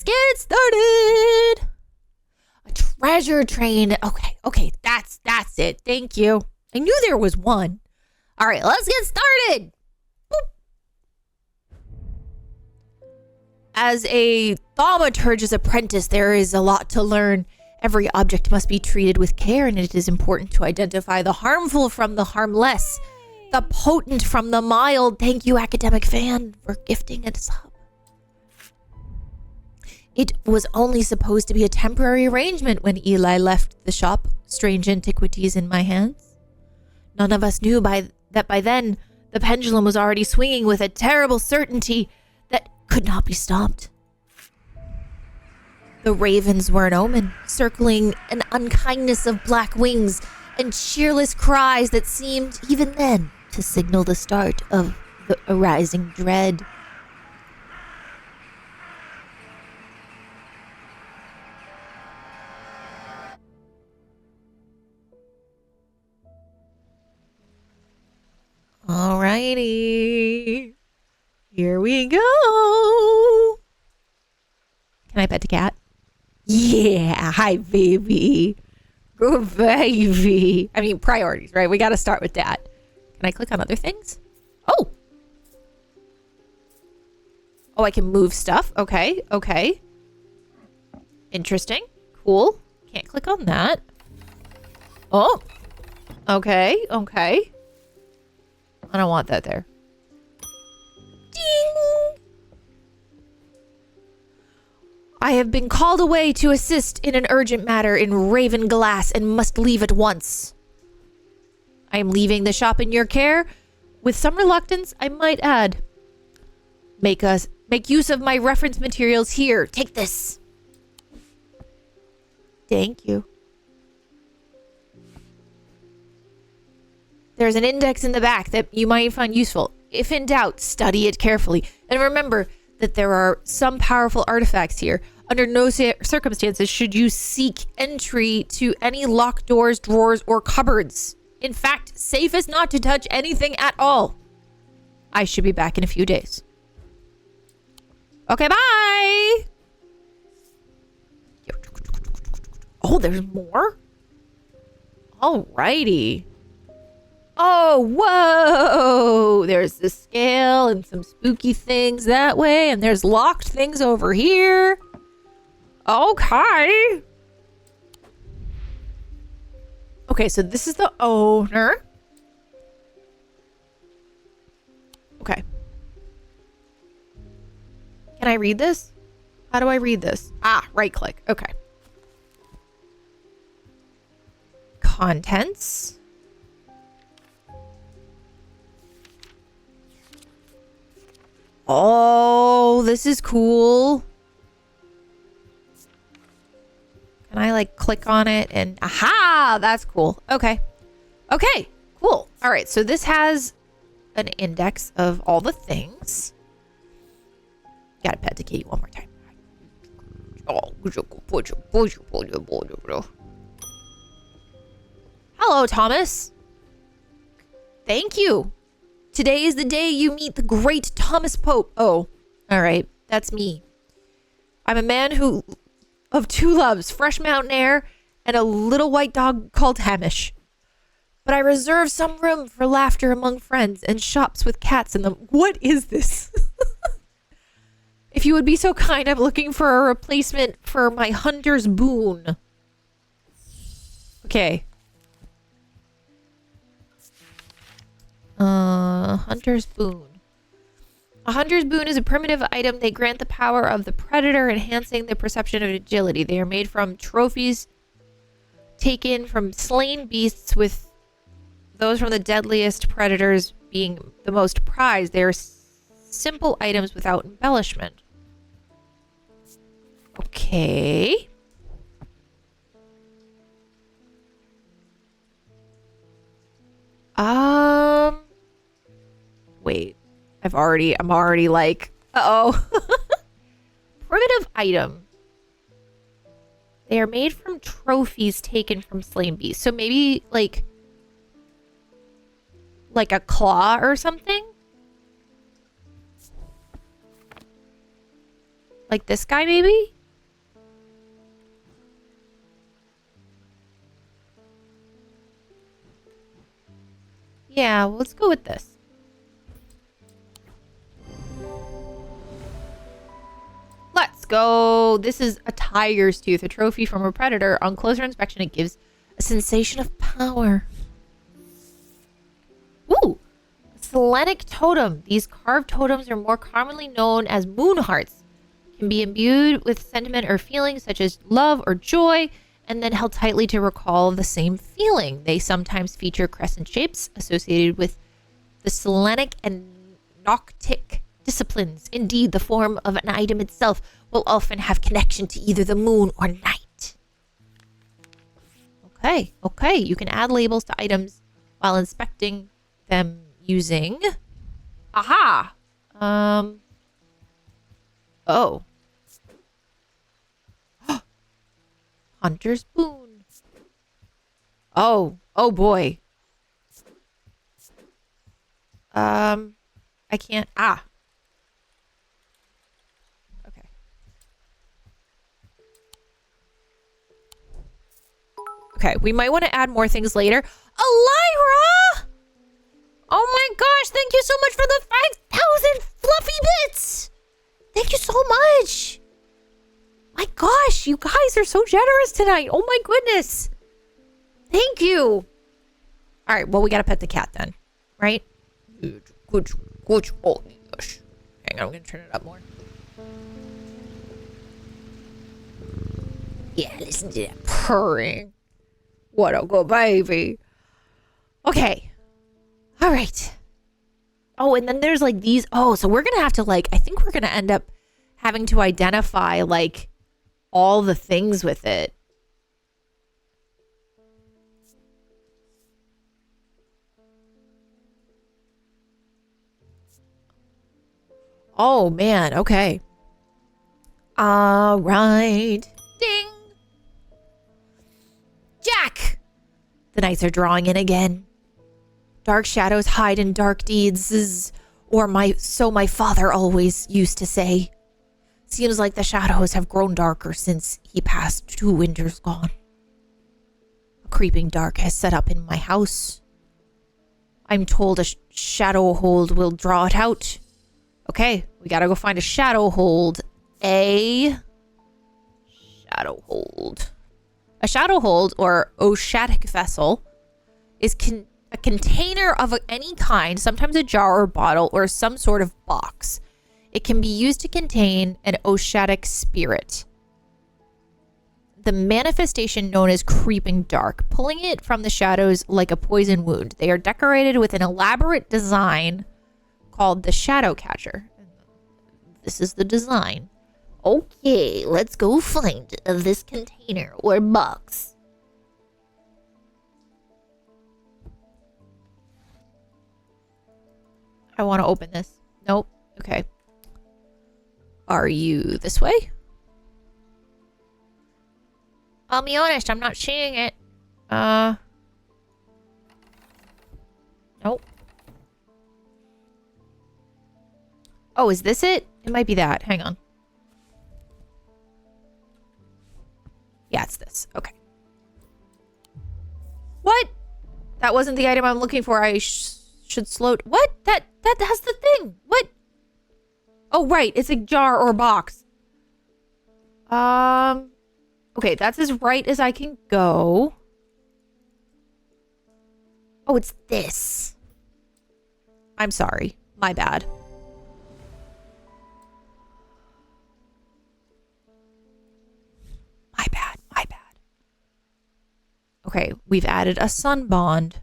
get started. A treasure train. Okay, that's it. Thank you. I knew there was one. All right, let's get started. Boop. As a thaumaturge's apprentice, there is a lot to learn. Every object must be treated with care, and it is important to identify the harmful from the harmless, the potent from the mild. Thank you, academic fan, for gifting a sub. It was only supposed to be a temporary arrangement when Eli left the shop, Strange Antiquities, in my hands. None of us knew that by then the pendulum was already swinging with a terrible certainty that could not be stopped. The ravens were an omen, circling an unkindness of black wings and cheerless cries that seemed, even then, to signal the start of the arising dread. Alrighty. Here we go. Can I pet the cat? Yeah, hi, baby. Good baby. I mean, priorities, right? We got to start with that. Can I click on other things? Oh, I can move stuff. Okay. Interesting. Cool. Can't click on that. Oh, okay. I don't want that there. Ding! I have been called away to assist in an urgent matter in Raven Glass and must leave at once. I am leaving the shop in your care, with some reluctance, I might add. Make use of my reference materials here. Take this. Thank you. There's an index in the back that you might find useful. If in doubt, study it carefully. And remember that there are some powerful artifacts here. Under no circumstances should you seek entry to any locked doors, drawers, or cupboards. In fact, safest not to touch anything at all. I should be back in a few days. Okay, bye! Oh, there's more? Alrighty. Oh, whoa! There's the scale and some spooky things that way, and there's locked things over here. Okay. Okay, so this is the owner. Okay. Can I read this? How do I read this? Ah, right click. Okay. Contents. Oh, this is cool. Can I like click on it and aha, that's cool. Okay, cool. All right, so this has an index of all the things. Gotta pet the kitty one more time. Hello, Thomas. Thank you. Today is the day you meet the great Thomas Pope. Oh, all right. That's me. I'm a man of two loves, fresh mountain air and a little white dog called Hamish. But I reserve some room for laughter among friends and shops with cats in them. What is this? If you would be so kind, I'm looking for a replacement for my hunter's boon. Okay. Hunter's boon. A hunter's boon is a primitive item. They grant the power of the predator, enhancing the perception of agility. They are made from trophies taken from slain beasts, with those from the deadliest predators being the most prized. They are simple items without embellishment. Okay. Wait. I'm already like, uh-oh. Primitive item. They are made from trophies taken from slain beasts. So maybe like a claw or something? Like this guy maybe? Yeah, well, let's go with this. Let's go. This is a tiger's tooth, a trophy from a predator. On closer inspection, it gives a sensation of power. Ooh, Selenic totem. These carved totems are more commonly known as moon hearts. Can be imbued with sentiment or feelings such as love or joy, and then held tightly to recall the same feeling. They sometimes feature crescent shapes associated with the Selenic and Noctic disciplines. Indeed, the form of an item itself will often have connection to either the moon or night. Okay. You can add labels to items while inspecting them using... Aha! Oh. Hunter's boon. Oh boy. I can't. Okay. Okay, we might want to add more things later. Elira! Oh my gosh, thank you so much for the 5,000 fluffy bits! Thank you so much! My gosh, you guys are so generous tonight. Oh my goodness. Thank you. All right, well, we gotta pet the cat then, right? Good. Oh my gosh. Hang on, I'm gonna turn it up more. Yeah, listen to that purring. What a good baby. Okay. All right. Oh, and then there's like these. Oh, so we're gonna have to like, I think we're gonna end up having to identify like all the things with it. Oh man, okay. All right. Ding. Jack! The nights are drawing in again. Dark shadows hide in dark deeds, or so my father always used to say. Seems like the shadows have grown darker since he passed 2 winters gone. A creeping dark has set up in my house. I'm told a shadow hold will draw it out. Okay, we gotta go find a shadow hold. A shadow hold. A shadow hold, or oceanic vessel, is a container of any kind, sometimes a jar or bottle, or some sort of box. It can be used to contain an oceanic spirit. The manifestation known as creeping dark, pulling it from the shadows like a poison wound. They are decorated with an elaborate design called the shadow catcher. This is the design. Okay, let's go find this container or box. I want to open this. Nope. Okay. Are you this way? I'll be honest, I'm not seeing it. Nope. Oh, is this it? It might be that. Hang on. Yeah, it's this. Okay. What? That wasn't the item I'm looking for. I should slow... What? That's the thing. What? Oh, right. It's a jar or box. Okay, that's as right as I can go. Oh, it's this. I'm sorry. My bad. My bad. Okay, we've added a sun bond.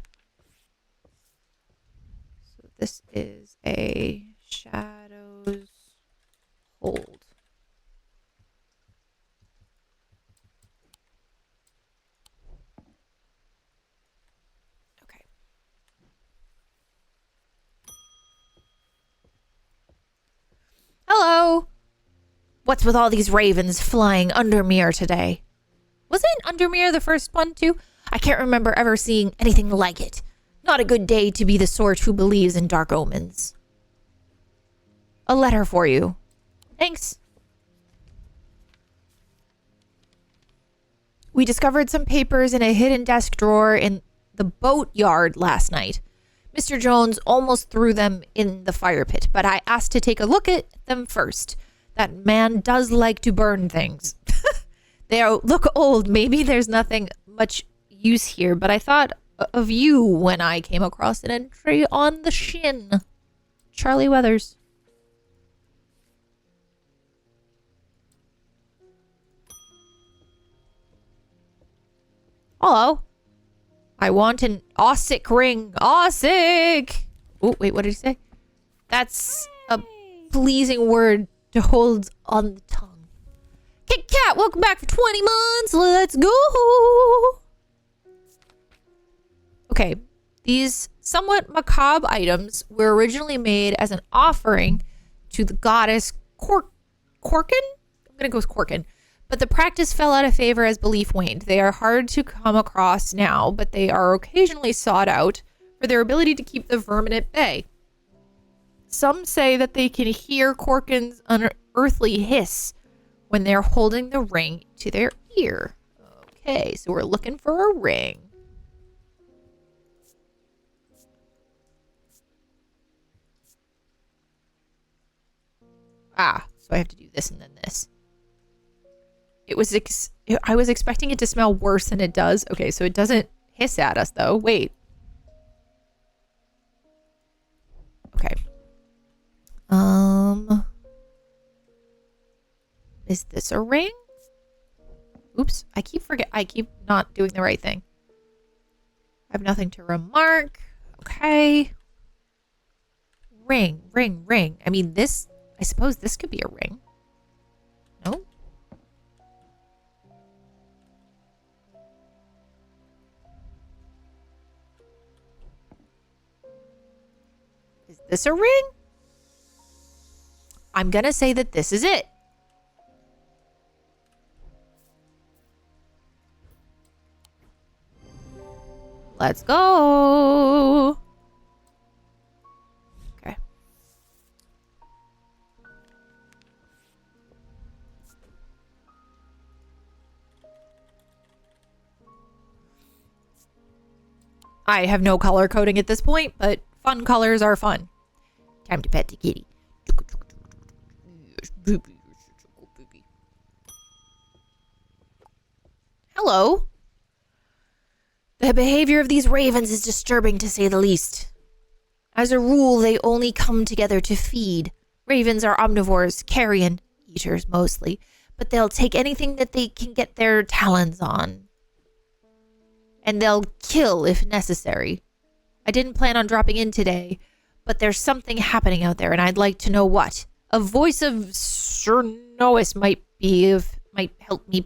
So this is a shadows hold. Okay. Hello. What's with all these ravens flying Undermere today? Wasn't Undermere the first one too? I can't remember ever seeing anything like it. Not a good day to be the sort who believes in dark omens. A letter for you. Thanks. We discovered some papers in a hidden desk drawer in the boat yard last night. Mr. Jones almost threw them in the fire pit, but I asked to take a look at them first. That man does like to burn things. They look old. Maybe there's nothing much use here, but I thought of you when I came across an entry on the shin. Charlie Weathers. Hello. I want an Ossic ring. Ossic! Oh, wait, what did he say? That's a pleasing word to hold on the tongue. Kit Kat, welcome back for 20 months. Let's go. Okay, these somewhat macabre items were originally made as an offering to the goddess Korkin? I'm gonna go with Korkin. But the practice fell out of favor as belief waned. They are hard to come across now, but they are occasionally sought out for their ability to keep the vermin at bay. Some say that they can hear Korkin's unearthly hiss when they're holding the ring to their ear. Okay, so we're looking for a ring. Ah, so I have to do this and then this. I was expecting it to smell worse than it does. Okay, so it doesn't hiss at us though. Wait. Okay. Is this a ring? Oops, I keep not doing the right thing. I have nothing to remark. Okay. Ring. I mean, I suppose this could be a ring. No? Is this a ring? I'm gonna say that this is it. Let's go. Okay. I have no color coding at this point, but fun colors are fun. Time to pet the kitty. Hello. The behavior of these ravens is disturbing, to say the least. As a rule, they only come together to feed. Ravens are omnivores, carrion eaters mostly, but they'll take anything that they can get their talons on. And they'll kill if necessary. I didn't plan on dropping in today, but there's something happening out there, and I'd like to know what. A voice of Cernois might help me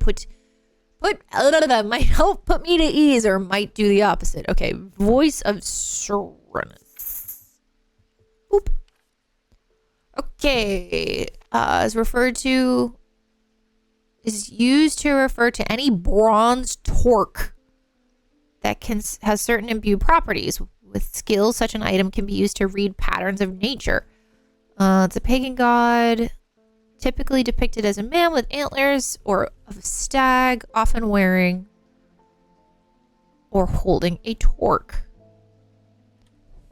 might help put me to ease, or might do the opposite. Okay, voice of Cernois. Oop. Okay, is used to refer to any bronze torque that has certain imbued properties. With skills, such an item can be used to read patterns of nature. It's a pagan god, typically depicted as a man with antlers or of a stag, often wearing or holding a torque.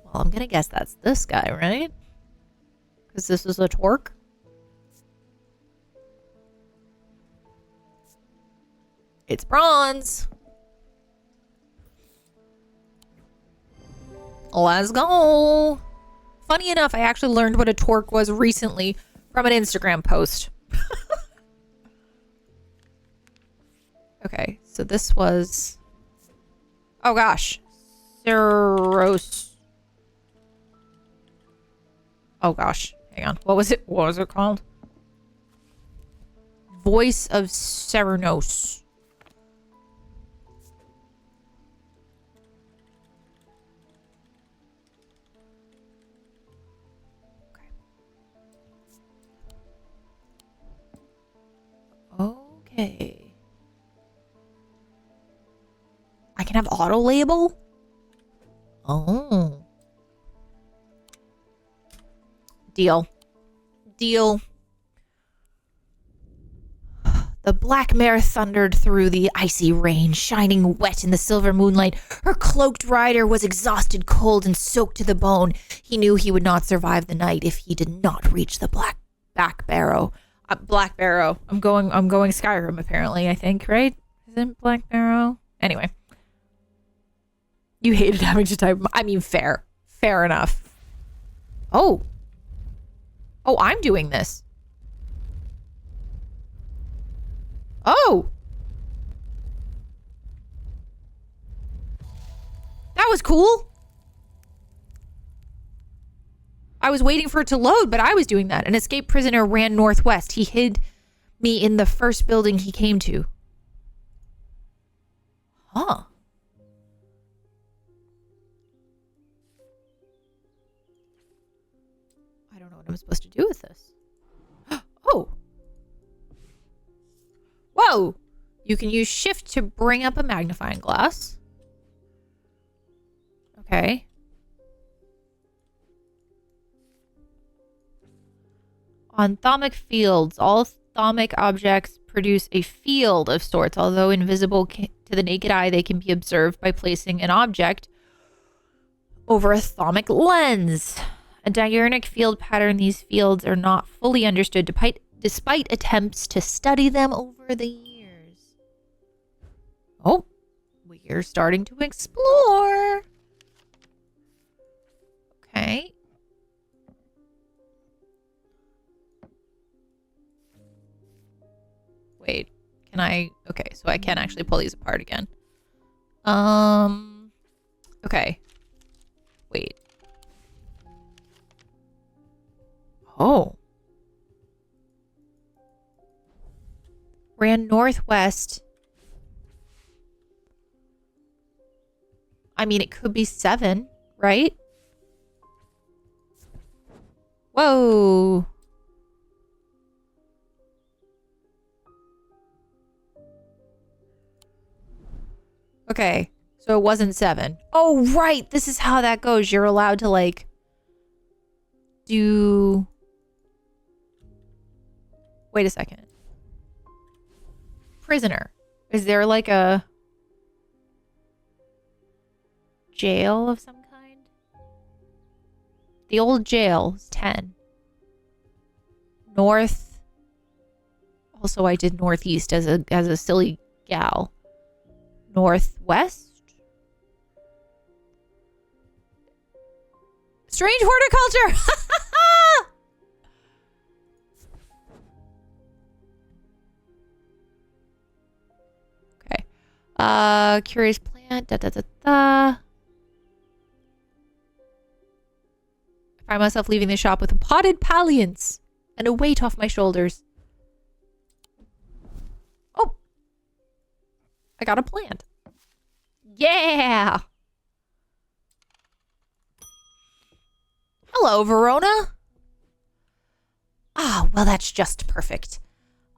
Well, I'm gonna guess that's this guy, right? Because this is a torque. It's bronze. Let's go. Funny enough, I actually learned what a torque was recently from an Instagram post. Okay, so this was... Oh gosh. Ceros. Oh gosh. Hang on. What was it? What was it called? Voice of Cernos. Okay. I can have auto label? Oh. Deal. The black mare thundered through the icy rain, shining wet in the silver moonlight. Her cloaked rider was exhausted, cold, and soaked to the bone. He knew he would not survive the night if he did not reach the Black Barrow. Black Barrow. I'm going Skyrim, apparently, I think, right? Isn't Black Barrow? Anyway. You hated having to type. I mean, fair. Fair enough. Oh. Oh, I'm doing this. Oh. That was cool. I was waiting for it to load, but I was doing that. An escaped prisoner ran northwest. He hid me in the first building he came to. Huh. I don't know what I'm supposed to do with this. Oh. Whoa. You can use shift to bring up a magnifying glass. Okay. On thaumic fields, all thaumic objects produce a field of sorts. Although invisible to the naked eye, they can be observed by placing an object over a thaumic lens. A diurnal field pattern, these fields are not fully understood despite attempts to study them over the years. Oh, we're starting to explore. Okay. Wait, can I? Okay, so I can actually pull these apart again. Okay. Wait. Oh. Ran northwest. I mean, it could be 7, right? Whoa. Okay, so it wasn't 7. Oh, right. This is how that goes. You're allowed to, like, do... Wait a second. Prisoner. Is there, like, a jail of some kind? The old jail is 10. North. Also, I did northeast as a silly gal. Northwest? Strange horticulture! Okay. Curious plant. Da, da, da, da. I find myself leaving the shop with a potted palliance and a weight off my shoulders. Oh. I got a plant. Yeah. Hello, Verona. Ah, well, that's just perfect.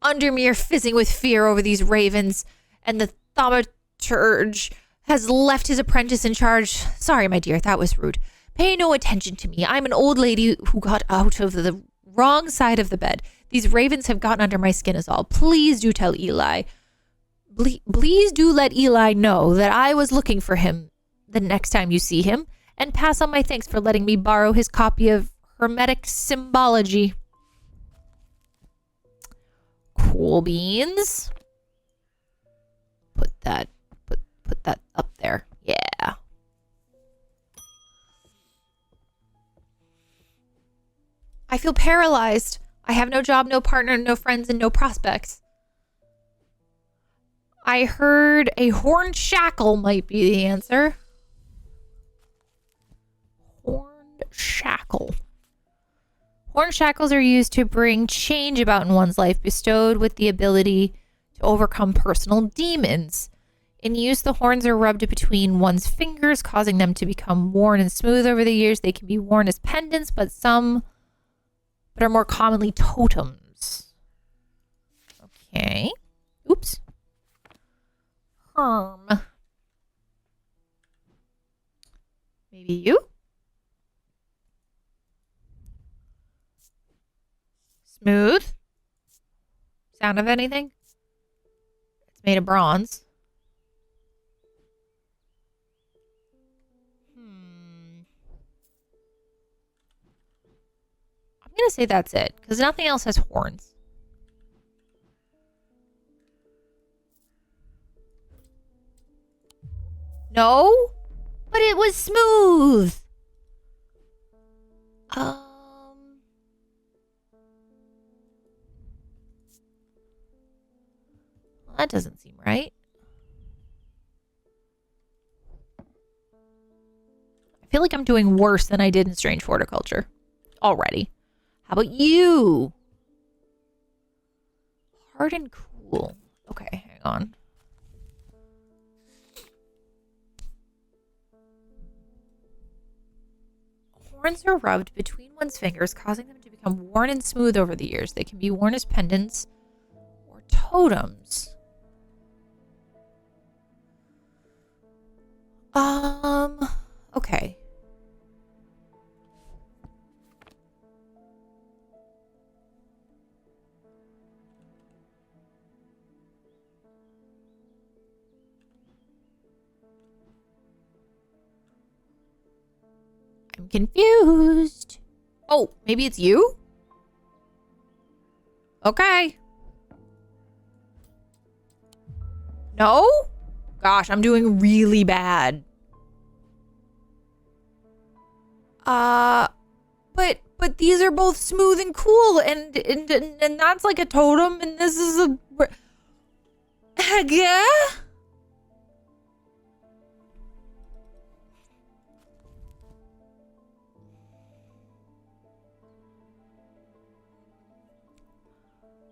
Undermere fizzing with fear over these ravens, and the thaumaturge has left his apprentice in charge. Sorry, my dear, that was rude. Pay no attention to me. I'm an old lady who got out of the wrong side of the bed. These ravens have gotten under my skin is all. Please do tell Eli. Please do let Eli know that I was looking for him the next time you see him, and pass on my thanks for letting me borrow his copy of Hermetic Symbology. Cool beans. Put that up there. Yeah. I feel paralyzed. I have no job, no partner, no friends, and no prospects. I heard a horned shackle might be the answer. Horned shackle. Horned shackles are used to bring change about in one's life, bestowed with the ability to overcome personal demons. In use, the horns are rubbed between one's fingers, causing them to become worn and smooth over the years. They can be worn as pendants, but are more commonly totems. Okay. Oops. Maybe you? Smooth? Sound of anything? made of bronze. I'm gonna say that's it, because nothing else has horns. No? But it was smooth. Well, that doesn't seem right. I feel like I'm doing worse than I did in Strange Horticulture already. How about you? Hard and cool. Okay, hang on. Horns are rubbed between one's fingers, causing them to become worn and smooth over the years. They can be worn as pendants or totems. Okay. I'm confused. Oh, maybe it's you? Okay. No? Gosh, I'm doing really bad. But these are both smooth and cool, and that's like a totem, and this is a... Yeah?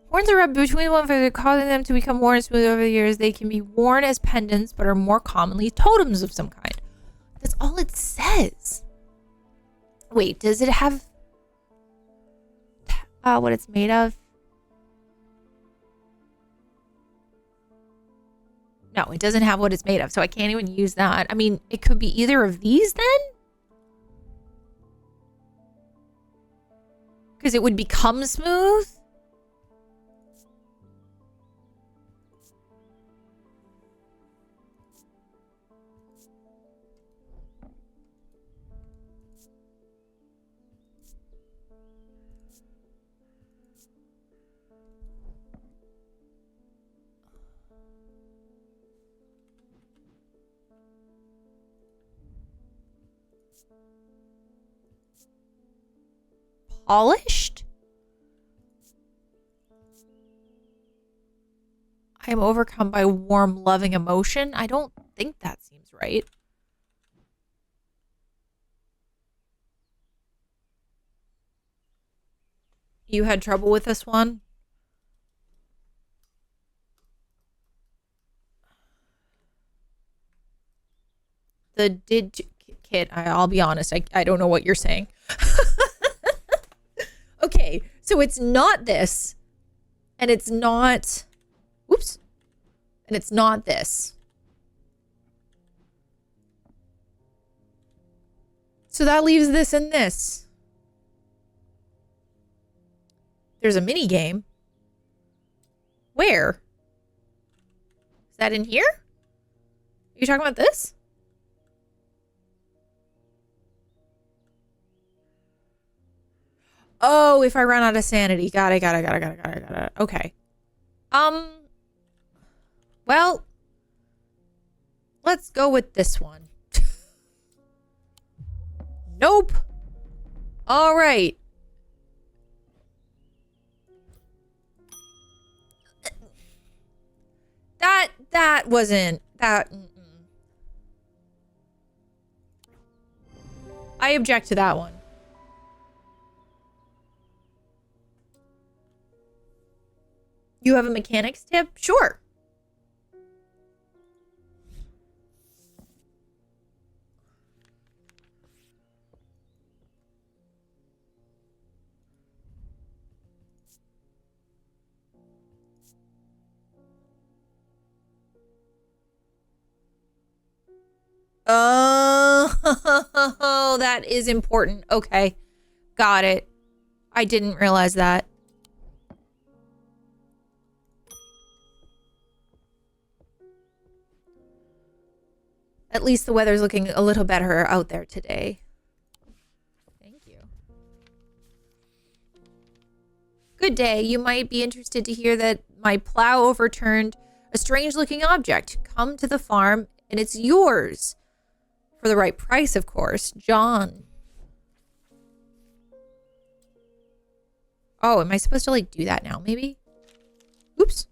Horns are rubbed between one finger, causing them to become worn and smooth over the years. They can be worn as pendants, but are more commonly totems of some kind. That's all it says. Wait, does it have what it's made of? No, it doesn't have what it's made of, so I can't even use that. I mean, it could be either of these then? Because it would become smooth? Polished? I am overcome by warm, loving emotion. I don't think that seems right. You had trouble with this one? Kit, I'll be honest, I don't know what you're saying. Okay, so it's not this, and it's not, oops, and it's not this. So that leaves this and this. There's a mini game. Where? Is that in here? Are you talking about this? Oh, if I run out of sanity. Got it. Okay. Well, let's go with this one. Nope. All right. That wasn't that. I object to that one. You have a mechanics tip? Sure. Oh, that is important. Okay. Got it. I didn't realize that. At least the weather's looking a little better out there today. Thank you. Good day. You might be interested to hear that my plow overturned a strange-looking object. Come to the farm, and it's yours. For the right price, of course. John. Oh, am I supposed to, like, do that now, maybe? Oops.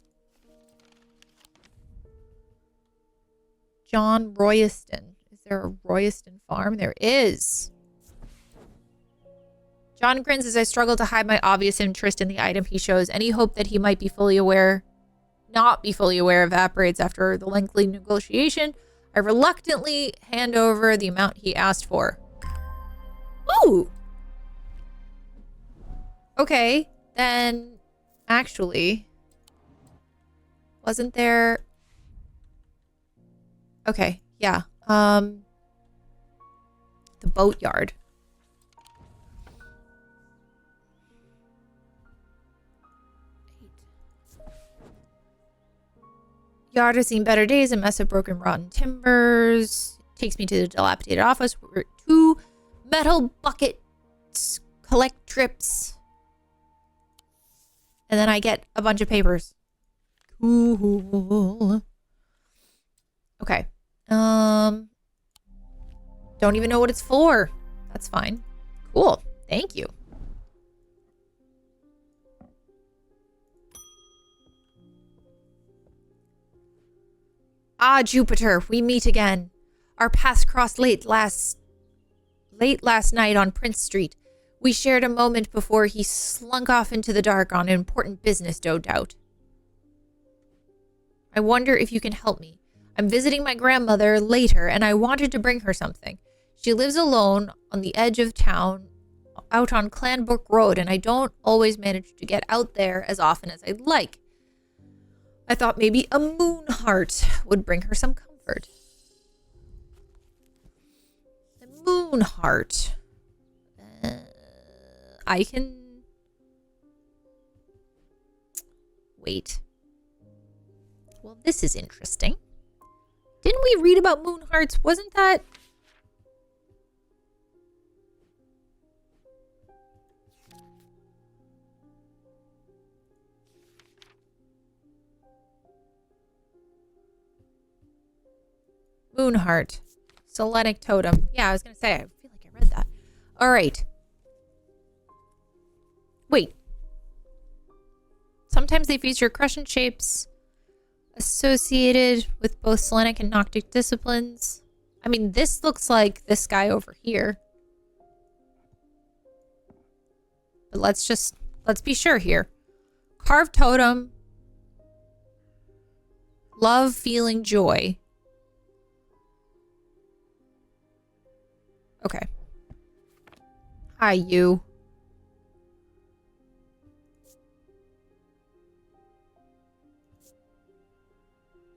John Royston. Is there a Royston farm? There is. John grins as I struggle to hide my obvious interest in the item he shows. Any hope that he might be fully aware, not be fully aware, evaporates after the lengthy negotiation. I reluctantly hand over the amount he asked for. Ooh! Okay, then actually, wasn't there... Okay, yeah. The boatyard. Yard has seen better days, a mess of broken, rotten timbers. Takes me to the dilapidated office where 2 metal buckets collect drips. And then I get a bunch of papers. Cool. Okay. Don't even know what it's for. That's fine. Cool. Thank you. Ah, Jupiter, we meet again. Our paths crossed late last night on Prince Street. We shared a moment before he slunk off into the dark on important business, no doubt. I wonder if you can help me. I'm visiting my grandmother later, and I wanted to bring her something. She lives alone on the edge of town, out on Clanbrook Road, and I don't always manage to get out there as often as I'd like. I thought maybe a moon heart would bring her some comfort. The moon heart. I can... Wait. Well, this is interesting. Didn't we read about moon hearts? Wasn't that... Moonheart. Selenic totem. Yeah, I was going to say, I feel like I read that. All right. Wait. Sometimes they feature crescent shapes associated with both Selenic and Noctic disciplines. I mean, this looks like this guy over here. But let's be sure here. Carved totem. Love, feeling joy. Okay. Hi, you.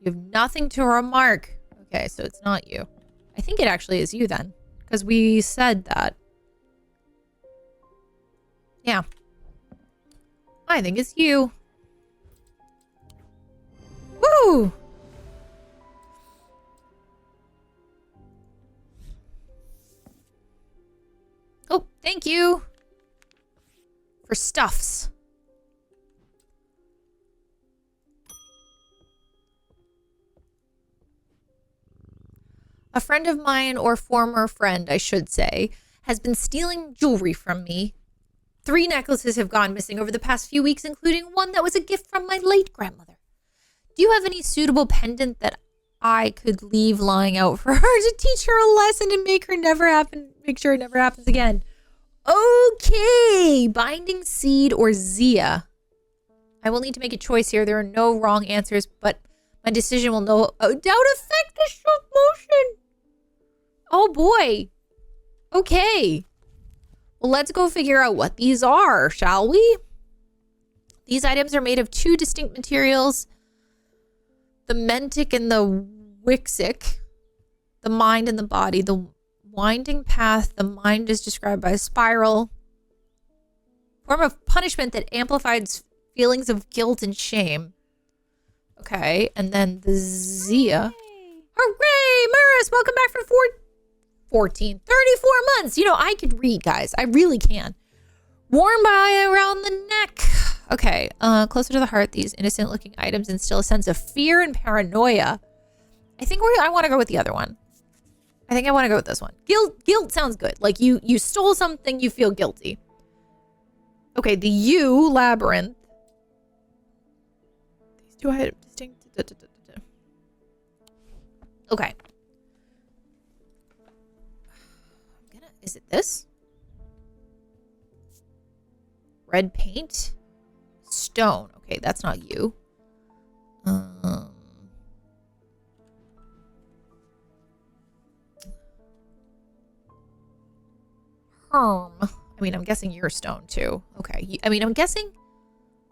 You have nothing to remark. Okay, so it's not you. I think it actually is you then, because we said that. Yeah. I think it's you. Woo! Oh, thank you for stuffs. A friend of mine, or former friend, I should say, has been stealing jewelry from me. 3 necklaces have gone missing over the past few weeks, including one that was a gift from my late grandmother. Do you have any suitable pendant that I could leave lying out for her to teach her a lesson and make sure it never happens again? Okay, Binding Seed or Zia. I will need to make a choice here. There are no wrong answers, but my decision will no doubt affect the stop motion. Oh boy. Okay. Well, let's go figure out what these are, shall we? These items are made of 2 distinct materials. The mentic and the wixic. The mind and the body. The winding path. The mind is described by a spiral. Form of punishment that amplifies feelings of guilt and shame. Okay, and then the Zia. Hooray! Muris, welcome back for 34 months. You know, I can read, guys. I really can. Worn by around the neck. Okay, closer to the heart, these innocent-looking items instill a sense of fear and paranoia. I think I want to go with the other one. I think I want to go with this one. Guilt sounds good. Like, you stole something, you feel guilty. Okay, the U labyrinth. These two items distinct. Okay. Is it this? Red paint? Stone. Okay, that's not you. I mean, I'm guessing you're stone too. Okay. I mean, I'm guessing.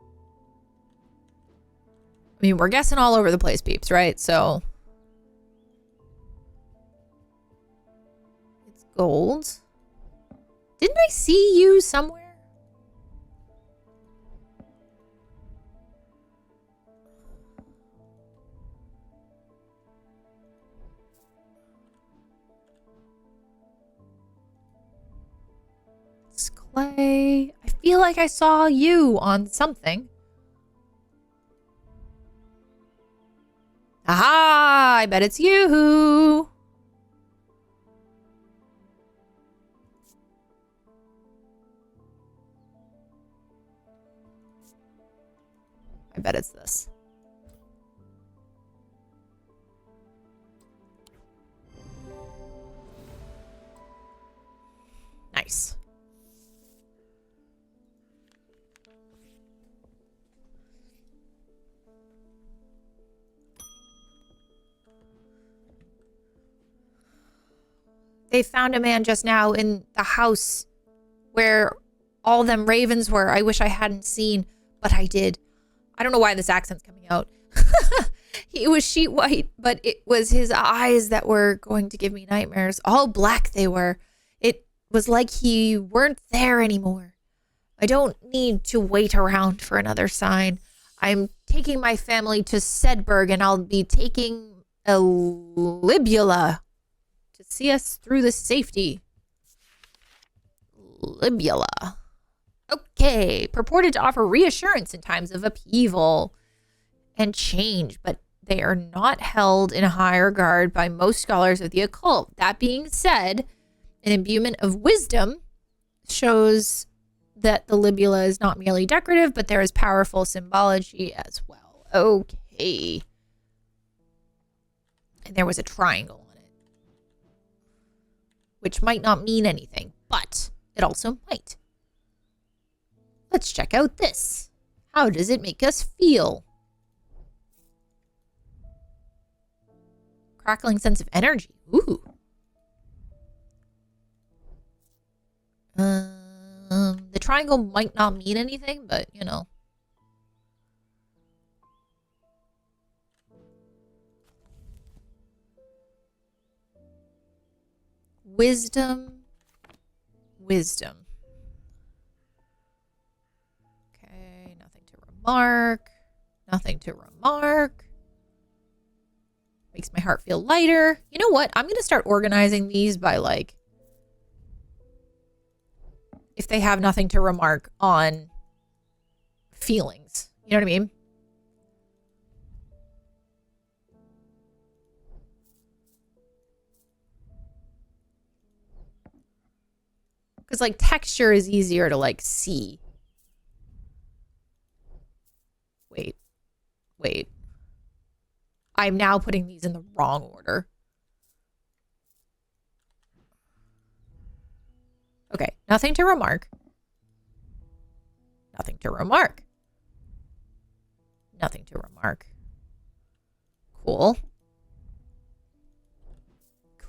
I mean, we're guessing all over the place, peeps, right? So. It's gold. Didn't I see you somewhere? It's clay. I feel like I saw you on something. Aha! I bet it's you. I bet it's this. Nice. They found a man just now in the house where all them ravens were. I wish I hadn't seen, but I did. I don't know why this accent's coming out. He was sheet white, but it was his eyes that were going to give me nightmares. All black they were. It was like he weren't there anymore. I don't need to wait around for another sign. I'm taking my family to Sedberg, and I'll be taking a libula to see us through the safety. Libula. Okay, purported to offer reassurance in times of upheaval and change, but they are not held in high regard by most scholars of the occult. That being said, an imbuement of wisdom shows that the libula is not merely decorative, but there is powerful symbology as well. Okay. And there was a triangle on it, which might not mean anything, but it also might. Let's check out this. How does it make us feel? Crackling sense of energy. Ooh. The triangle might not mean anything, but you know. Wisdom. Wisdom. Okay, nothing to remark. Nothing to remark. Makes my heart feel lighter. You know what? I'm going to start organizing these by, like, if they have nothing to remark on feelings. You know what I mean? Because, like, texture is easier to, like, see. Wait. I'm now putting these in the wrong order. Okay, nothing to remark. Nothing to remark. Nothing to remark. Cool.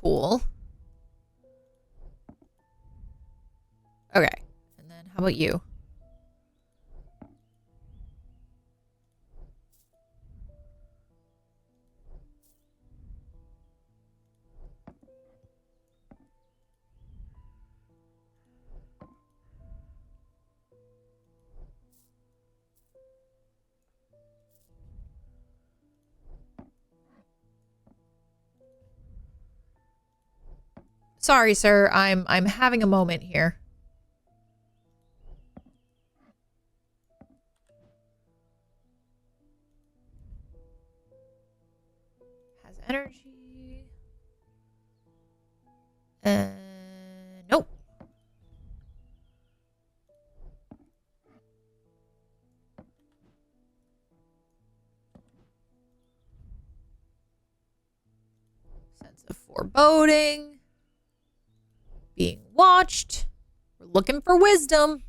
Cool. Okay, and then how about you? Sorry, sir. I'm having a moment here. Has energy. Nope. Sense of foreboding. Being watched. We're looking for wisdom.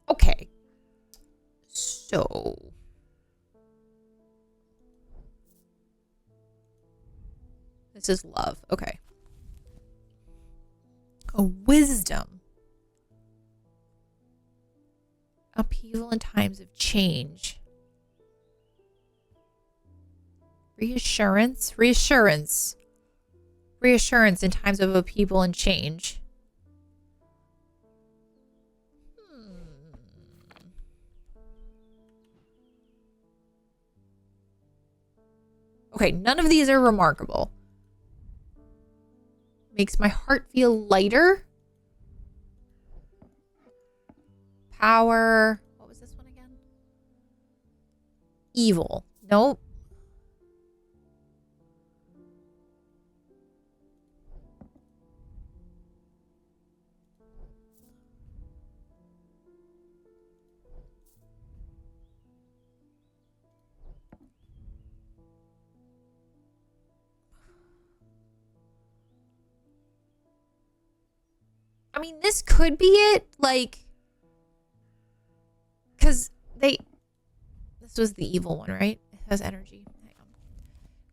Okay. So. This is love. Okay. A wisdom. Upheaval in times of change. Reassurance. Reassurance. Reassurance in times of upheaval and change. Okay, none of these are remarkable. Makes my heart feel lighter. Power. What was this one again? Evil. Nope. I mean, this could be it, like, because this was the evil one, right? It has energy. Hang on.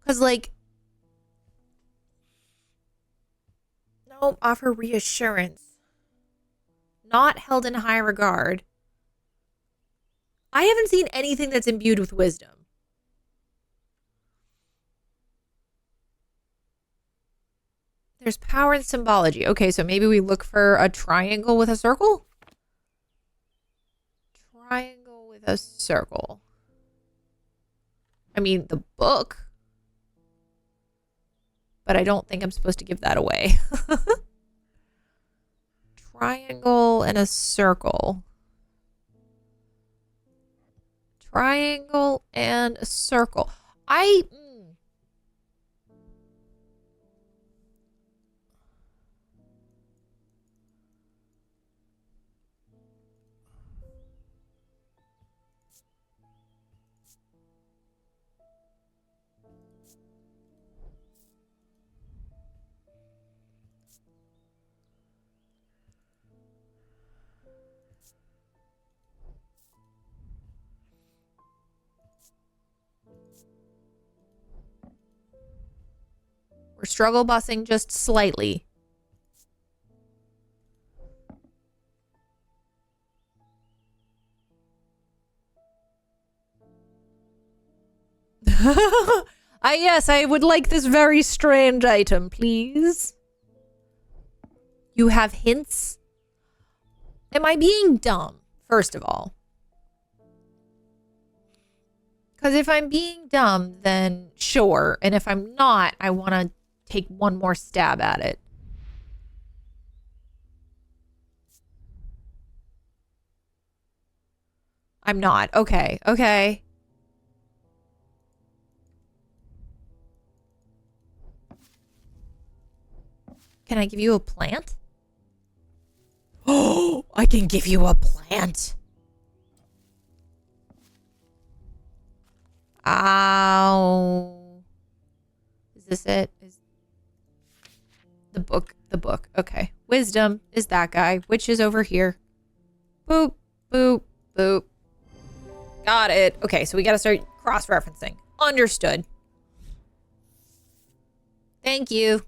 Because, like, no, offer reassurance. Not held in high regard. I haven't seen anything that's imbued with wisdom. There's power in symbology. Okay, so maybe we look for a triangle with a circle? Triangle with a circle. I mean, the book. But I don't think I'm supposed to give that away. Triangle and a circle. Triangle and a circle. We're struggle busing just slightly. Yes, I would like this very strange item, please. You have hints? Am I being dumb, first of all? Because if I'm being dumb, then sure. And if I'm not, I want to take one more stab at it. I'm not. Okay. Okay. Can I give you a plant? Oh, I can give you a plant. Ow. Is this it? Is the book? The book. Okay. Wisdom is that guy. Witch is over here. Boop, boop, boop. Got it. Okay, so we gotta start cross-referencing. Understood. Thank you.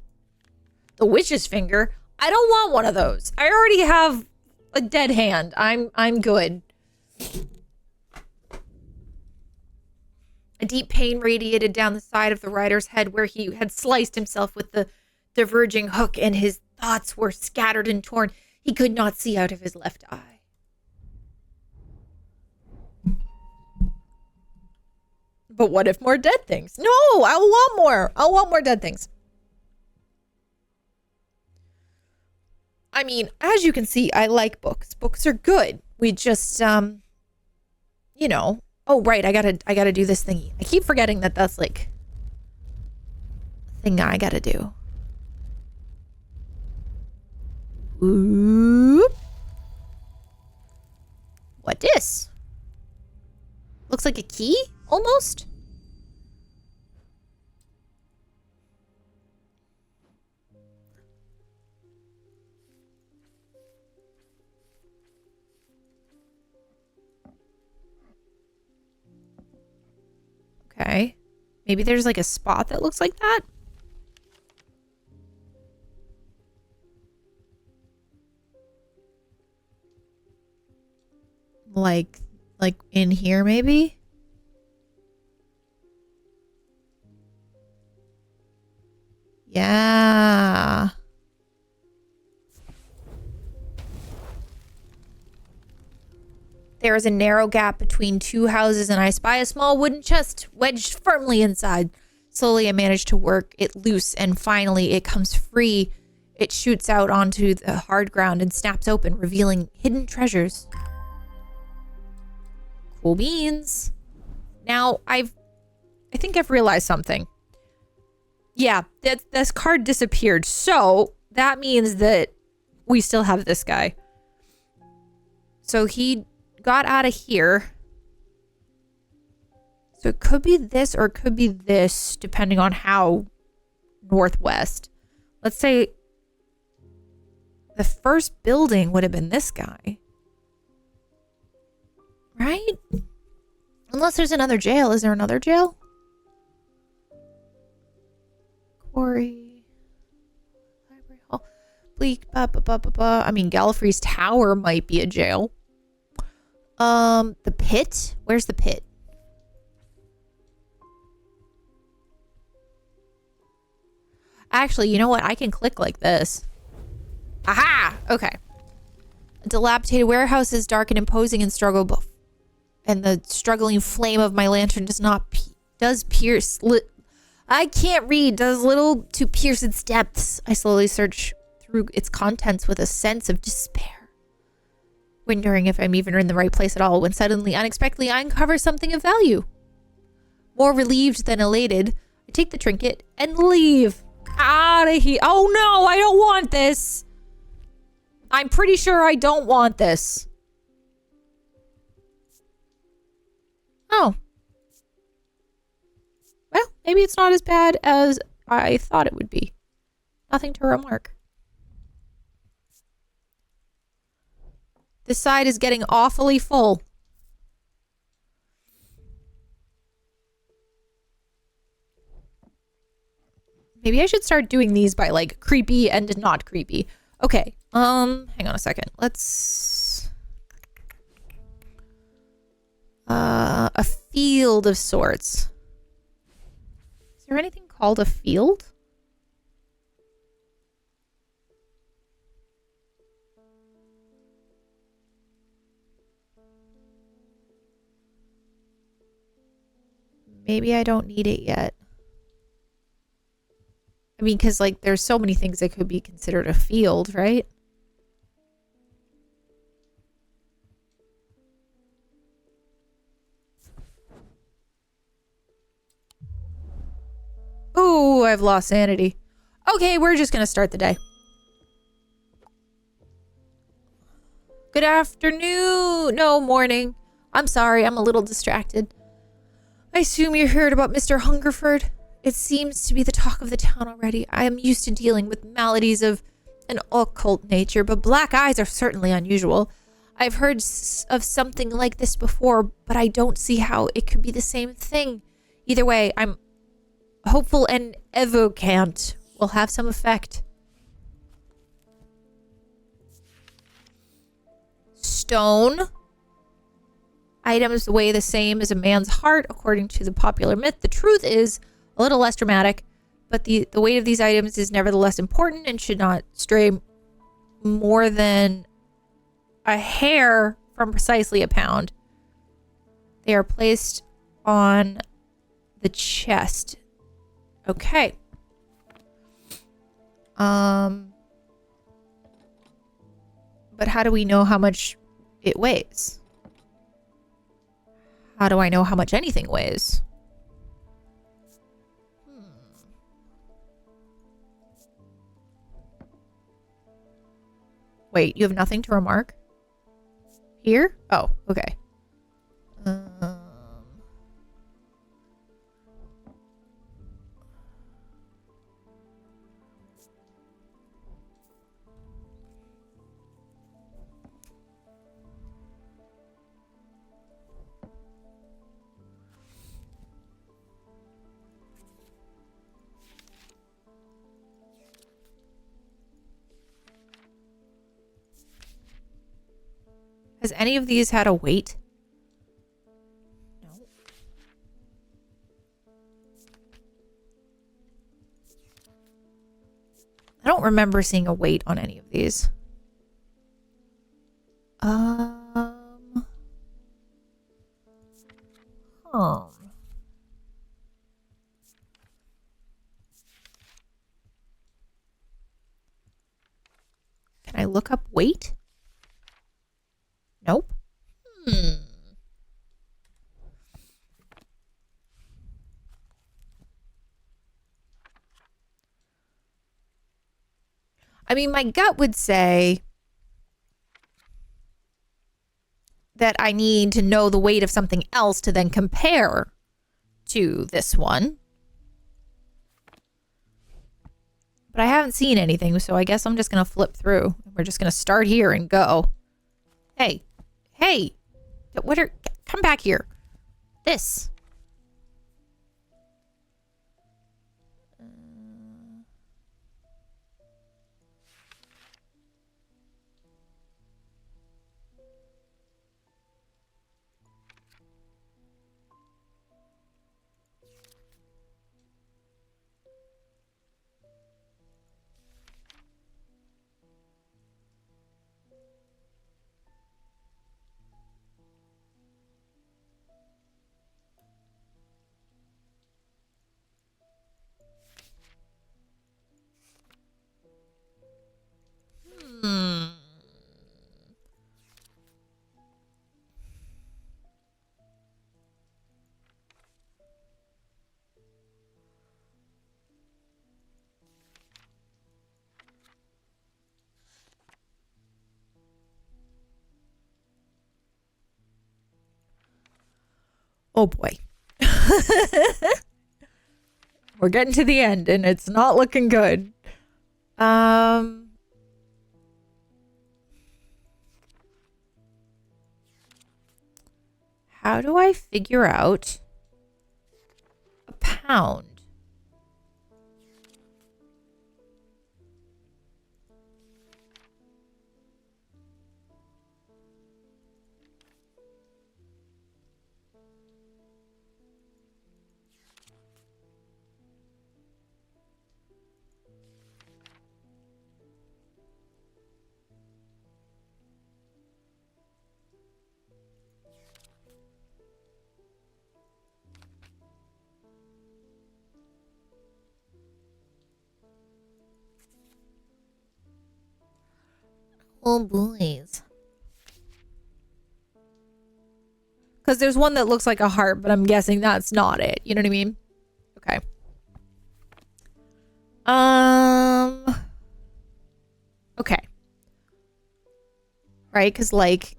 The witch's finger? I don't want one of those. I already have a dead hand. I'm good. A deep pain radiated down the side of the rider's head where he had sliced himself with the diverging hook, and his thoughts were scattered and torn. He could not see out of his left eye. But what if more dead things? No, I want more. I want more dead things. I mean, as you can see, I like books. Books are good. We just, you know. Oh, right. I gotta do this thingy. I keep forgetting that that's like a thing I gotta do. Whoop. What this? Looks like a key, almost. Okay. Maybe there's like a spot that looks like that. Like in here, maybe? Yeah. There is a narrow gap between two houses, and I spy a small wooden chest wedged firmly inside. Slowly, I manage to work it loose, and finally, it comes free. It shoots out onto the hard ground and snaps open, revealing hidden treasures. Cool beans. Now, I think I've realized something. Yeah, this card disappeared, so that means that we still have this guy. So he got out of here. So it could be this or it could be this, depending on how northwest. Let's say the first building would have been this guy. Right? Unless there's another jail. Is there another jail? Quarry. Library hall. Bleak. I mean, Gallifrey's Tower might be a jail. The pit? Where's the pit? Actually, you know what? I can click like this. Aha! Okay. A dilapidated warehouse is dark and imposing and and the struggling flame of my lantern does pierce. I can't read. Does little to pierce its depths. I slowly search through its contents with a sense of despair, wondering if I'm even in the right place at all, when suddenly, unexpectedly, I uncover something of value. More relieved than elated, I take the trinket and leave. Out of here. Oh no, I don't want this. I'm pretty sure I don't want this. Oh. Well, maybe it's not as bad as I thought it would be. Nothing to remark. This side is getting awfully full. Maybe I should start doing these by like creepy and not creepy. Okay. Hang on a second. Let's a field of sorts. Is there anything called a field? Maybe I don't need it yet. I mean, because, like, there's so many things that could be considered a field, right? Ooh, I've lost sanity. Okay, we're just gonna start the day. Good afternoon. No, morning. I'm sorry, I'm a little distracted. I assume you heard about Mr. Hungerford. It seems to be the talk of the town already. I am used to dealing with maladies of an occult nature, but black eyes are certainly unusual. I've heard of something like this before, but I don't see how it could be the same thing. Either way, I'm hopeful and evocant will have some effect. Stone. I items weigh the same as a man's heart, according to the popular myth. The truth is a little less dramatic, but the weight of these items is nevertheless important and should not stray more than a hair from precisely a pound. They are placed on the chest. Okay. But how do we know how much it weighs? How do I know how much anything weighs? Wait, you have nothing to remark? Here? Oh, okay. Has any of these had a weight? No. I don't remember seeing a weight on any of these. Can I look up weight? Nope. I mean, my gut would say that I need to know the weight of something else to then compare to this one. But I haven't seen anything, so I guess I'm just going to flip through. We're just going to start here and go. Hey. Hey. Come back here. This. Oh boy. We're getting to the end and it's not looking good. How do I figure out a pound? Oh, boys. Because there's one that looks like a heart, but I'm guessing that's not it. You know what I mean? Okay. Okay. Right? Because, like,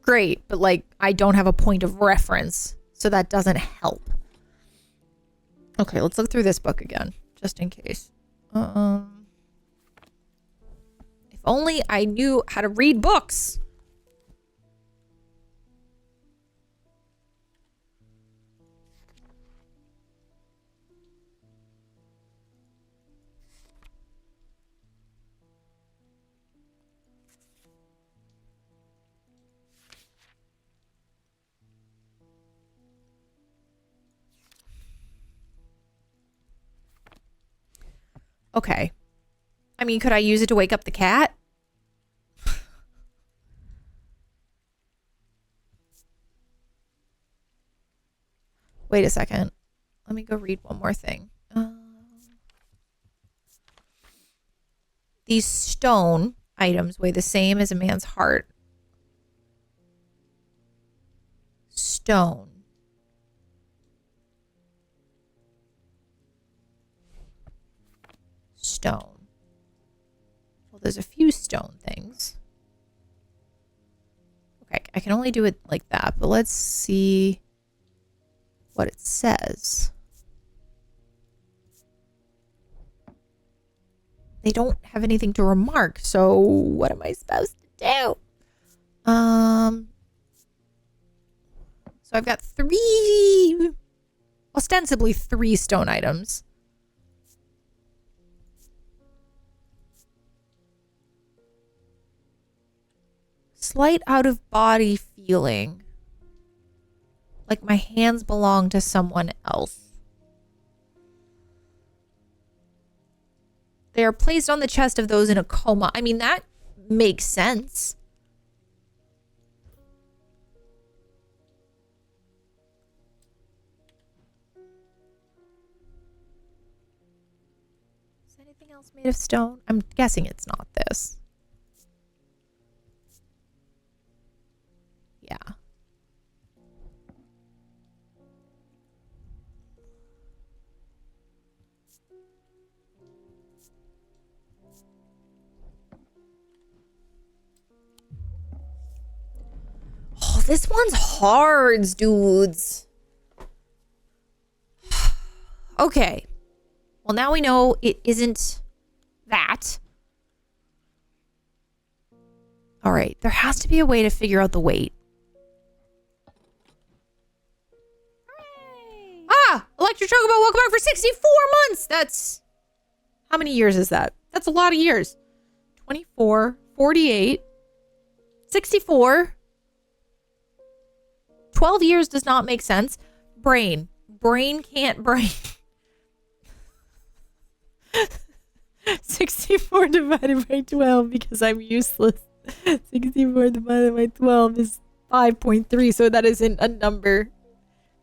great, but, like, I don't have a point of reference, so that doesn't help. Okay, let's look through this book again, just in case. If only I knew how to read books. Okay. I mean, could I use it to wake up the cat? Wait a second. Let me go read one more thing. These stone items weigh the same as a man's heart. Stone. Stone. Well, there's a few stone things. Okay, I can only do it like that, but let's see what it says. They don't have anything to remark, so what am I supposed to do? So I've got ostensibly three stone items. Slight out of body feeling. Like my hands belong to someone else. They are placed on the chest of those in a coma. I mean, that makes sense. Is anything else made of stone? I'm guessing it's not this. Yeah. Oh, this one's hard, dudes. Okay. Well, now we know it isn't that. All right. There has to be a way to figure out the weight. Hooray! Ah! Electric Chocobo, welcome back for 64 months! That's... How many years is that? That's a lot of years. 24, 48, 64... 12 years does not make sense. Brain. Brain can't brain. 64 divided by 12 because I'm useless. 64 divided by 12 is 5.3, so that isn't a number.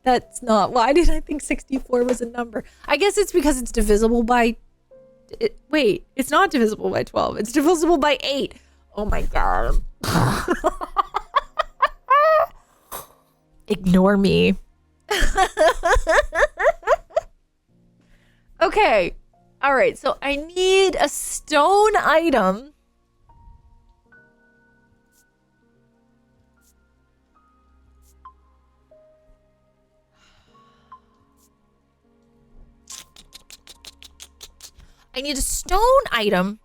That's not. Why did I think 64 was a number? I guess it's because it's divisible by... wait, it's not divisible by 12. It's divisible by 8. Oh my god. Ignore me. Okay. All right. So I need a stone item. I need a stone item.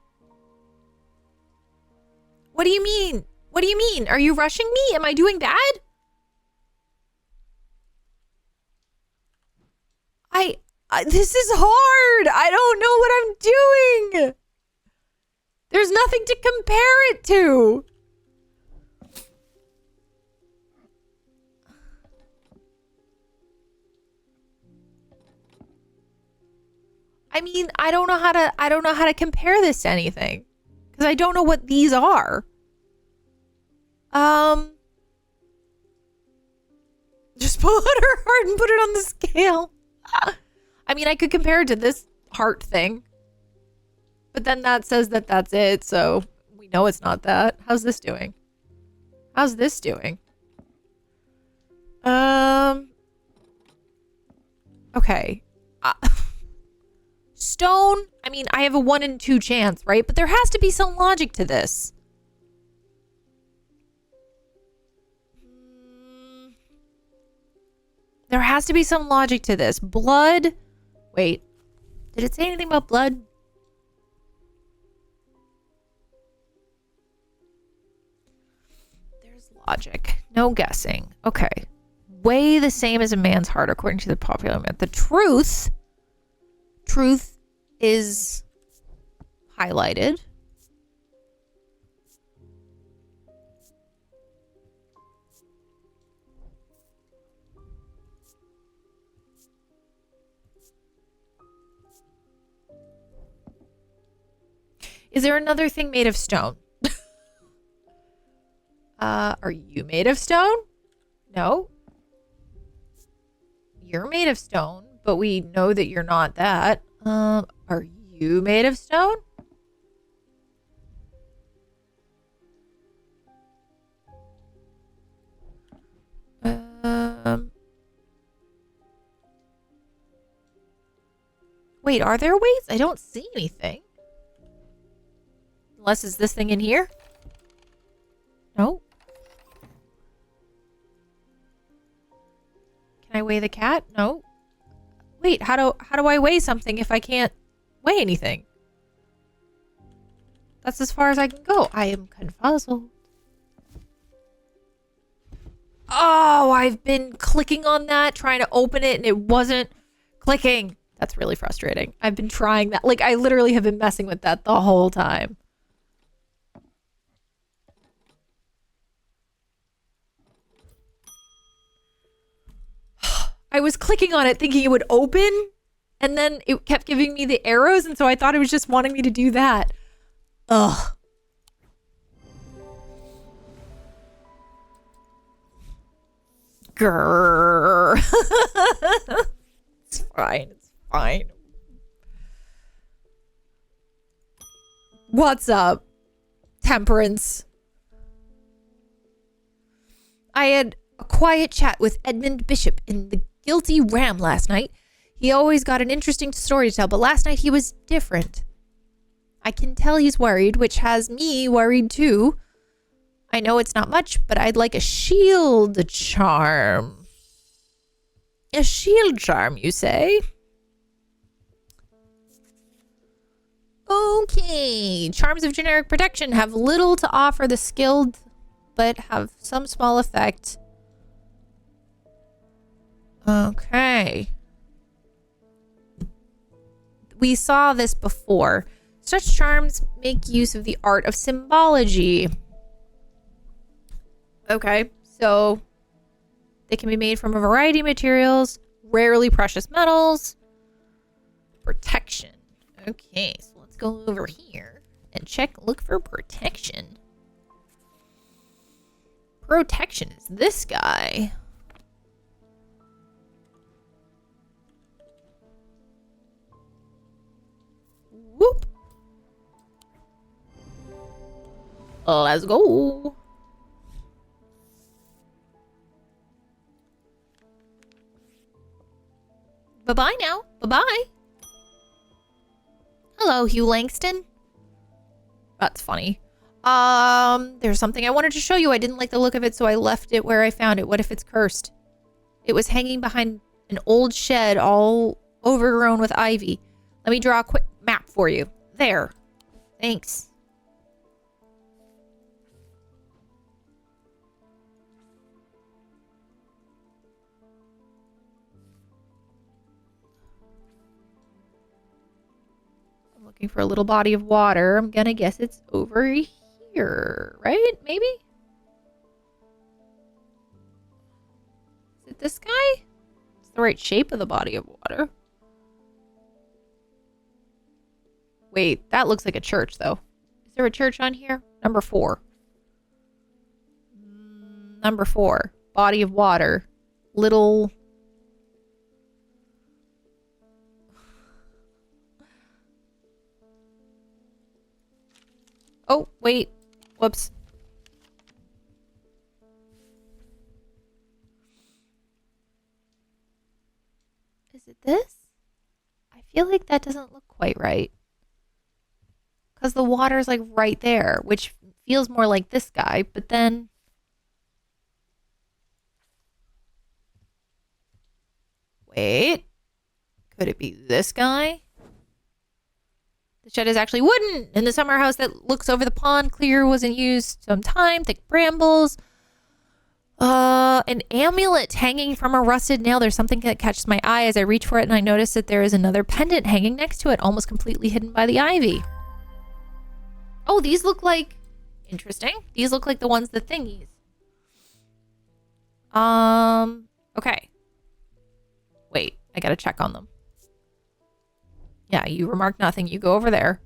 What do you mean? What do you mean? Are you rushing me? Am I doing bad? This is hard. I don't know what I'm doing. There's nothing to compare it to. I mean, I don't know how to compare this to anything because I don't know what these are. Just pull out her heart and put it on the scale. I mean, I could compare it to this heart thing. But then that says that that's it, so we know it's not that. How's this doing? How's this doing? Okay. Stone, I mean, I have a 1 in 2 chance, right? But there has to be some logic to this. There has to be some logic to this. Blood. Wait. Did it say anything about blood? There's logic. No guessing. Okay. Weigh the same as a man's heart according to the popular myth. The truth is highlighted. Is there another thing made of stone? Are you made of stone? No. You're made of stone, but we know that you're not that. Are you made of stone? Wait, are there ways? I don't see anything. Unless it's this thing in here? No. Can I weigh the cat? No. Wait, how do I weigh something if I can't weigh anything? That's as far as I can go. I am confuzzled. Oh, I've been clicking on that, trying to open it, and it wasn't clicking. That's really frustrating. I've been trying that. Like, I literally have been messing with that the whole time. I was clicking on it thinking it would open, and then it kept giving me the arrows, and so I thought it was just wanting me to do that. Ugh. Grrr. It's fine. It's fine. What's up, Temperance? I had a quiet chat with Edmund Bishop in the Guilty Ram last night. He always got an interesting story to tell, but last night he was different. I can tell he's worried, which has me worried too. I know it's not much, but I'd like a shield charm. A shield charm, you say? Okay. Charms of generic protection have little to offer the skilled, but have some small effect. Okay. We saw this before. Such charms make use of the art of symbology. Okay, so they can be made from a variety of materials, rarely precious metals. Protection. Okay, so let's go over here and look for protection. Protection is this guy. Whoop. Let's go. Bye-bye now. Bye-bye. Hello, Hugh Langston. That's funny. There's something I wanted to show you. I didn't like the look of it, so I left it where I found it. What if it's cursed? It was hanging behind an old shed all overgrown with ivy. Let me draw a quick map for you. There. Thanks. I'm looking for a little body of water. I'm gonna guess it's over here, right? Maybe? Is it this guy? It's the right shape of the body of water. Wait, that looks like a church, though. Is there a church on here? Number 4. Number 4. Body of water. Little... Oh, wait. Whoops. Is it this? I feel like that doesn't look quite right. Because the water's like right there, which feels more like this guy, but then... Wait. Could it be this guy? The shed is actually wooden. In the summer house that looks over the pond, clear wasn't used some time, thick brambles. An amulet hanging from a rusted nail. There's something that catches my eye as I reach for it, and I notice that there is another pendant hanging next to it, almost completely hidden by the ivy. Oh, these look like... Interesting. These look like the ones, the thingies. Okay. Wait, I gotta check on them. Yeah, you remark nothing. You go over there.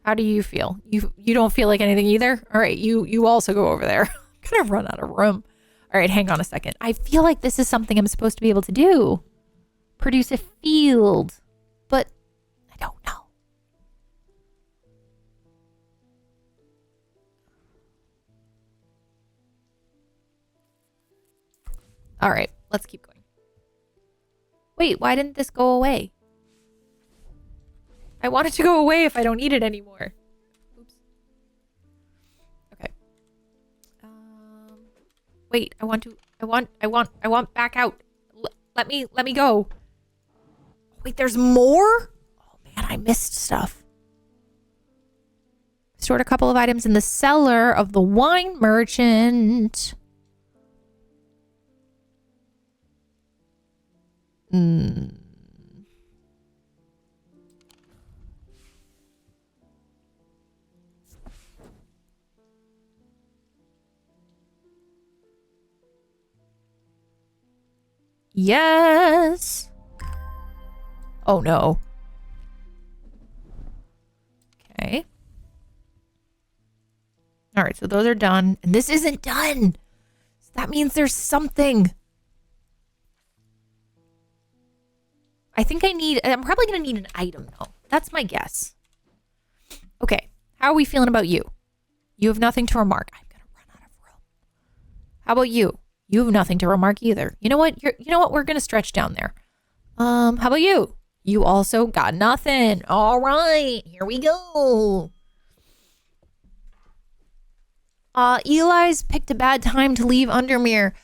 How do you feel? You don't feel like anything either? All right, you also go over there. I'm gonna run out of room. All right, hang on a second. I feel like this is something I'm supposed to be able to do. Produce a field. But I don't know. All right, let's keep going. Wait, why didn't this go away? I want it to go away if I don't need it anymore. Oops. Okay. Wait, I want back out. Let me go. Wait, there's more? Oh man, I missed stuff. Stored a couple of items in the cellar of the wine merchant. Yes. Oh no. Okay. All right, so those are done. And this isn't done. So that means there's something. I'm probably going to need an item though. That's my guess. Okay. How are we feeling about you? You have nothing to remark. I'm going to run out of room. How about you? You have nothing to remark either. You know what? You know what? We're going to stretch down there. How about you? You also got nothing. All right. Here we go. Eli's picked a bad time to leave Undermere.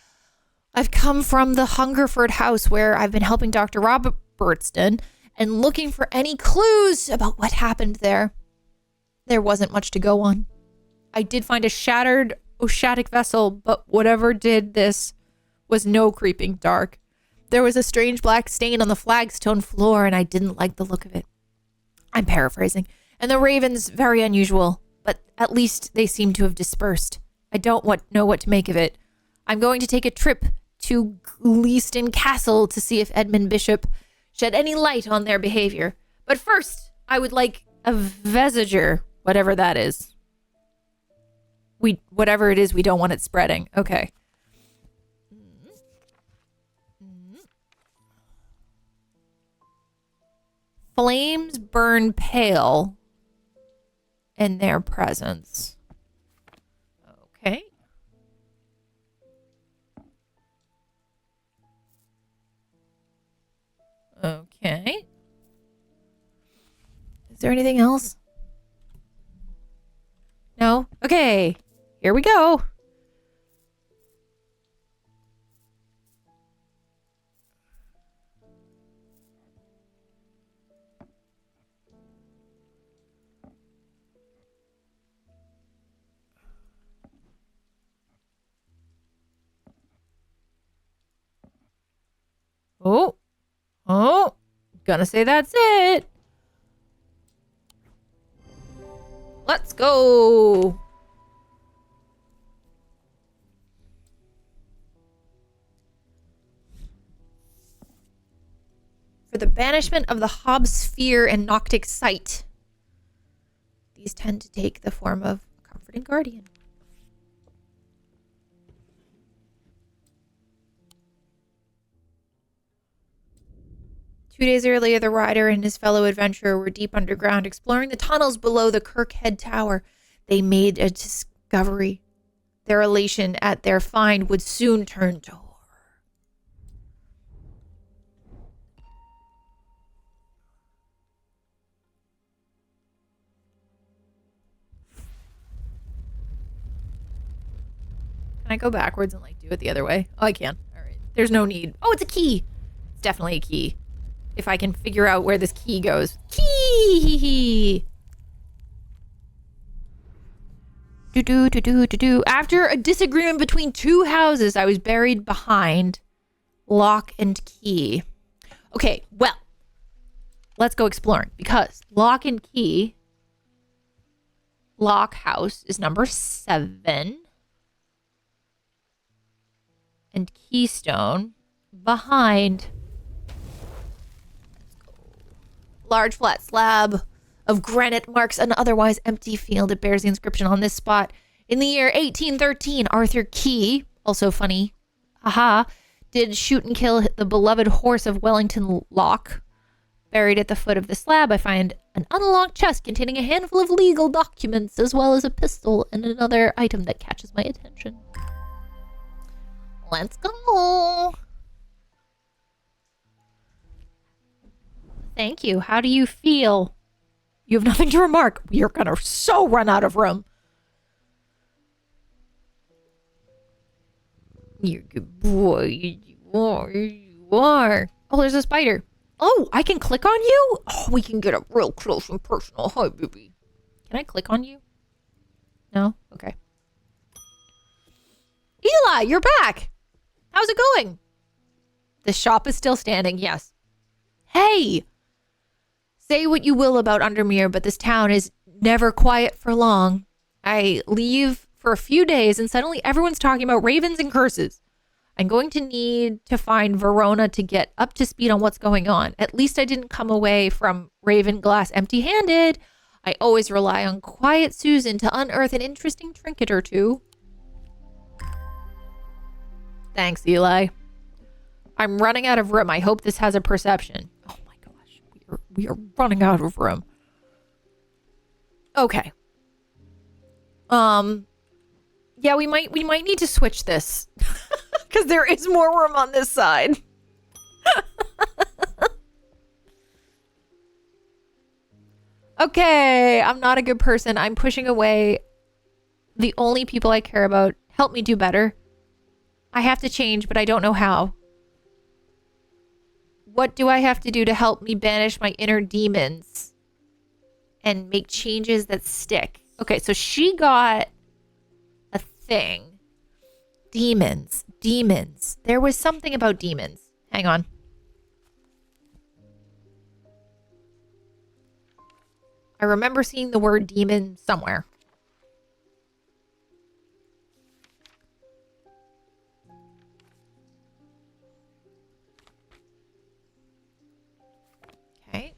I've come from the Hungerford house where I've been helping Dr. Robertson and looking for any clues about what happened there. There wasn't much to go on. I did find a shattered Oshatic vessel, but whatever did this was no creeping dark. There was a strange black stain on the flagstone floor, and I didn't like the look of it. I'm paraphrasing. And the ravens, very unusual, but at least they seem to have dispersed. I don't know what to make of it. I'm going to take a trip to Gleaston Castle to see if Edmund Bishop shed any light on their behavior. But first, I would like a vesiger, whatever that is. Whatever it is, we don't want it spreading. Okay. Flames burn pale in their presence. Okay. Okay. Is there anything else? No? Okay. Here we go. Oh, gonna say that's it. Let's go. For the banishment of the Hob Sphere and Noctic Sight. These tend to take the form of a comforting guardian. Two days earlier, the rider and his fellow adventurer were deep underground, exploring the tunnels below the Kirkhead Tower. They made a discovery. Their elation at their find would soon turn to horror. Can I go backwards and do it the other way? Oh, I can. All right. There's no need. Oh, it's a key. It's definitely a key. If I can figure out where this key goes. Key! Do. After a disagreement between two houses, I was buried behind lock and key. Okay, well, let's go exploring because lock and key, lock house is number 7. And keystone behind. Large flat slab of granite marks an otherwise empty field. It bears the inscription on this spot. In the year 1813, Arthur Key, also funny, did shoot and kill the beloved horse of Wellington Locke. Buried at the foot of the slab, I find an unlocked chest containing a handful of legal documents, as well as a pistol and another item that catches my attention. Let's go. Thank you. How do you feel? You have nothing to remark. You're gonna so run out of room. You're a good boy. You are. Oh, there's a spider. Oh, I can click on you? Oh, we can get up real close and personal. Hi, baby. Can I click on you? No? Okay. Eli, you're back. How's it going? The shop is still standing, yes. Hey! Say what you will about Undermere, but this town is never quiet for long. I leave for a few days and suddenly everyone's talking about ravens and curses. I'm going to need to find Verona to get up to speed on what's going on. At least I didn't come away from Ravenglass empty-handed. I always rely on quiet Susan to unearth an interesting trinket or two. Thanks, Eli. I'm running out of room. I hope this has a perception. Oh my gosh, we are running out of room. Okay. Yeah, we might need to switch this. Because there is more room on this side. Okay, I'm not a good person. I'm pushing away the only people I care about. Help me do better. I have to change, but I don't know how. What do I have to do to help me banish my inner demons and make changes that stick? Okay, so she got a thing. Demons. There was something about demons. Hang on. I remember seeing the word demon somewhere. Okay.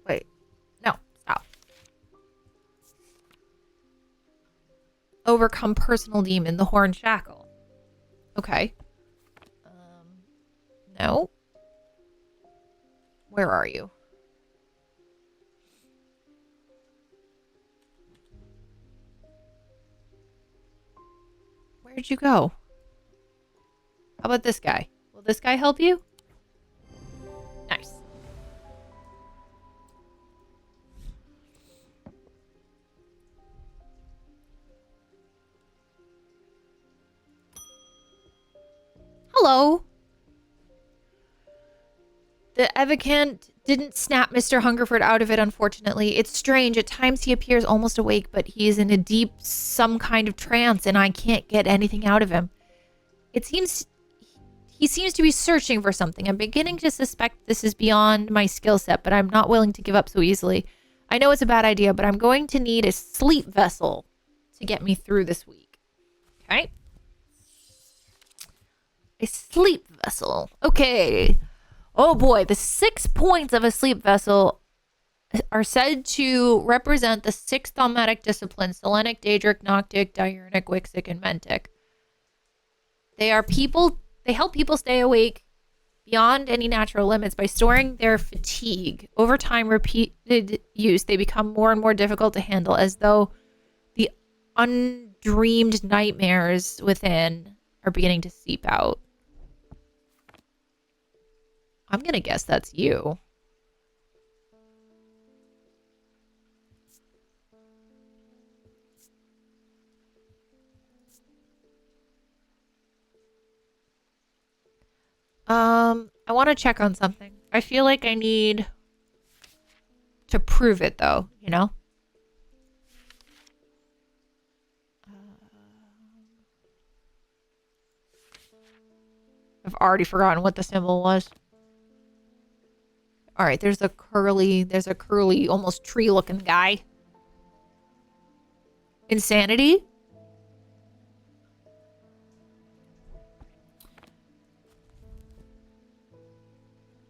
Wait. No. Stop. Overcome personal demon, the horn shackle. Okay. No. Where are you? Where'd you go? How about this guy? Will this guy help you? Nice. Hello. The Evocant didn't snap Mr. Hungerford out of it, unfortunately. It's strange. At times he appears almost awake, but he is in a deep, some kind of trance, and I can't get anything out of him. He seems to be searching for something. I'm beginning to suspect this is beyond my skill set, but I'm not willing to give up so easily. I know it's a bad idea, but I'm going to need a sleep vessel to get me through this week. Okay? A sleep vessel. Okay. Oh boy, the 6 points of a sleep vessel are said to represent the 6 thaumatic disciplines: Selenic, Daedric, Noctic, Diurnic, Wixic, and Mentic. They help people stay awake beyond any natural limits by storing their fatigue. Over time, repeated use, they become more and more difficult to handle, as though the undreamed nightmares within are beginning to seep out. I'm going to guess that's you. I want to check on something. I feel like I need to prove it, though, you know? I've already forgotten what the symbol was. All right, there's a curly, almost tree-looking guy. Insanity?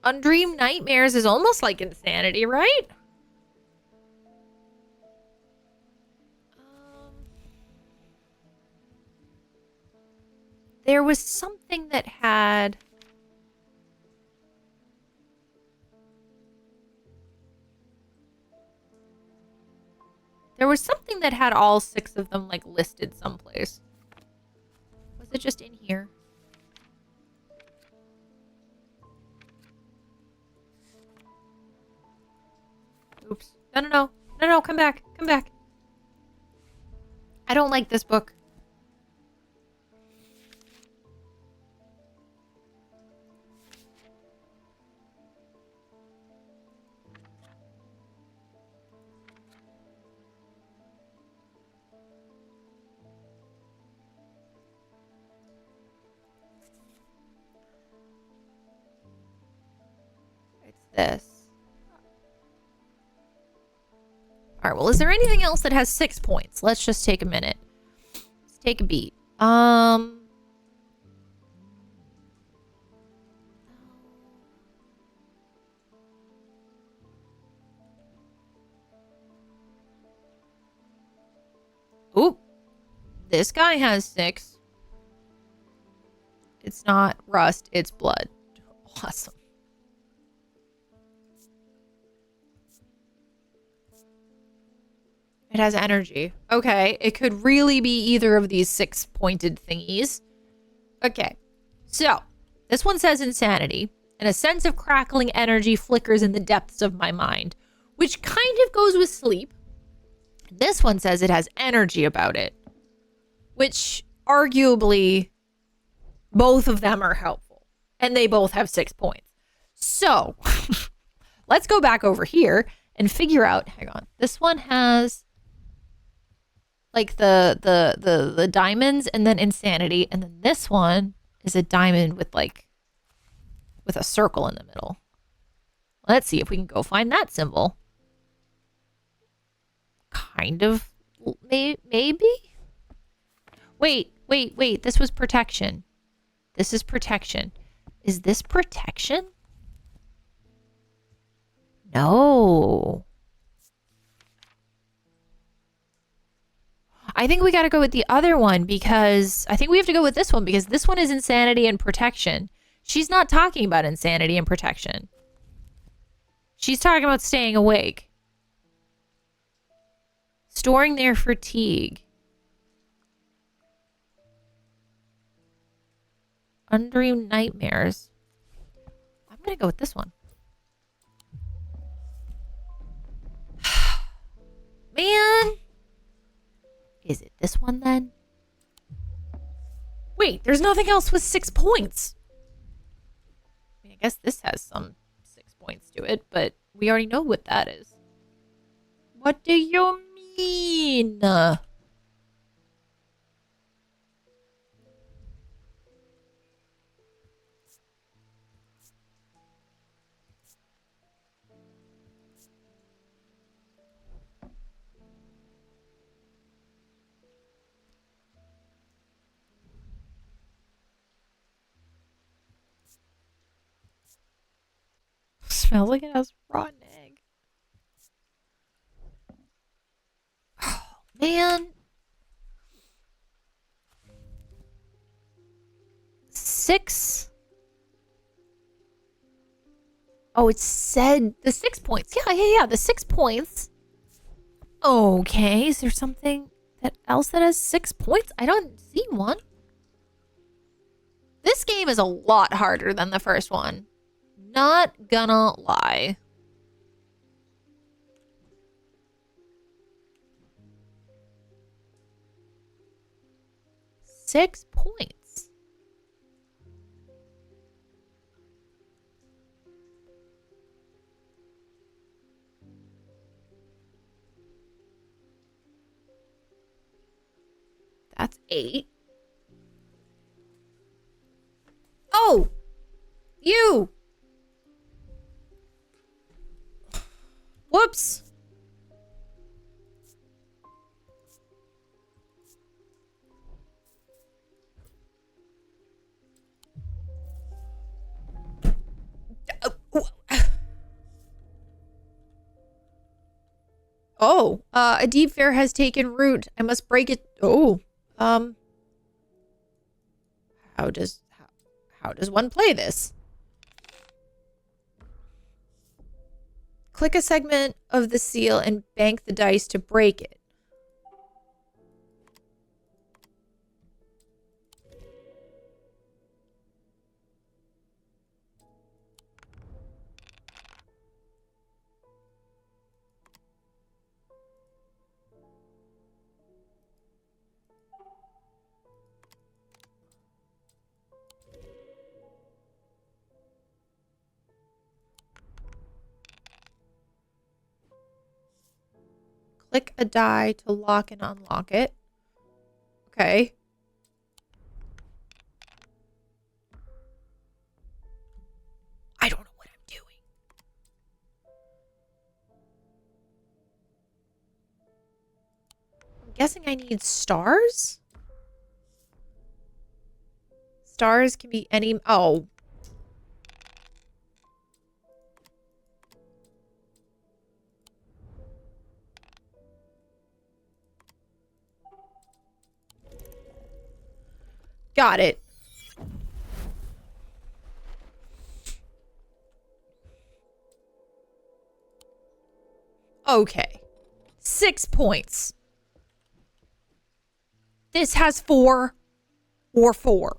Undreamed nightmares is almost like insanity, right? There was something that had... There was something that had all 6 of them, like, listed someplace. Was it just in here? Oops. No, no, no. No, no, come back. Come back. I don't like this book. This. All right, well, is there anything else that has 6 points? Let's just take a minute. Let's take a beat. Oop. This guy has 6. It's not rust, it's blood. Awesome. It has energy. Okay, it could really be either of these 6-pointed thingies. Okay, so this one says insanity, and a sense of crackling energy flickers in the depths of my mind, which kind of goes with sleep. This one says it has energy about it, which arguably both of them are helpful, and they both have 6 points. So let's go back over here and figure out, hang on, this one has like the diamonds and then insanity, and then this one is a diamond with like with a circle in the middle. Let's see if we can go find that symbol. Kind of, maybe? Wait, this was protection. This is protection. Is this protection? No. I think we got to go with the other one because I think we have to go with this one because this one is insanity and protection. She's not talking about insanity and protection. She's talking about staying awake. Storing their fatigue. Undreamed nightmares. I'm going to go with this one. Man. Is it this one then? Wait, there's nothing else with 6 points. I mean, I guess this has some 6 points to it, but we already know what that is. What do you mean? Smells like it has rotten egg. Oh, man. 6. Oh, it said the 6 points. Yeah. The 6 points. Okay, is there something else that has 6 points? I don't see one. This game is a lot harder than the first one. Not gonna lie. Six points. That's 8. Oh! You! Whoops! Oh, a deep fear has taken root. I must break it. Oh, how does one play this? Click a segment of the seal and bank the dice to break it. Click a die to lock and unlock it. Okay. I don't know what I'm doing. I'm guessing I need stars? Stars can be any... Oh. Got it. Okay. 6 points. This has 4 or 4.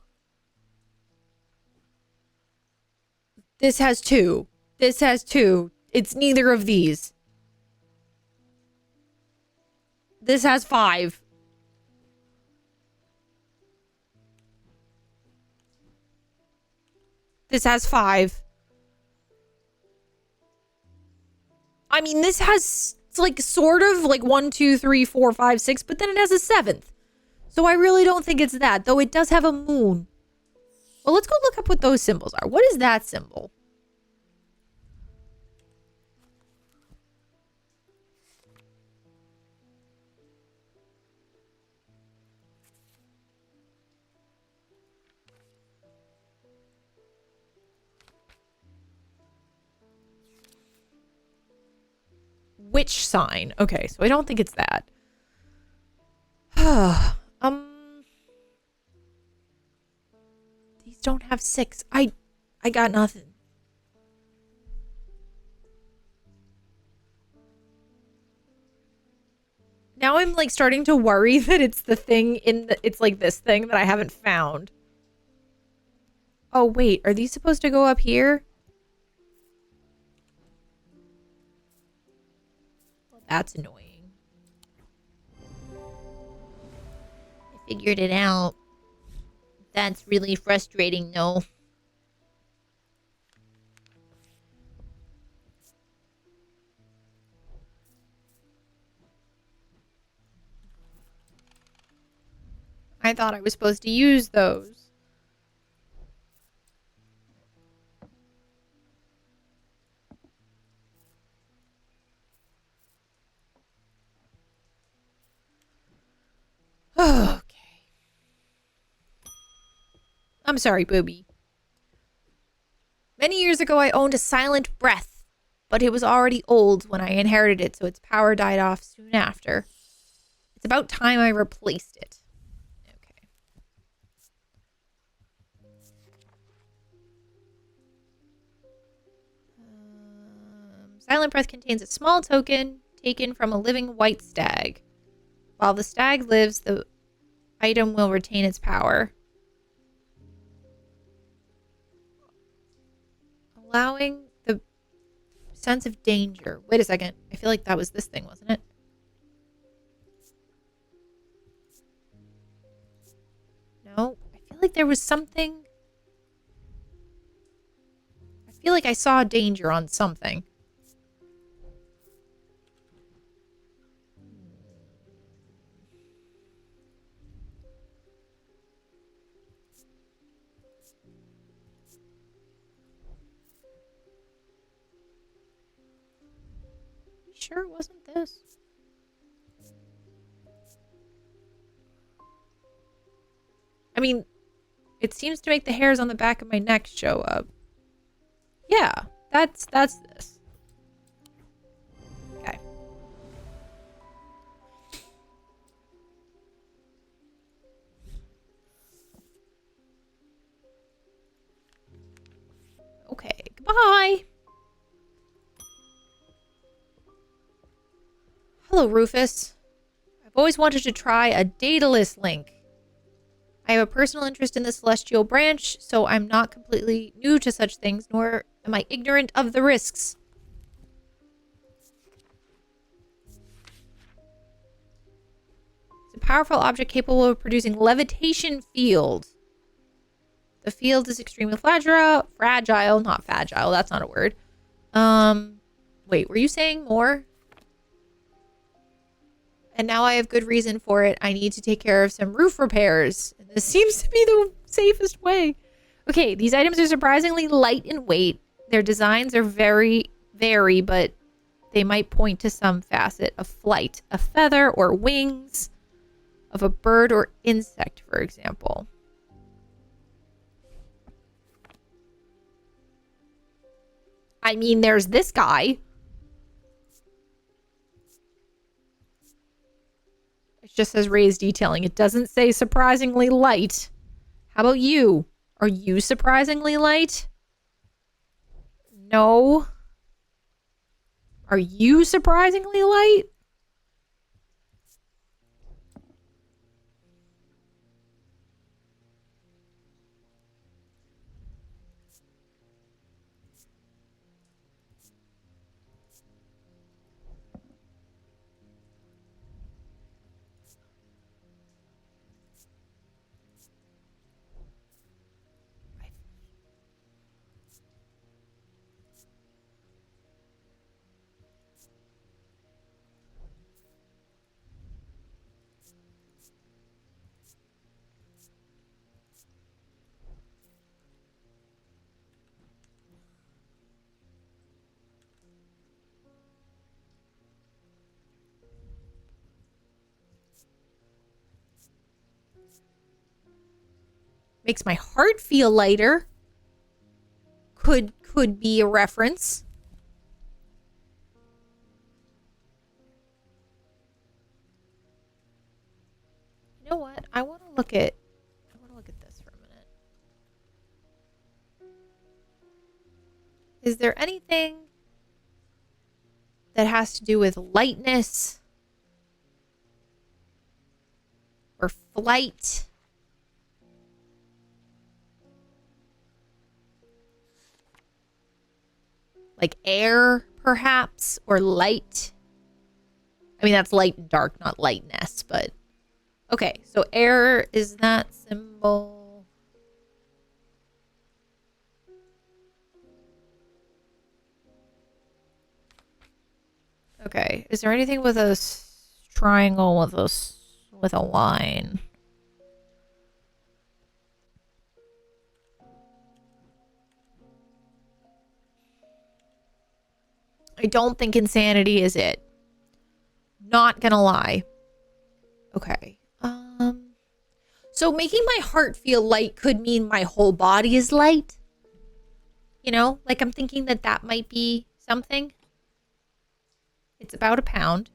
This has 2. This has 2. It's neither of these. This has 5. This has 5. I mean, this has, it's like sort of like 1, 2, 3, 4, 5, 6, but then it has a 7th. So I really don't think it's that, though it does have a moon. Well, let's go look up what those symbols are. What is that symbol? Witch sign. Okay, so I don't think it's that. These don't have 6. I got nothing. Now I'm like starting to worry that it's the thing in the, it's like this thing that I haven't found. Oh wait, are these supposed to go up here? That's annoying. I figured it out. That's really frustrating, though. I thought I was supposed to use those. Okay. I'm sorry, Booby. Many years ago, I owned a silent breath, but it was already old when I inherited it, so its power died off soon after. It's about time I replaced it. Okay. Silent breath contains a small token taken from a living white stag. While the stag lives, the item will retain its power. Allowing the sense of danger. Wait a second. I feel like that was this thing, wasn't it? No. I feel like there was something. I feel like I saw danger on something. Sure it wasn't this? I mean, it seems to make the hairs on the back of my neck show up. Yeah, that's this. Okay. Hello, Rufus. I've always wanted to try a Daedalus link. I have a personal interest in the celestial branch, so I'm not completely new to such things, nor am I ignorant of the risks. It's a powerful object capable of producing levitation field. The field is extremely fragile, not fragile, that's not a word. Wait, were you saying more? And now I have good reason for it. I need to take care of some roof repairs. And this seems to be the safest way. Okay, these items are surprisingly light in weight. Their designs are very, but they might point to some facet of flight. A feather or wings of a bird or insect, for example. I mean, there's this guy. It just says raised detailing. It doesn't say surprisingly light. How about you? Are you surprisingly light? No. Are you surprisingly light? Makes my heart feel lighter. Could be a reference. You know what? I want to look at this for a minute. Is there anything that has to do with lightness or flight? Like air, perhaps, or light. I mean, that's light and dark, not lightness, but okay. So air is that symbol. Okay. Is there anything with a triangle with a line? I don't think insanity is it. Not gonna lie. Okay. So making my heart feel light could mean my whole body is light. You know, like I'm thinking that might be something. It's about £1.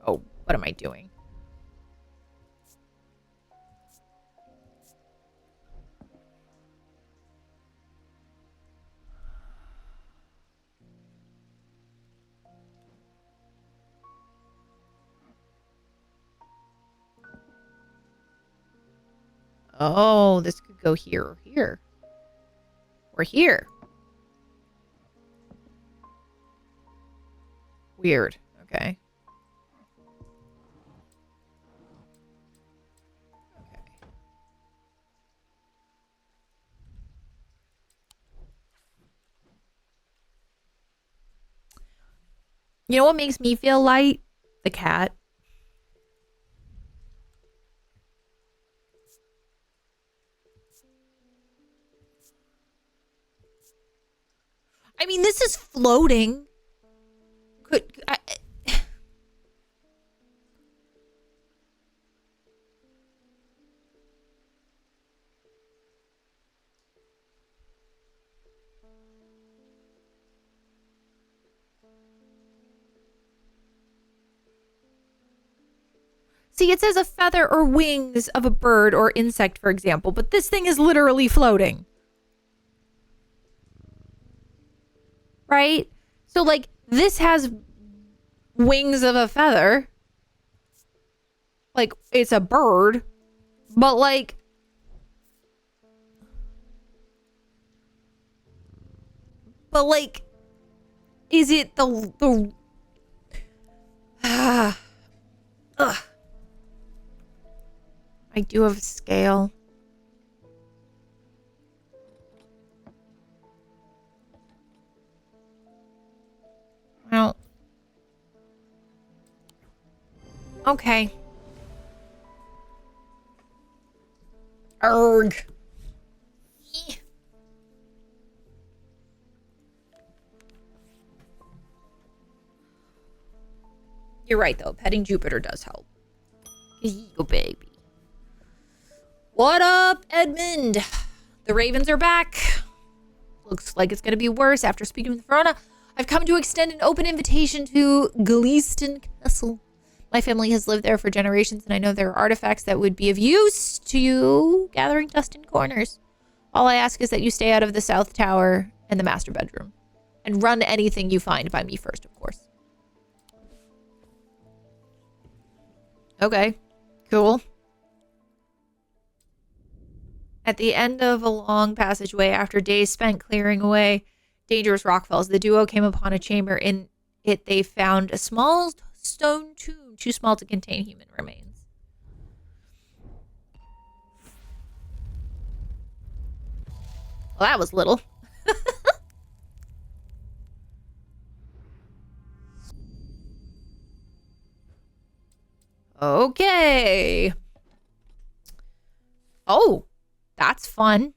Oh, what am I doing? Oh, this could go here or here. Or here. Weird. Okay. You know what makes me feel light? The cat. I mean, this is floating. See, it says a feather or wings of a bird or insect, for example, but this thing is literally floating. Right? So, like, this has wings of a feather. Like, it's a bird. But, like... But, like... Is it the... Ugh. I do have a scale. Well... Okay. Erg. You're right, though. Petting Jupiter does help. Oh, baby. What up, Edmund? The Ravens are back. Looks like it's going to be worse after speaking with Verona. I've come to extend an open invitation to Gleaston Castle. My family has lived there for generations, and I know there are artifacts that would be of use to you gathering dust in corners. All I ask is that you stay out of the South Tower and the master bedroom. And run anything you find by me first, of course. Okay, cool. At the end of a long passageway, after days spent clearing away dangerous rockfalls, the duo came upon a chamber. In it, they found a small stone tomb, too small to contain human remains. Well, that was little. Okay. Oh, that's fun.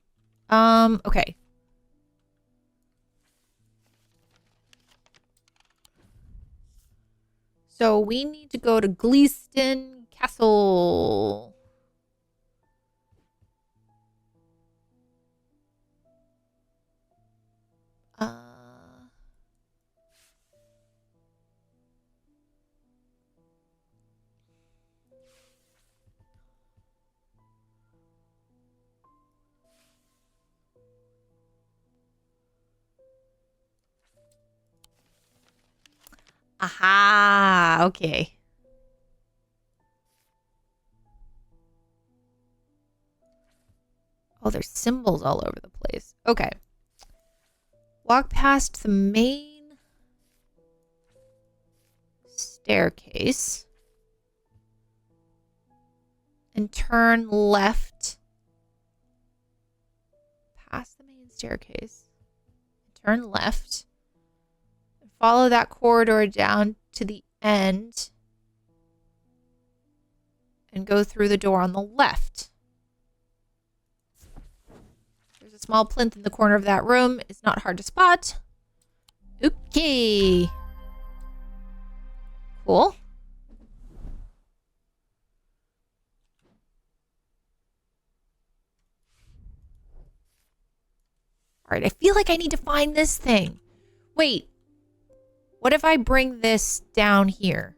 Okay. So we need to go to Gleaston Castle. Aha, okay. Oh, there's symbols all over the place. Okay. Walk past the main staircase and turn left. Past the main staircase. Turn left. Follow that corridor down to the end and go through the door on the left. There's a small plinth in the corner of that room. It's not hard to spot. Okay. Cool. All right, I feel like I need to find this thing. Wait. What if I bring this down here?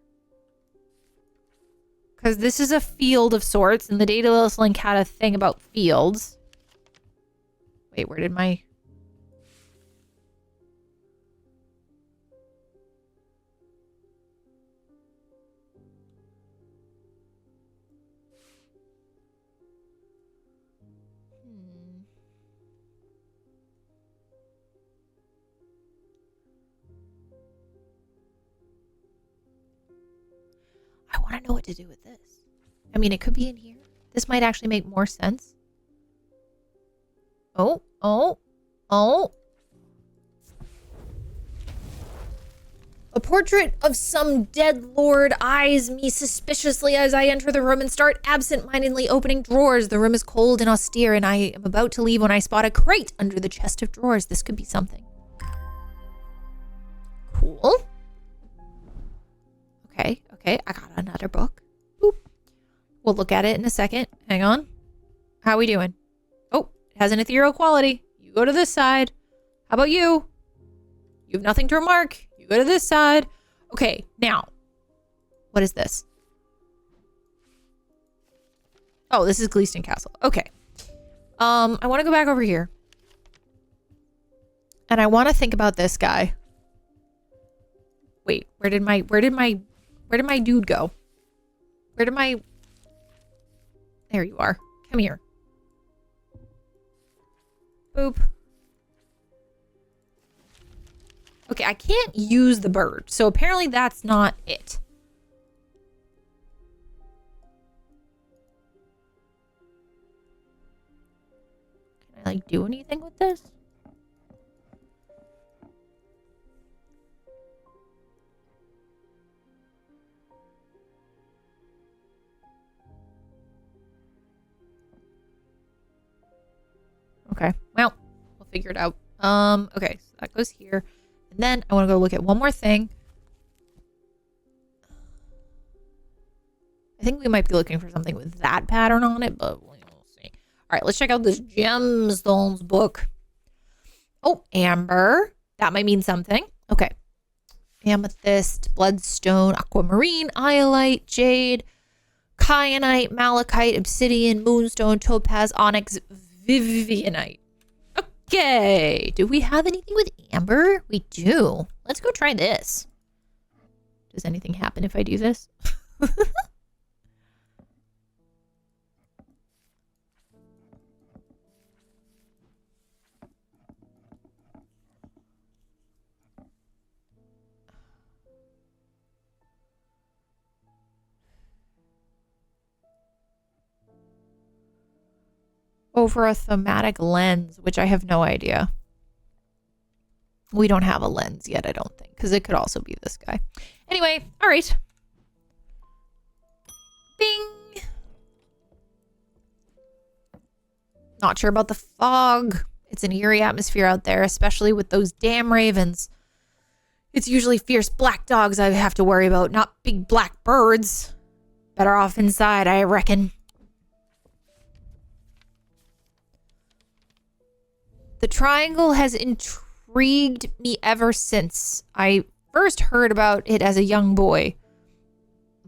Because this is a field of sorts, and the Daedalus link had a thing about fields. Wait, where did my... I want to know what to do with this. I mean, it could be in here. This might actually make more sense. Oh. A portrait of some dead lord eyes me suspiciously as I enter the room and start absent-mindedly opening drawers. The room is cold and austere, and I am about to leave when I spot a crate under the chest of drawers. This could be something. Cool. Okay, I got another book. Boop. We'll look at it in a second. Hang on. How are we doing? Oh, it has an ethereal quality. You go to this side. How about you? You have nothing to remark. You go to this side. Okay, now. What is this? Oh, this is Gleeston Castle. Okay. I want to go back over here. And I want to think about this guy. Wait, where did my dude go? There you are. Come here. Boop. Okay, I can't use the bird. So apparently that's not it. Can I like do anything with this? Okay, well, we'll figure it out. Okay, so that goes here. And then I want to go look at one more thing. I think we might be looking for something with that pattern on it, but we'll see. All right, let's check out this gemstones book. Oh, amber. That might mean something. Okay. Amethyst, bloodstone, aquamarine, iolite, jade, kyanite, malachite, obsidian, moonstone, topaz, onyx, vivianite. Okay. Do we have anything with amber? We do. Let's go try this. Does anything happen if I do this? Over a thematic lens, which I have no idea. We don't have a lens yet, I don't think, because it could also be this guy. Anyway, all right. Bing. Not sure about the fog. It's an eerie atmosphere out there, especially with those damn ravens. It's usually fierce black dogs I have to worry about, not big black birds. Better off inside, I reckon. The triangle has intrigued me ever since I first heard about it as a young boy.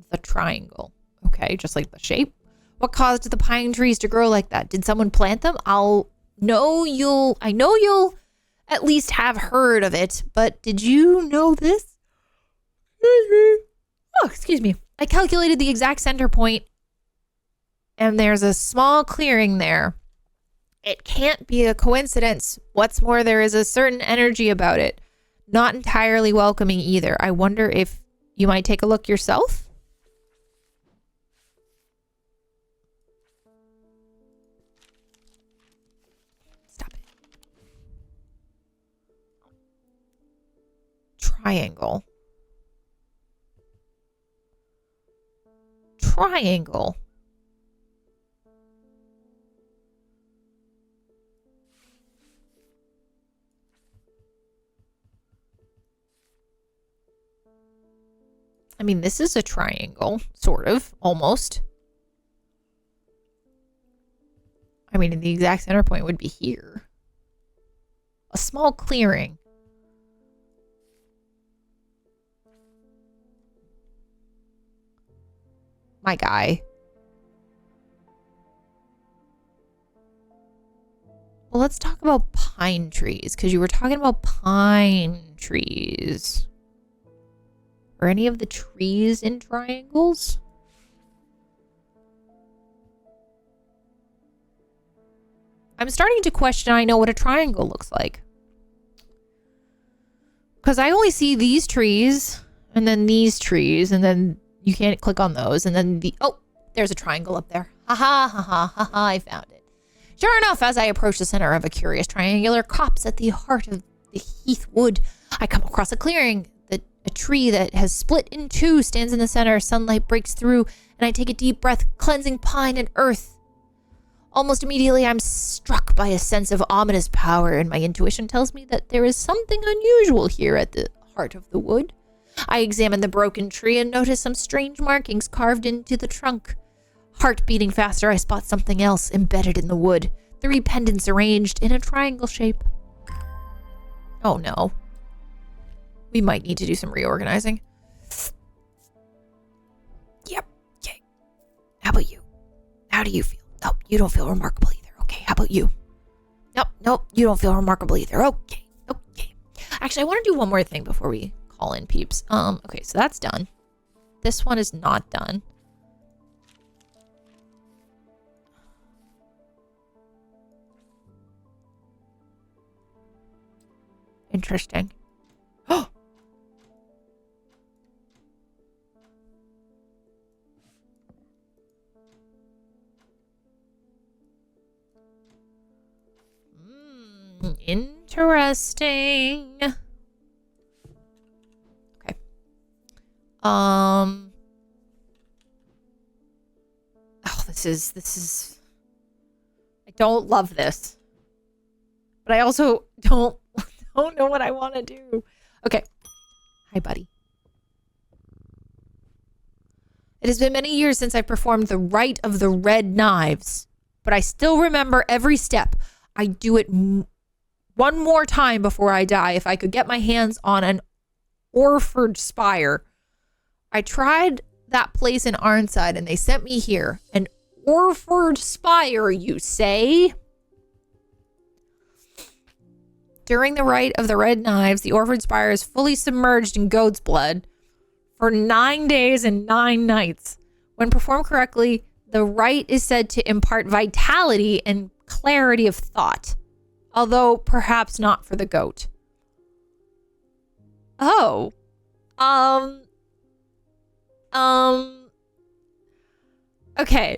The triangle. Okay, just like the shape. What caused the pine trees to grow like that? Did someone plant them? I know you'll at least have heard of it, but did you know this? Oh, excuse me. I calculated the exact center point, and there's a small clearing there. It can't be a coincidence. What's more, there is a certain energy about it. Not entirely welcoming either. I wonder if you might take a look yourself? Stop it. Triangle. Triangle. I mean, this is a triangle, sort of, almost. I mean, the exact center point would be here. A small clearing. My guy. Well, let's talk about pine trees, because you were talking about pine trees. Are any of the trees in triangles? I'm starting to question I know what a triangle looks like. Because I only see these trees, and then these trees, and then you can't click on those, and then oh, there's a triangle up there. Ha ha ha ha ha ha, I found it. Sure enough, as I approach the center of a curious triangular copse at the heart of the heath wood, I come across a clearing. A tree that has split in two stands in the center. Sunlight breaks through, and I take a deep breath, cleansing pine and earth. Almost immediately, I'm struck by a sense of ominous power, and my intuition tells me that there is something unusual here at the heart of the wood. I examine the broken tree and notice some strange markings carved into the trunk. Heart beating faster, I spot something else embedded in the wood. 3 pendants arranged in a triangle shape. Oh no. We might need to do some reorganizing. Yep. Okay. How about you? How do you feel? Nope, you don't feel remarkable either. Okay, how about you? Nope, you don't feel remarkable either. Okay. Actually, I want to do one more thing before we call in peeps. Okay, so that's done. This one is not done. Interesting. Oh! Interesting. Okay. Oh, this is I don't love this. But I also don't know what I want to do. Okay. Hi, buddy. It has been many years since I performed the rite of the red knives, but I still remember every step. I'd do it one more time before I die if I could get my hands on an Orford spire. I tried that place in Arnside and they sent me here. An Orford spire, you say? During the rite of the red knives, the Orford spire is fully submerged in goat's blood for 9 days and 9 nights. When performed correctly, the rite is said to impart vitality and clarity of thought, although perhaps not for the goat. Oh. Okay.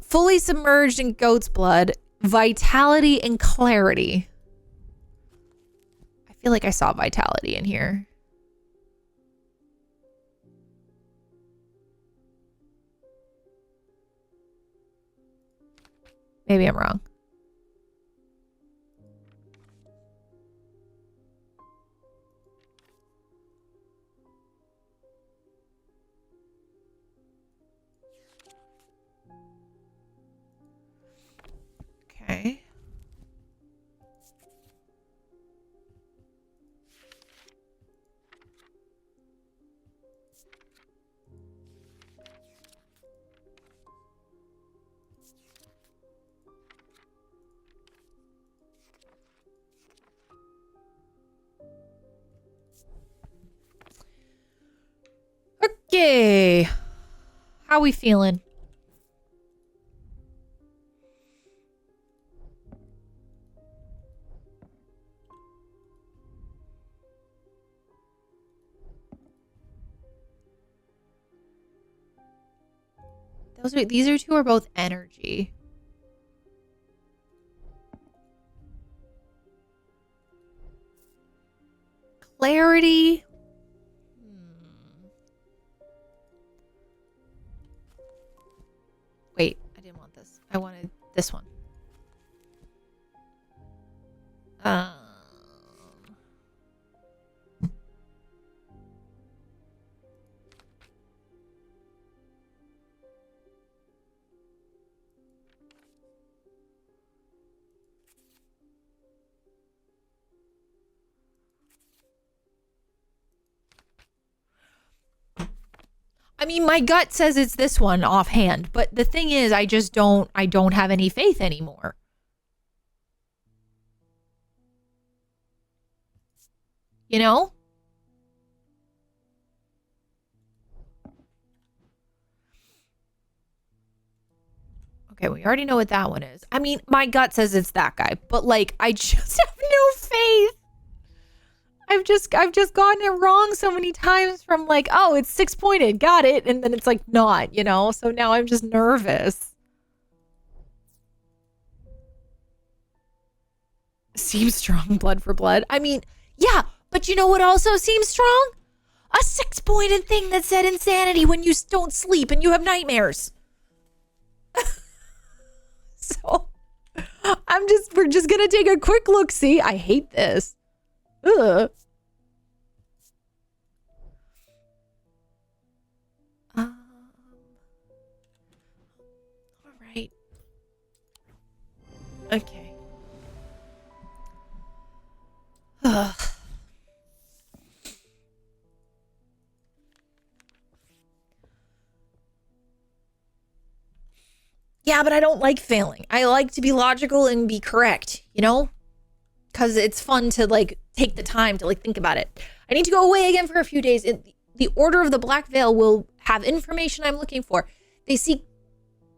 Fully submerged in goat's blood, vitality and clarity. I feel like I saw vitality in here. Maybe I'm wrong. Okay. Okay. How we feeling? These two are both energy. Clarity. Wait, I didn't want this. I wanted this one. I mean, my gut says it's this one offhand, but the thing is, I don't have any faith anymore. You know? Okay, we already know what that one is. I mean, my gut says it's that guy, but like, I just have no faith. I've just gotten it wrong so many times from like, oh, it's 6-pointed, got it, and then it's like not, you know? So now I'm just nervous. Seems strong, blood for blood. I mean, yeah, but you know what also seems strong? A 6-pointed thing that said insanity when you don't sleep and you have nightmares. So we're just gonna take a quick look. See, I hate this. Ugh. All right. Okay. Ugh. Yeah, but I don't like failing. I like to be logical and be correct, you know? Because it's fun to, like, take the time to, like, think about it. I need to go away again for a few days. The Order of the Black Veil will have information I'm looking for. They seek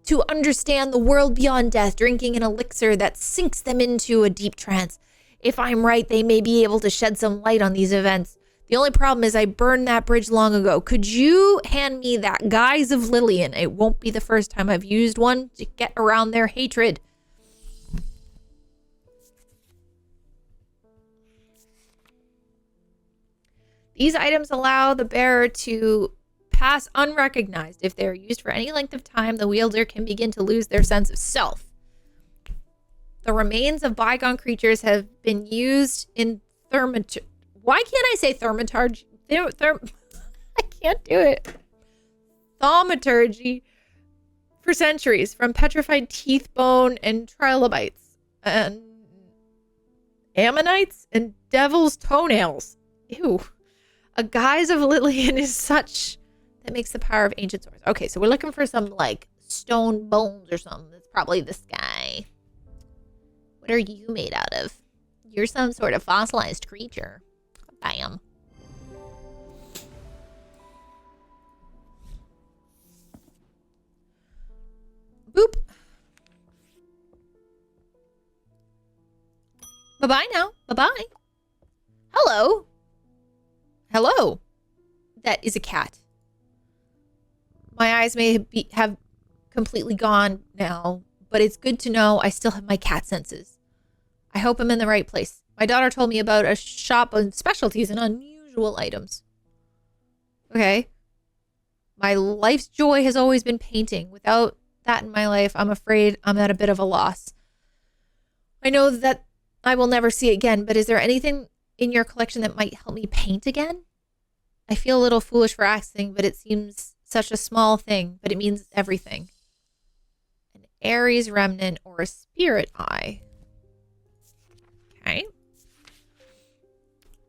to understand the world beyond death, drinking an elixir that sinks them into a deep trance. If I'm right, they may be able to shed some light on these events. The only problem is I burned that bridge long ago. Could you hand me that Guise of Lillian? It won't be the first time I've used one to get around their hatred. These items allow the bearer to pass unrecognized. If they are used for any length of time, the wielder can begin to lose their sense of self. The remains of bygone creatures have been used in thaumaturgy. Why can't I say thaumaturgy? I can't do it. Thaumaturgy for centuries, from petrified teeth, bone, and trilobites, and ammonites, and devil's toenails. Ew. A Guise of Lillian is such that makes the power of ancient swords. Okay, so we're looking for some, like, stone bones or something. That's probably this guy. What are you made out of? You're some sort of fossilized creature. Bam. Boop. Bye-bye now. Bye-bye. Hello. Hello. That is a cat. My eyes may have completely gone now, but it's good to know I still have my cat senses. I hope I'm in the right place. My daughter told me about a shop of specialties and unusual items. Okay. My life's joy has always been painting. Without that in my life, I'm afraid I'm at a bit of a loss. I know that I will never see it again, but is there anything in your collection that might help me paint again? I feel a little foolish for asking, but it seems such a small thing, but it means everything. An Aries remnant or a spirit eye. Okay.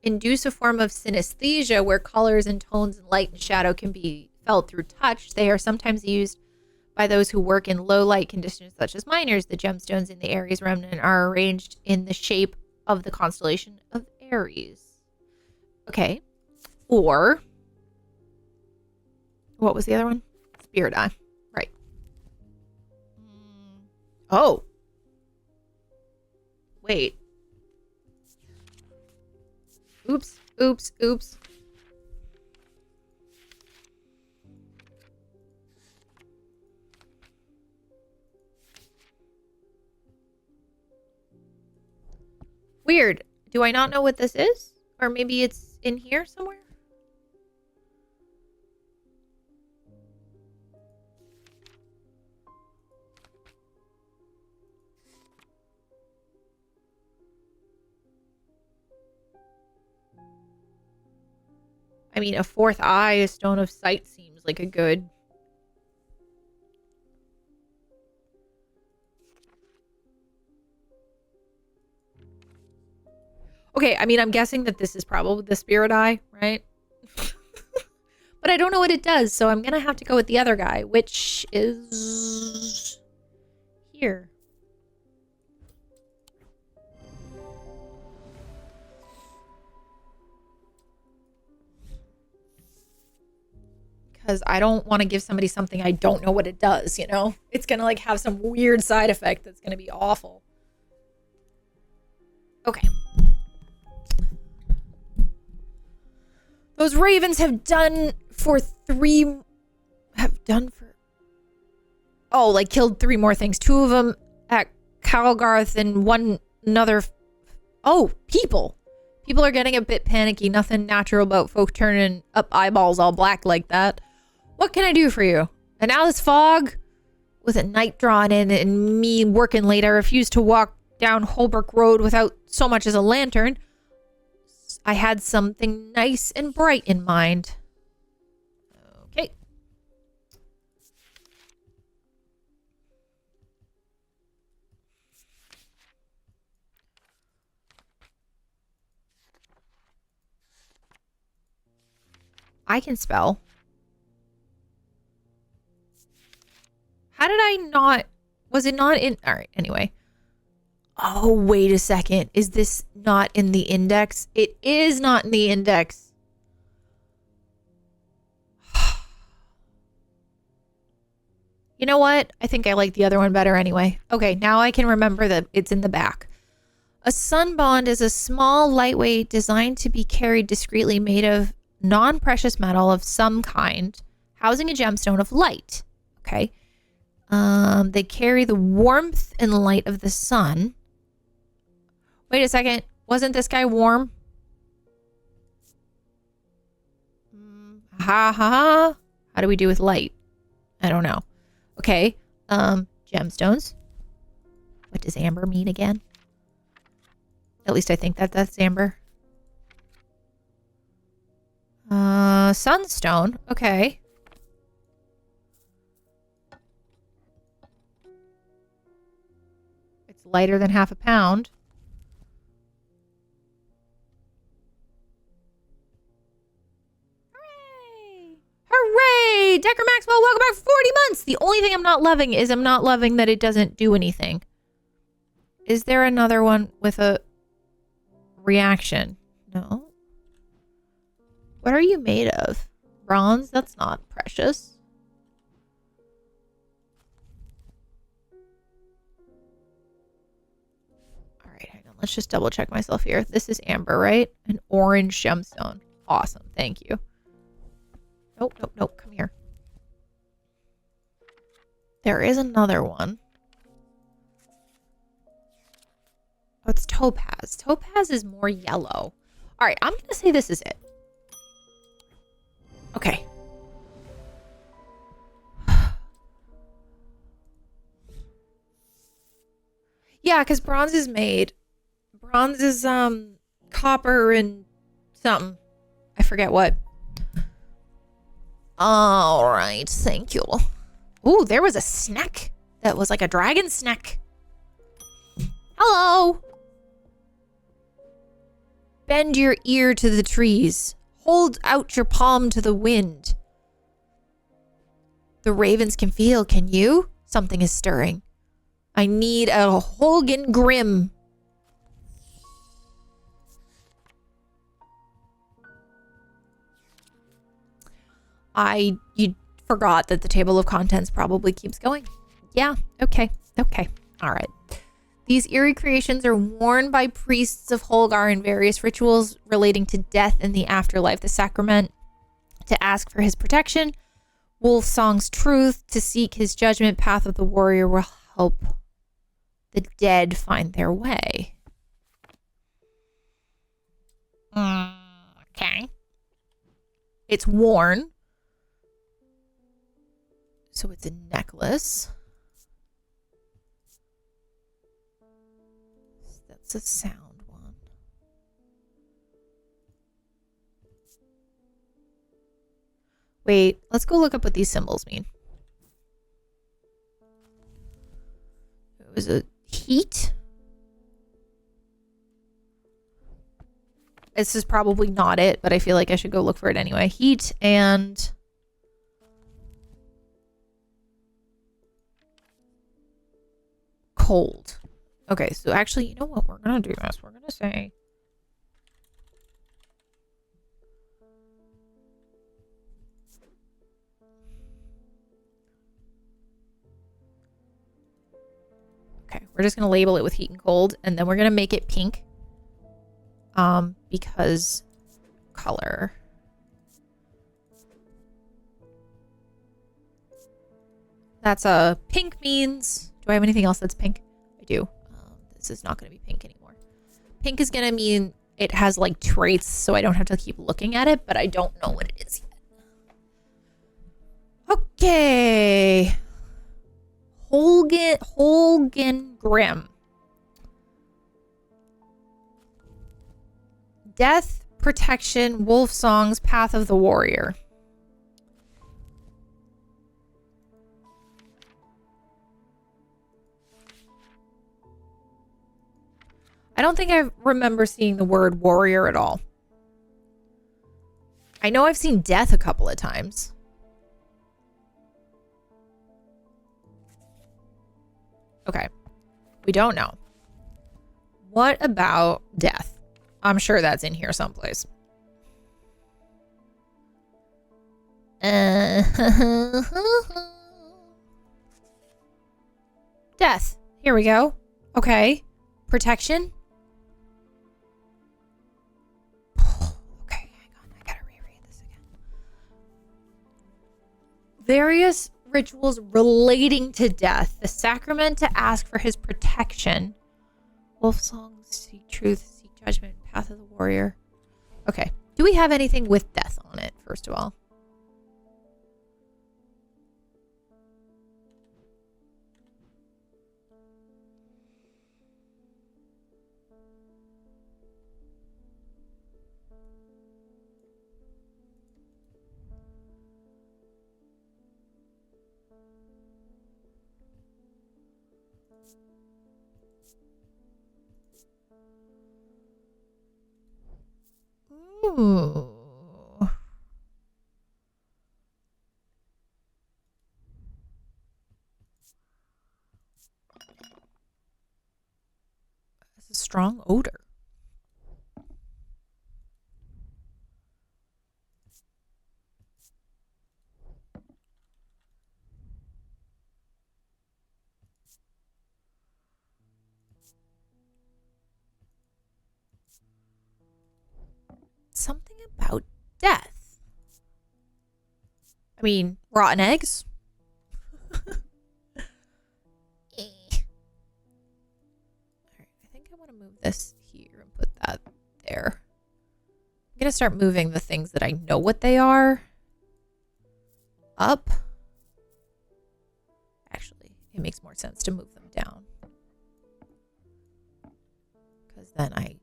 Induce a form of synesthesia where colors and tones and light and shadow can be felt through touch. They are sometimes used by those who work in low light conditions such as miners. The gemstones in the Aries remnant are arranged in the shape of the constellation of Aries. Okay. Or what was the other one? Spirit eye. Right. Oh. Wait. Oops, oops, oops. Weird. Do I not know what this is? Or maybe it's in here somewhere? I mean, a fourth eye, a stone of sight seems like a good... Okay, I mean, I'm guessing that this is probably the spirit eye, right? But I don't know what it does, so I'm gonna have to go with the other guy, which is... here. Because I don't want to give somebody something I don't know what it does, you know? It's gonna, like, have some weird side effect that's gonna be awful. Okay. Those ravens have done for oh, like killed 3 more things. 2 of them at Calgarth and another. Oh, people. People are getting a bit panicky. Nothing natural about folk turning up eyeballs all black like that. What can I do for you? And now this fog with a night drawn in and me working late. I refuse to walk down Holbrook Road without so much as a lantern. I had something nice and bright in mind. Okay. I can spell. How did I not Was it not in? All right, anyway. Oh, wait a second. Is this not in the index? It is not in the index. You know what? I think I like the other one better anyway. Okay, now I can remember that it's in the back. A sun bond is a small, lightweight, designed to be carried discreetly, made of non-precious metal of some kind, housing a gemstone of light. Okay. They carry the warmth and light of the sun. Wait a second. Wasn't this guy warm? Ha ha ha. How do we do with light? I don't know. Okay. Gemstones. What does amber mean again? At least I think that's amber. Sunstone. Okay. It's lighter than half a pound. Hooray! Hooray! Decker Maxwell, welcome back for 40 months. The only thing I'm not loving is I'm not loving that it doesn't do anything. Is there another one with a reaction? No. What are you made of? Bronze? That's not precious. All right, hang on. Let's just double check myself here. This is amber, right? An orange gemstone. Awesome. Thank you. Nope, nope, nope. Come here. There is another one. Oh, it's topaz. Topaz is more yellow. All right, I'm going to say this is it. Okay. Yeah, because bronze is made. Bronze is copper and something. I forget what. All right, thank you. Ooh, there was a snack that was like a dragon snack. Hello. Bend your ear to the trees. Hold out your palm to the wind. The ravens can feel, can you? Something is stirring. I need a Holgen Grim. You forgot that the table of contents probably keeps going. Yeah, okay, all right. These eerie creations are worn by priests of Holgar in various rituals relating to death and the afterlife. The sacrament to ask for his protection. Wolf Song's truth to seek his judgment. Path of the warrior will help the dead find their way. Okay. It's worn. So it's a necklace. That's a sound one. Wait, let's go look up what these symbols mean. It was a heat. This is probably not it, but I feel like I should go look for it anyway. Heat and cold. Okay, so actually, you know what? We're going to do this. We're going to say... Okay, we're just going to label it with heat and cold, and then we're going to make it pink. Because color. That's a pink means... Do I have anything else that's pink? I do. This is not going to be pink anymore. Pink is going to mean it has like traits, so I don't have to keep looking at it, but I don't know what it is yet. Okay. Holgen Grim. Death, protection, Wolf Song's Path of the Warrior. I don't think I remember seeing the word warrior at all. I know I've seen death a couple of times. Okay. We don't know. What about death? I'm sure that's in here someplace. Death. Here we go. Okay. Protection. Okay, hang on. I gotta reread this again. Various rituals relating to death. The sacrament to ask for his protection. Wolf songs, seek truth, seek judgment, path of the warrior. Okay. Do we have anything with death on it, first of all? Ooh. It's a strong odor. Something about death. I mean, rotten eggs. Alright, I think I want to move this here and put that there. I'm going to start moving the things that I know what they are up. Actually, it makes more sense to move them down. Because then I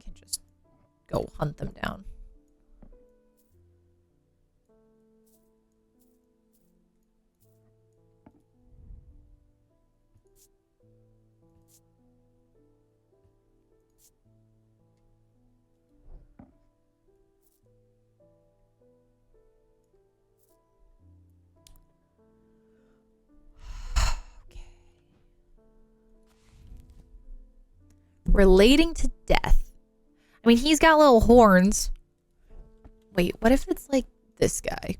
can just go hunt them down. Relating to death. I mean, he's got little horns. Wait, what if it's like this guy?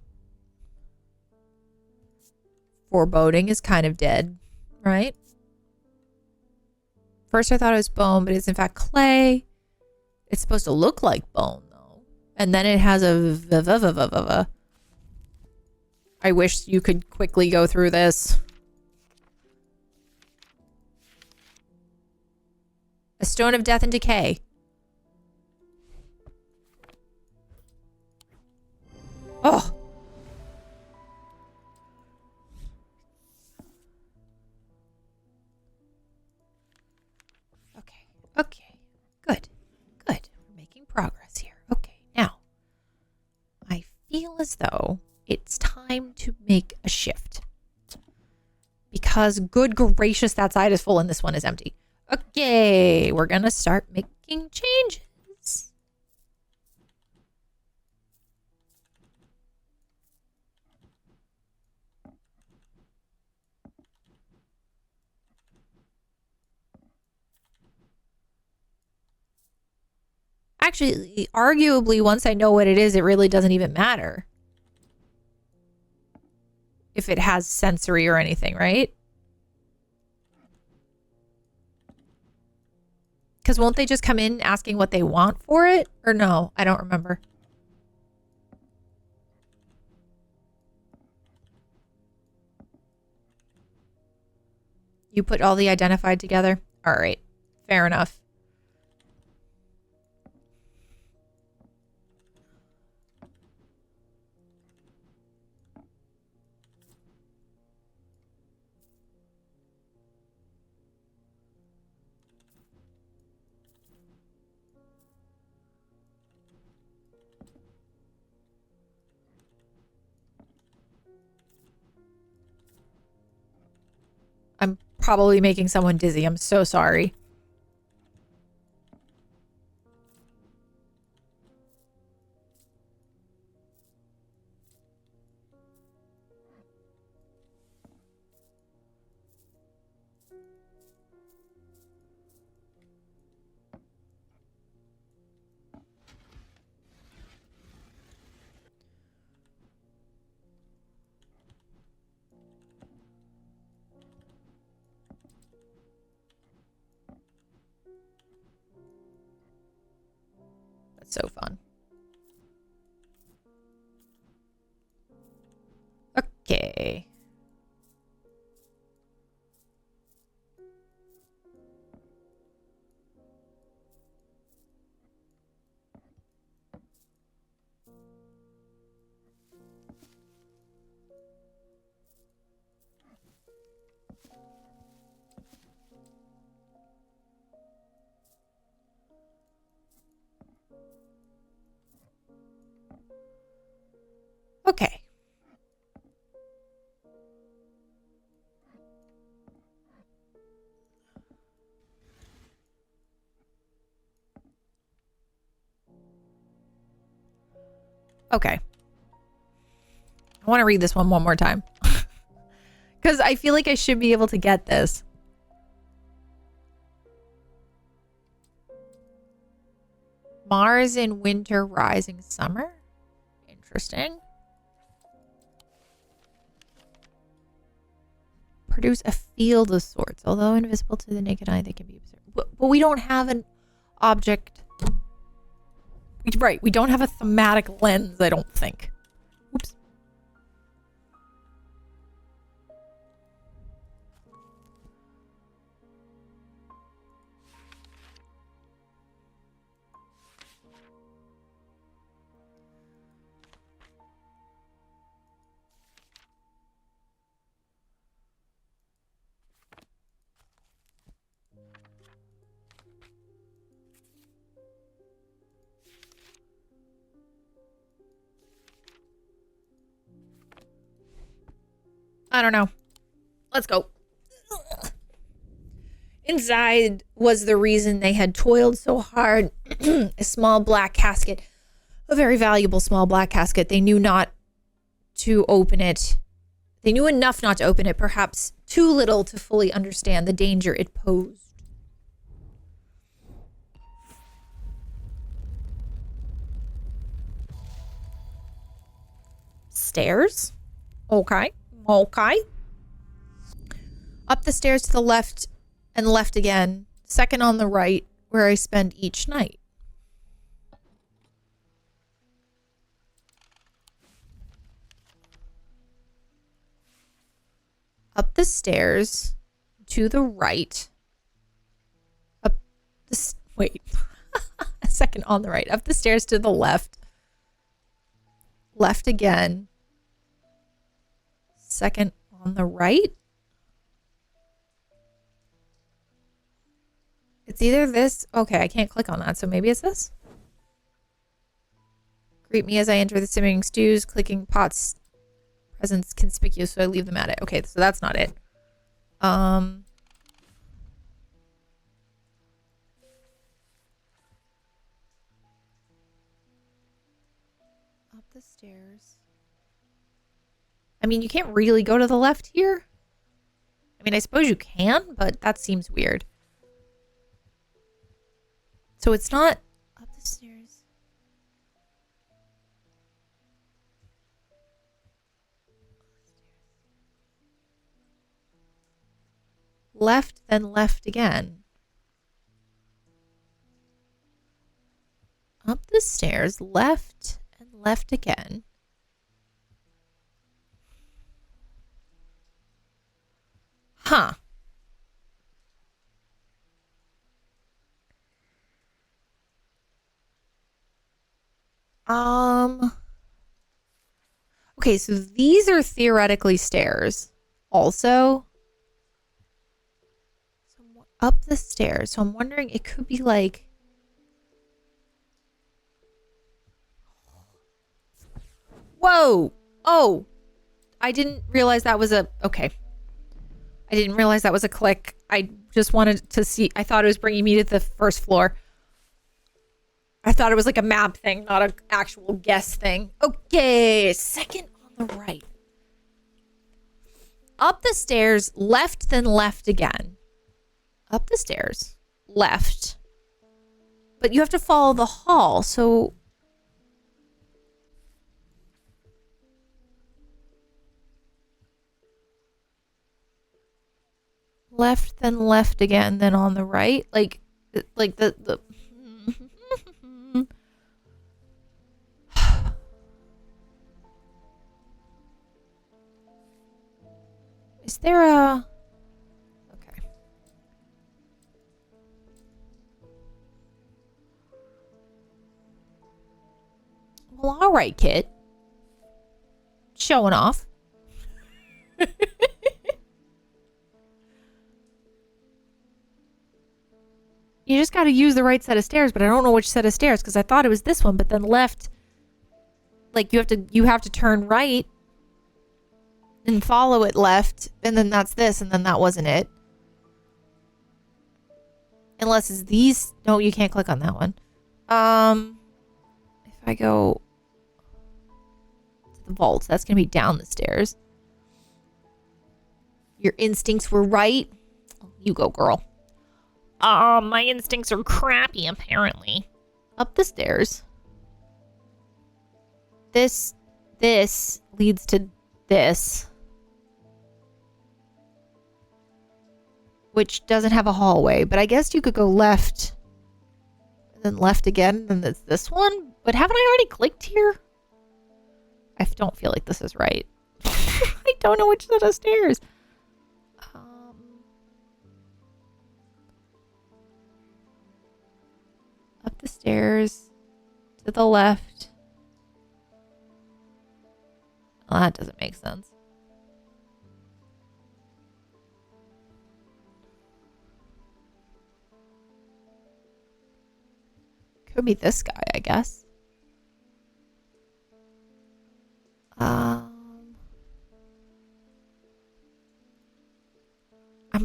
Foreboding is kind of dead, right? First I thought it was bone, but it's in fact clay. It's supposed to look like bone, though. And then it has a... I wish you could quickly go through this. A stone of death and decay. Oh. Okay. Okay. Good. Good. We're making progress here. Okay. Now, I feel as though it's time to make a shift. Because, good gracious, that side is full and this one is empty. Okay. We're going to start making changes. Actually, arguably, once I know what it is, it really doesn't even matter. If it has sensory or anything, right? Because won't they just come in asking what they want for it? Or no, I don't remember. You put all the identified together? All right. Fair enough. I'm probably making someone dizzy. I'm so sorry. So fun. Okay. Okay. Okay. I want to read this one more time. Because I feel like I should be able to get this. Mars in winter, rising summer. Interesting. Produce a field of sorts. Although invisible to the naked eye, they can be observed. But we don't have an object. Right, we don't have a thematic lens, I don't think. Oops. I don't know. Let's go. Inside was the reason they had toiled so hard. A small black casket. A very valuable small black casket. They knew not to open it. They knew enough not to open it, perhaps too little to fully understand the danger it posed. Stairs? Okay. Okay. Up the stairs to the left and left again. Second on the right, where I spend each night. Up the stairs to the right. Up the... Wait. Second on the right. Up the stairs to the left. Left again. Second on the right. It's either this. Okay, I can't click on that, so maybe it's this. Greet me as I enter the simmering stews. Clicking pots. Presence conspicuous, so I leave them at it. Okay, so that's not it. Up the stairs. I mean, you can't really go to the left here. I mean, I suppose you can, but that seems weird. So it's not up the stairs. Left, then left again. Up the stairs, left, and left again. Huh. Okay, so these are theoretically stairs also. So up the stairs. So I'm wondering, it could be like... Whoa! Oh! I didn't realize that was a... Okay. I didn't realize that was a click. I just wanted to see... I thought it was bringing me to the first floor. I thought it was like a map thing, not an actual guess thing. Okay, second on the right. Up the stairs, left, then left again. Up the stairs, left. But you have to follow the hall, so... Left, then left again, then on the right. Like the there a... Okay. Well, all right, Kit. Showing off. You just got to use the right set of stairs, but I don't know which set of stairs because I thought it was this one, but then left. Like you have to turn right and follow it left, and then that's this, and then that wasn't it. Unless it's these. No, you can't click on that one. If I go to the vault, that's gonna be down the stairs. Your instincts were right. You go, girl. My instincts are crappy, apparently. Up the stairs. This leads to this. Which doesn't have a hallway, but I guess you could go left. And then left again, and it's this one. But haven't I already clicked here? I don't feel like this is right. I don't know which set of stairs. Up the stairs to the left. Well, that doesn't make sense. Could be this guy, I guess. I'm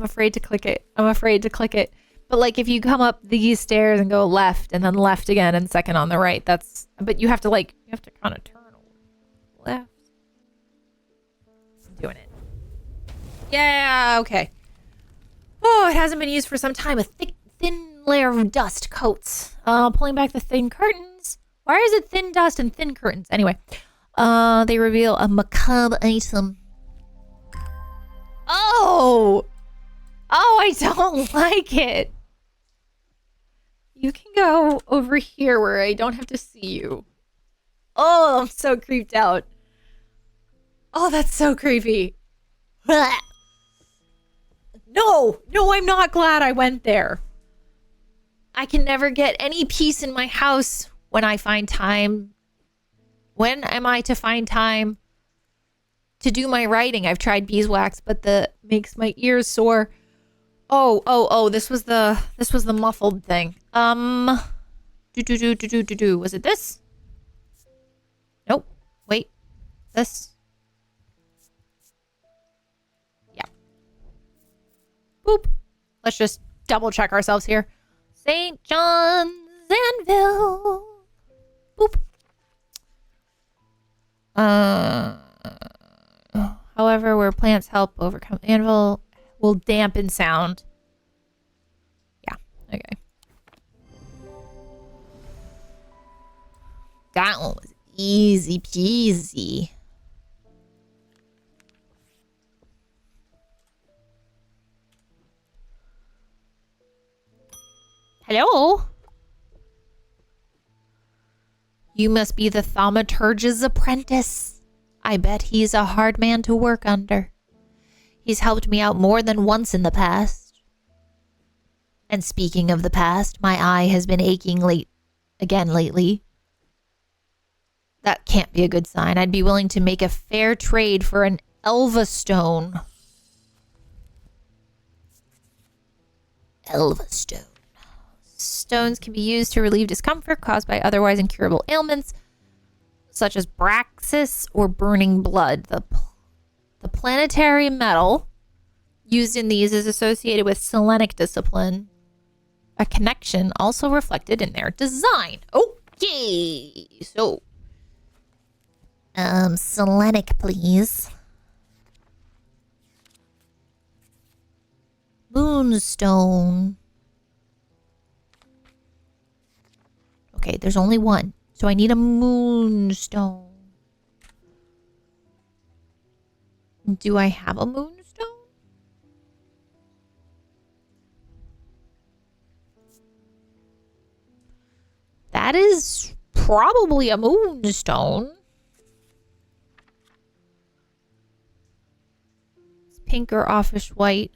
afraid to click it. But like if you come up these stairs and go left and then left again and second on the right, but you have to kind of turn left. I'm doing it. Yeah, okay. Oh, it hasn't been used for some time. A thin layer of dust coats. Pulling back the thin curtains. Why is it thin dust and thin curtains? Anyway, they reveal a macabre item. Oh, I don't like it. You can go over here where I don't have to see you. Oh, I'm so creeped out. Oh, that's so creepy. No, I'm not glad I went there. I can never get any peace in my house when I find time. When am I to find time to do my writing? I've tried beeswax, but that makes my ears sore. Oh, this was the muffled thing. Was it this? Nope. Wait. This. Yeah. Boop. Let's just double check ourselves here. St. John's Anvil. Boop. However, where plants help overcome anvil will dampen sound. Yeah, okay. That one was easy peasy. Hello? You must be the thaumaturge's apprentice. I bet he's a hard man to work under. He's helped me out more than once in the past. And speaking of the past, my eye has been aching lately. That can't be a good sign. I'd be willing to make a fair trade for an Elva stone. Elva stone. Stones can be used to relieve discomfort caused by otherwise incurable ailments, such as braxis or burning blood. The planetary metal used in these is associated with Selenic discipline, a connection also reflected in their design. Okay, so Selenic, please. Moonstone. Okay, there's only one, so I need a moonstone. Do I have a moonstone? That is probably a moonstone. It's pink or offish white.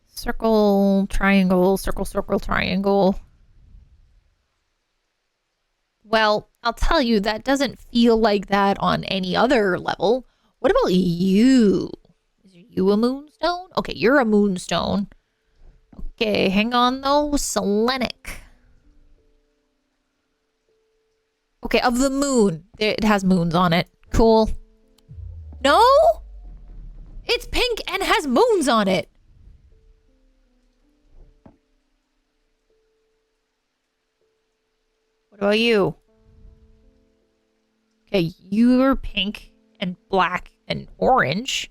Circle, triangle, circle, circle, triangle. Well, I'll tell you, that doesn't feel like that on any other level. What about you? Is you a moonstone? Okay, you're a moonstone. Okay, hang on though. Selenic. Okay, of the moon. It has moons on it. Cool. No? It's pink and has moons on it. What about you? Okay, you're pink and black and orange.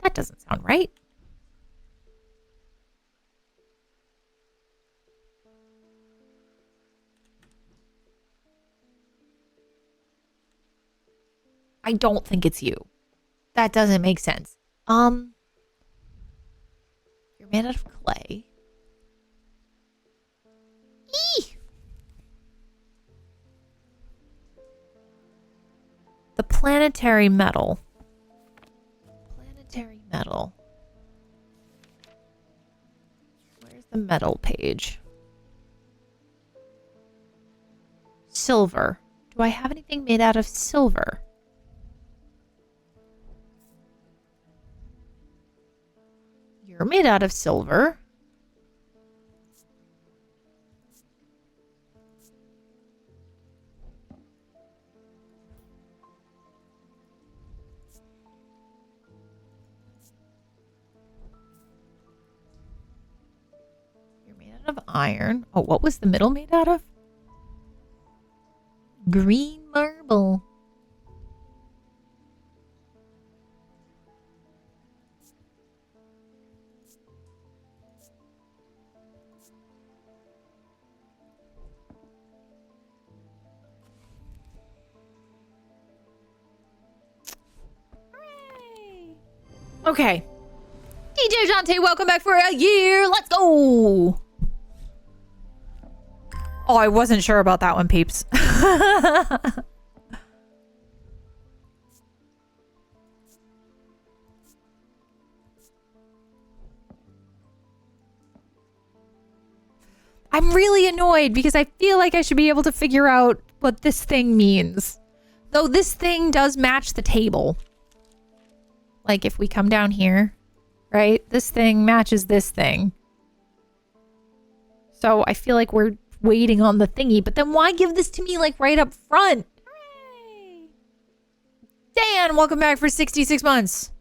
That doesn't sound right. I don't think it's you. That doesn't make sense. You're made out of clay. Eee! The planetary metal. Planetary metal. Where's the metal page? Silver. Do I have anything made out of silver? You're made out of silver. You're made out of iron. Oh, what was the middle made out of? Green marble. Okay. DJ Jante, welcome back for a year. Let's go. Oh, I wasn't sure about that one, peeps. I'm really annoyed because I feel like I should be able to figure out what this thing means. Though this thing does match the table. Like if we come down here, right? This thing matches this thing. So I feel like we're waiting on the thingy, but then why give this to me like right up front? Hooray! Dan, welcome back for 66 months.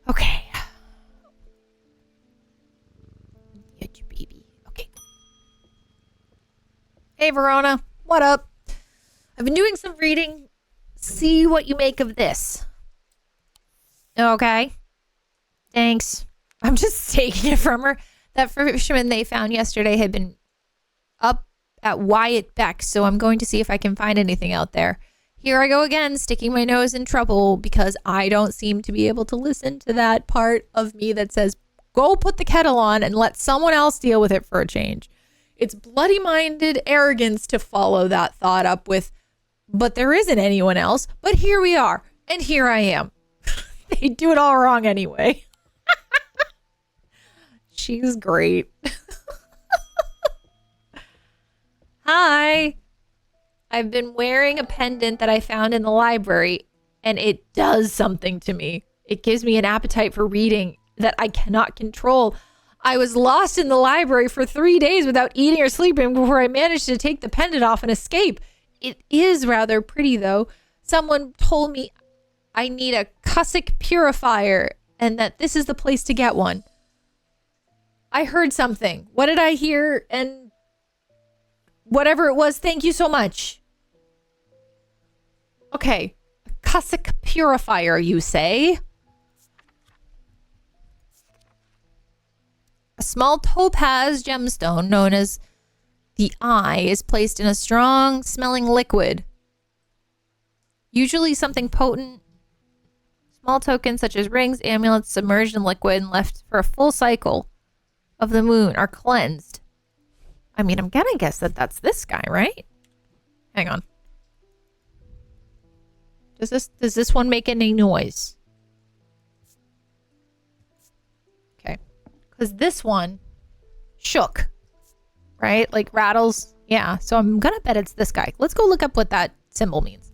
Okay. Baby. Okay. Hey, Verona. What up? I've been doing some reading. See what you make of this. Okay. Thanks. I'm just taking it from her. That fisherman they found yesterday had been up at Wyatt Beck, so I'm going to see if I can find anything out there. Here I go again, sticking my nose in trouble because I don't seem to be able to listen to that part of me that says, go put the kettle on and let someone else deal with it for a change. It's bloody-minded arrogance to follow that thought up with, but there isn't anyone else. But here we are, and here I am. They do it all wrong anyway. She's great. Hi. I've been wearing a pendant that I found in the library, and it does something to me. It gives me an appetite for reading that I cannot control. I was lost in the library for 3 days without eating or sleeping before I managed to take the pendant off and escape. It is rather pretty, though. Someone told me I need a Cussack purifier and that this is the place to get one. I heard something. What did I hear? And whatever it was, thank you so much. Okay. A Cussack purifier, you say? A small topaz gemstone known as the Eye is placed in a strong-smelling liquid. Usually something potent, Small tokens such as rings, amulets, submerged in liquid and left for a full cycle of the moon are cleansed. I mean, I'm gonna guess that that's this guy, right? Hang on. Does this one make any noise? Okay. Because this one shook, right? Like rattles. Yeah, so I'm gonna bet it's this guy. Let's go look up what that symbol means.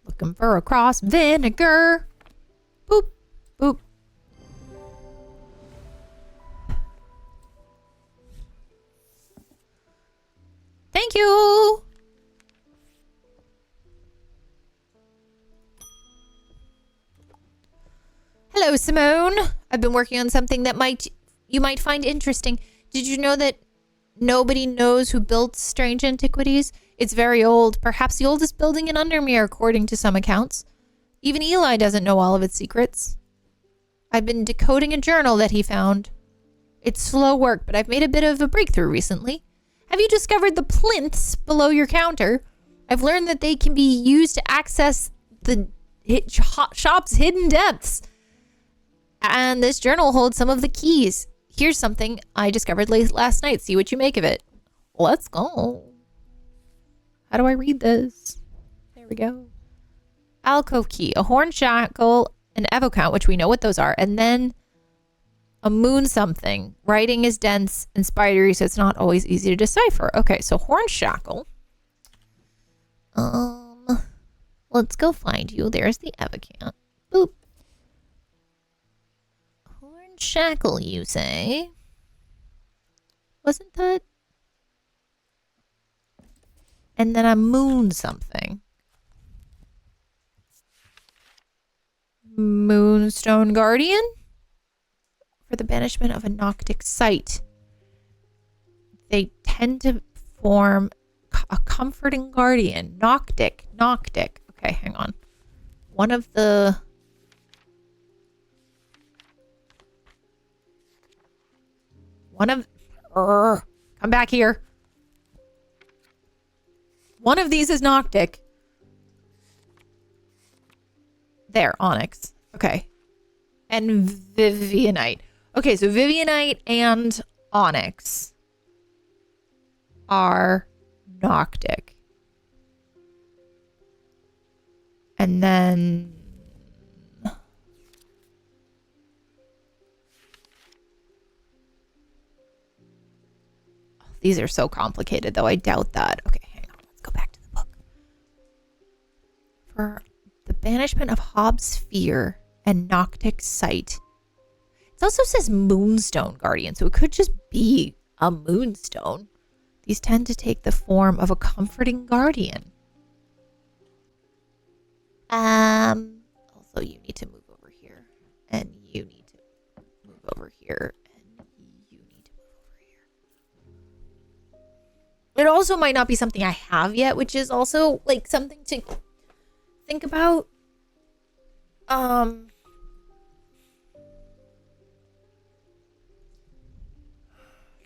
Looking for a cross vinegar. Boop, boop. Thank you. Hello, Simone. I've been working on something that you might find interesting. Did you know that nobody knows who built Strange Antiquities? It's very old, perhaps the oldest building in Undermere, according to some accounts. Even Eli doesn't know all of its secrets. I've been decoding a journal that he found. It's slow work, but I've made a bit of a breakthrough recently. Have you discovered the plinths below your counter? I've learned that they can be used to access the shop's hidden depths. And this journal holds some of the keys. Here's something I discovered last night. See what you make of it. Let's go. How do I read this? There we go. Alcove key, a horn shackle, an evocount, which we know what those are, and then a moon something. Writing is dense and spidery, so it's not always easy to decipher. Okay, so horn shackle. Let's go find you. There's the evocount. Boop. Horn shackle, you say? Wasn't that? And then a moon something. Moonstone Guardian? For the banishment of a Noctic site. They tend to form a comforting guardian. Noctic. Okay, hang on. Come back here. One of these is Noctic. There, Onyx. Okay. And Vivianite. Okay, so Vivianite and Onyx are Noctic. And then... These are so complicated, though. I doubt that. Okay, hang on. Let's go back to the book. For the banishment of Hobbs' fear and Noctic sight. It also says Moonstone Guardian, so it could just be a moonstone. These tend to take the form of a comforting guardian. Also, you need to move over here. And you need to move over here. It also might not be something I have yet, which is also like something to think about.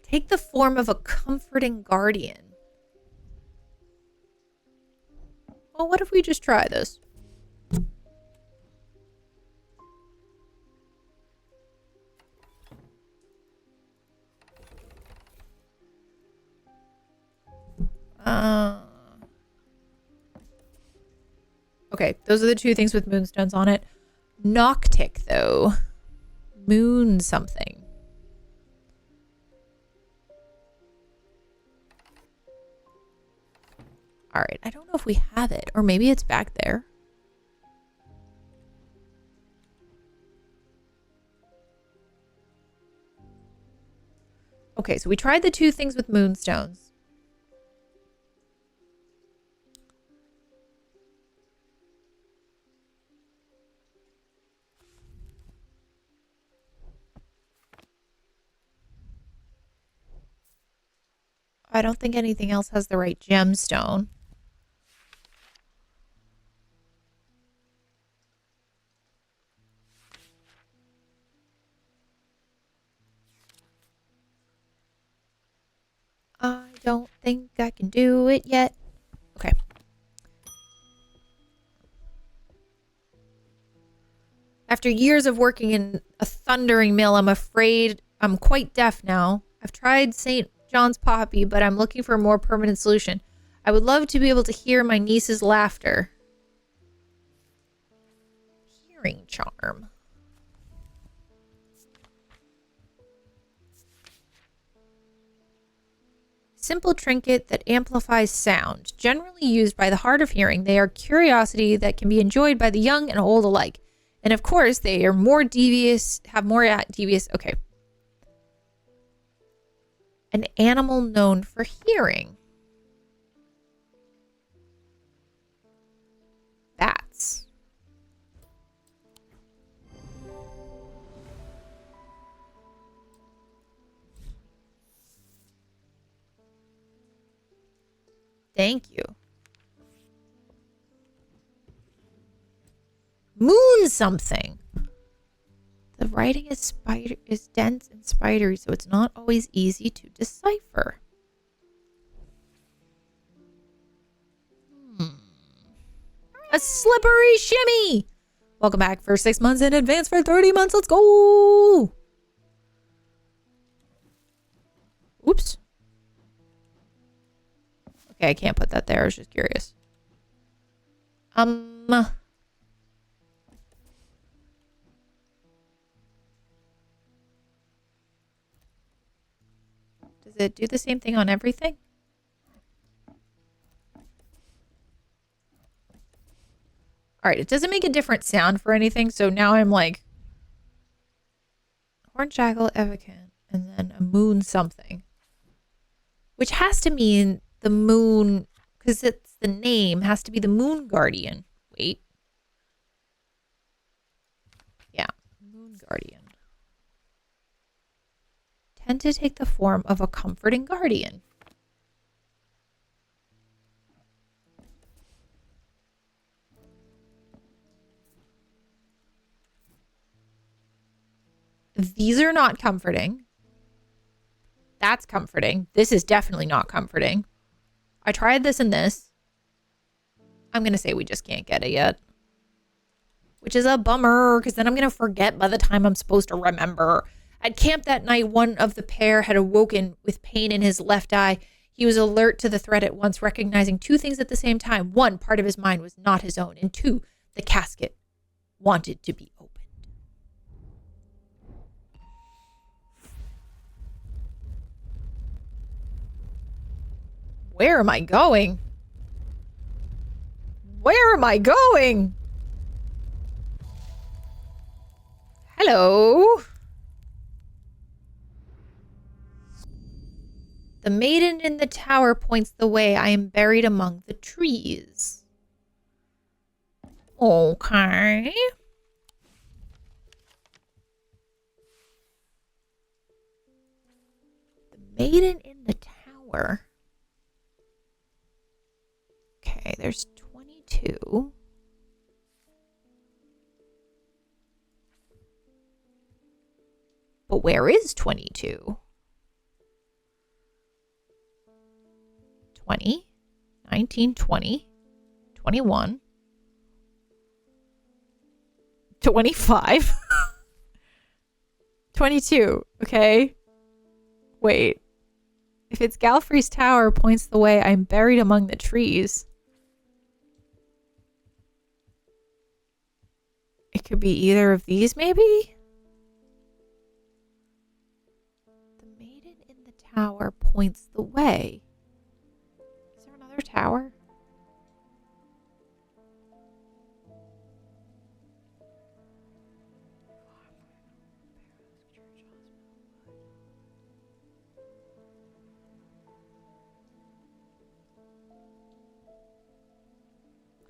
Take the form of a comforting guardian. Well, what if we just try this? Okay, those are the two things with moonstones on it. Noctic, though. Moon something. All right, I don't know if we have it, or maybe it's back there. Okay, so we tried the two things with moonstones. I don't think anything else has the right gemstone. don't think I can do it yet. Okay. After years of working in a thundering mill, I'm afraid I'm quite deaf now. I've tried St. John's Poppy, but I'm looking for a more permanent solution. I would love to be able to hear my niece's laughter. Hearing charm. Simple trinket that amplifies sound. Generally used by the hard of hearing, they are curiosity that can be enjoyed by the young and old alike. And of course, they are more devious, have more devious. Okay. An animal known for hearing. Bats. Thank you. Moon something. The writing is dense and spidery, so it's not always easy to decipher. A slippery shimmy. Welcome back for 6 months in advance for 30 months. Let's go. Oops. Okay, I can't put that there. I was just curious. Does it do the same thing on everything? All right, it doesn't make a different sound for anything, so now I'm like Hornshackle, Evicant, and then a moon something. Which has to mean the moon, because it's the name, has to be the moon guardian. Wait. Yeah, moon guardian. Tend to take the form of a comforting guardian. These are not comforting. That's comforting. This is definitely not comforting. I tried this and this. I'm going to say we just can't get it yet. Which is a bummer, because then I'm going to forget by the time I'm supposed to remember. At camp that night, one of the pair had awoken with pain in his left eye. He was alert to the threat at once, recognizing two things at the same time. One, part of his mind was not his own. And two, the casket wanted to be opened. Where am I going? Where am I going? Hello? The maiden in the tower points the way. I am buried among the trees. Okay. The maiden in the tower. Okay, there's 22. But where is 22? 20, 19, 20, 21, 25, 22. Okay. Wait. If it's Galfrey's tower points the way, I'm buried among the trees. It could be either of these, maybe? The maiden in the tower points the way. Is there another tower?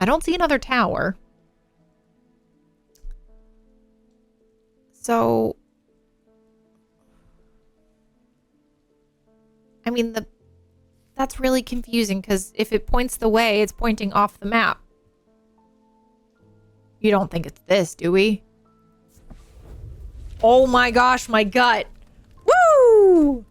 I don't see another tower. So, I mean, that's really confusing because if it points the way, it's pointing off the map. You don't think it's this, do we? Oh my gosh, my gut. Woo!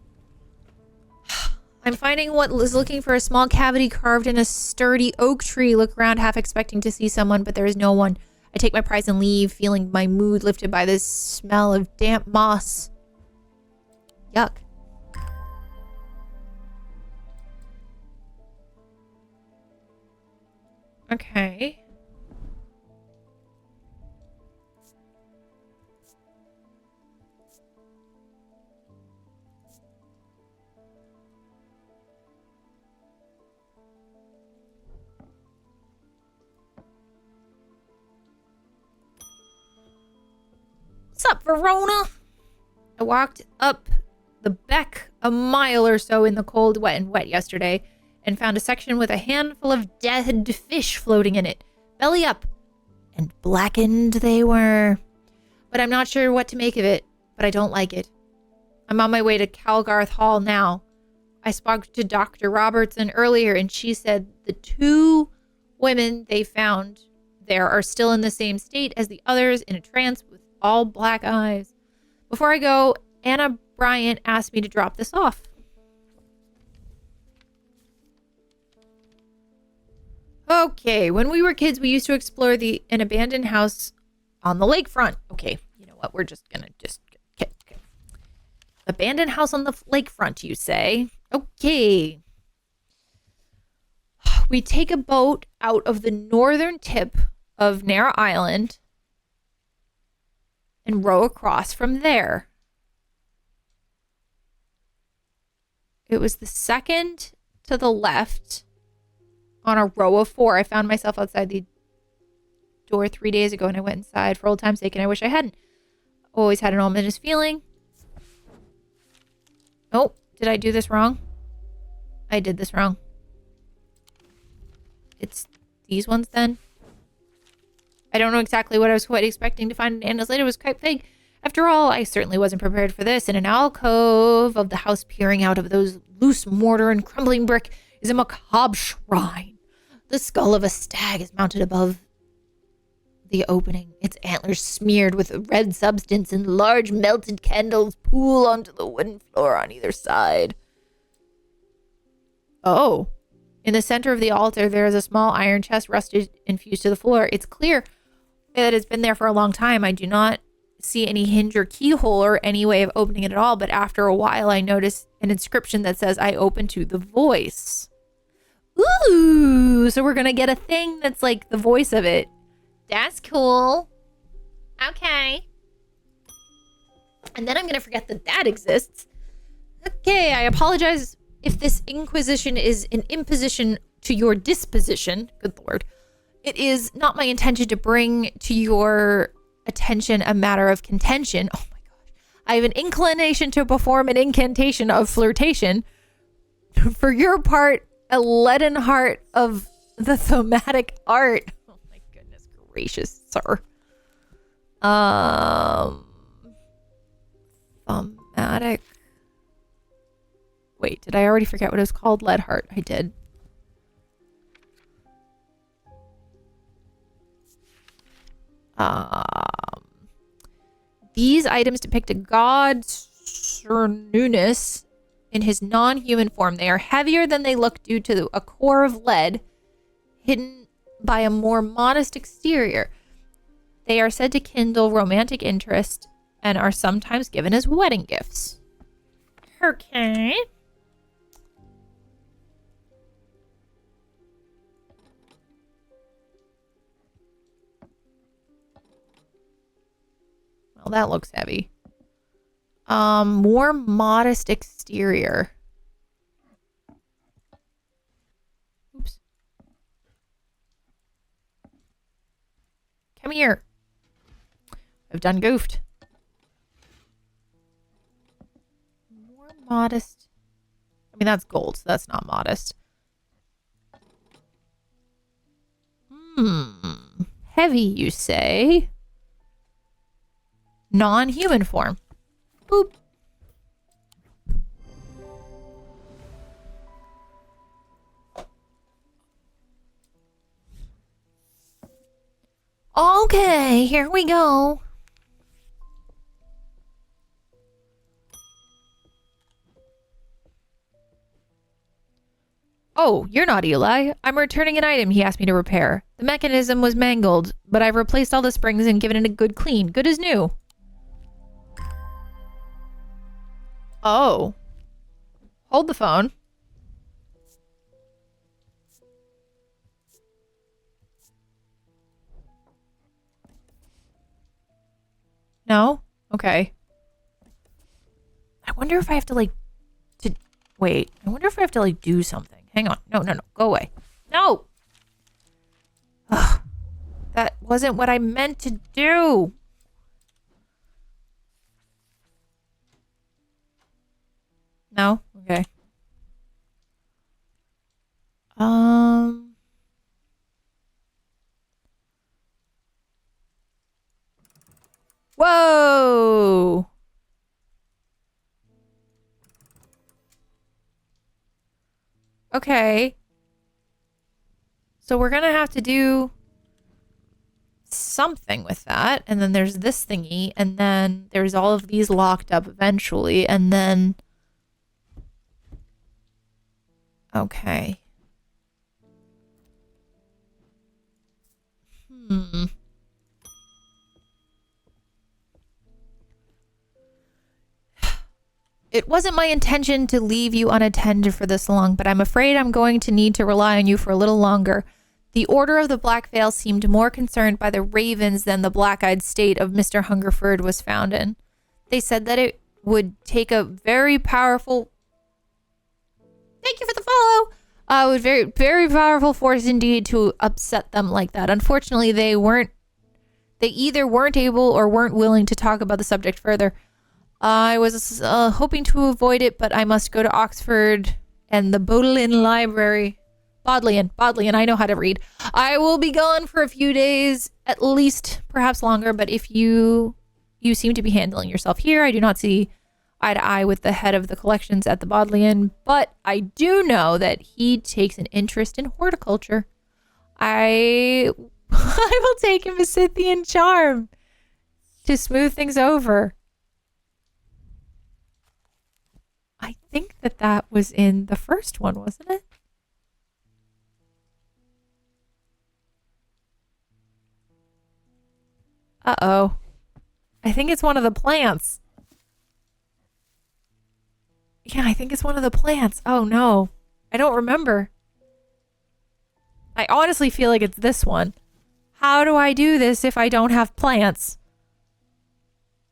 I'm finding what is looking for a small cavity carved in a sturdy oak tree. Look around, half expecting to see someone, but there is no one. I take my prize and leave, feeling my mood lifted by this smell of damp moss. Yuck. Okay. What's up, Verona? I walked up the beck a mile or so in the cold, wet yesterday and found a section with a handful of dead fish floating in it, belly up, and blackened they were. But I'm not sure what to make of it, but I don't like it. I'm on my way to Calgarth Hall now. I spoke to Dr. Robertson earlier, and she said the 2 women they found there are still in the same state as the others, in a trance with all black eyes. Before I go, Anna Bryant asked me to drop this off. Okay, when we were kids, we used to explore an abandoned house on the lakefront. Okay, you know what? We're just gonna okay. Abandoned house on the lakefront, you say? Okay. We take a boat out of the northern tip of Narrow Island and row across from there. It was the second to the left on a row of 4. I found myself outside the door 3 days ago, and I went inside for old time's sake, and I wish I hadn't. Always had an ominous feeling. Oh, did I do this wrong? I did this wrong. It's these ones then. I don't know exactly what I was quite expecting to find in Anna's later was quite vague. After all, I certainly wasn't prepared for this. In an alcove of the house peering out of those loose mortar and crumbling brick is a macabre shrine. The skull of a stag is mounted above the opening, its antlers smeared with red substance, and large melted candles pool onto the wooden floor on either side. Oh. In the center of the altar, there is a small iron chest rusted and fused to the floor. It's clear that it's been there for a long time. I do not see any hinge or keyhole or any way of opening it at all, but after a while, I notice an inscription that says, I open to the voice. Ooh, so we're going to get a thing that's like the voice of it. That's cool. Okay. And then I'm going to forget that that exists. Okay, I apologize if this inquisition is an imposition to your disposition. Good Lord. It is not my intention to bring to your attention a matter of contention. Oh my gosh. I have an inclination to perform an incantation of flirtation. For your part, a leaden heart of the thematic art. Oh my goodness gracious, sir. Thematic. Wait, did I already forget what it was called? Lead heart. I did. These items depict a god Cernunnos in his non-human form. They are heavier than they look due to a core of lead hidden by a more modest exterior. They are said to kindle romantic interest and are sometimes given as wedding gifts. Okay. Well, that looks heavy. More modest exterior. Oops. Come here. I've done goofed. More modest. I mean, that's gold, so that's not modest. Heavy, you say? Non-human form. Boop. Okay, here we go. Oh, you're not Eli. I'm returning an item he asked me to repair. The mechanism was mangled, but I've replaced all the springs and given it a good clean. Good as new. Oh. Hold the phone. No? Okay. I wonder if I have to, like, wait. I wonder if I have to, like, do something. Hang on. No. Go away. No! Ugh. That wasn't what I meant to do. No? Okay. Whoa! Okay. So we're gonna have to do something with that. And then there's this thingy. And then there's all of these locked up eventually. And then... Okay. It wasn't my intention to leave you unattended for this long, but I'm afraid I'm going to need to rely on you for a little longer. The Order of the Black Veil seemed more concerned by the ravens than the black-eyed state of Mr. Hungerford was found in. They said that it would take a very powerful... Thank you for the follow! Would very, very powerful force indeed to upset them like that. Unfortunately, they either weren't able or weren't willing to talk about the subject further. I was hoping to avoid it, but I must go to Oxford and the Bodleian Library. Bodleian, I know how to read. I will be gone for a few days, at least, perhaps longer, but if you seem to be handling yourself here, I do not see eye to eye with the head of the collections at the Bodleian, but I do know that he takes an interest in horticulture. I will take him a Scythian charm to smooth things over. I think that was in the first one, wasn't it? Uh-oh. I think it's one of the plants. Yeah, I think it's one of the plants. Oh, no. I don't remember. I honestly feel like it's this one. How do I do this if I don't have plants?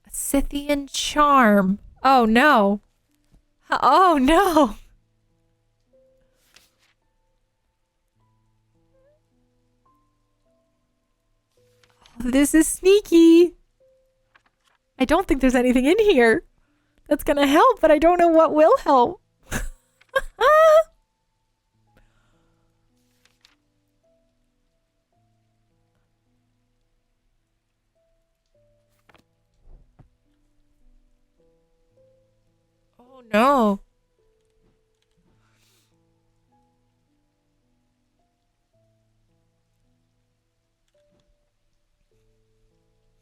A Scythian charm. Oh, no. Oh, no. This is sneaky. I don't think there's anything in here that's gonna help, but I don't know what will help. Oh, no.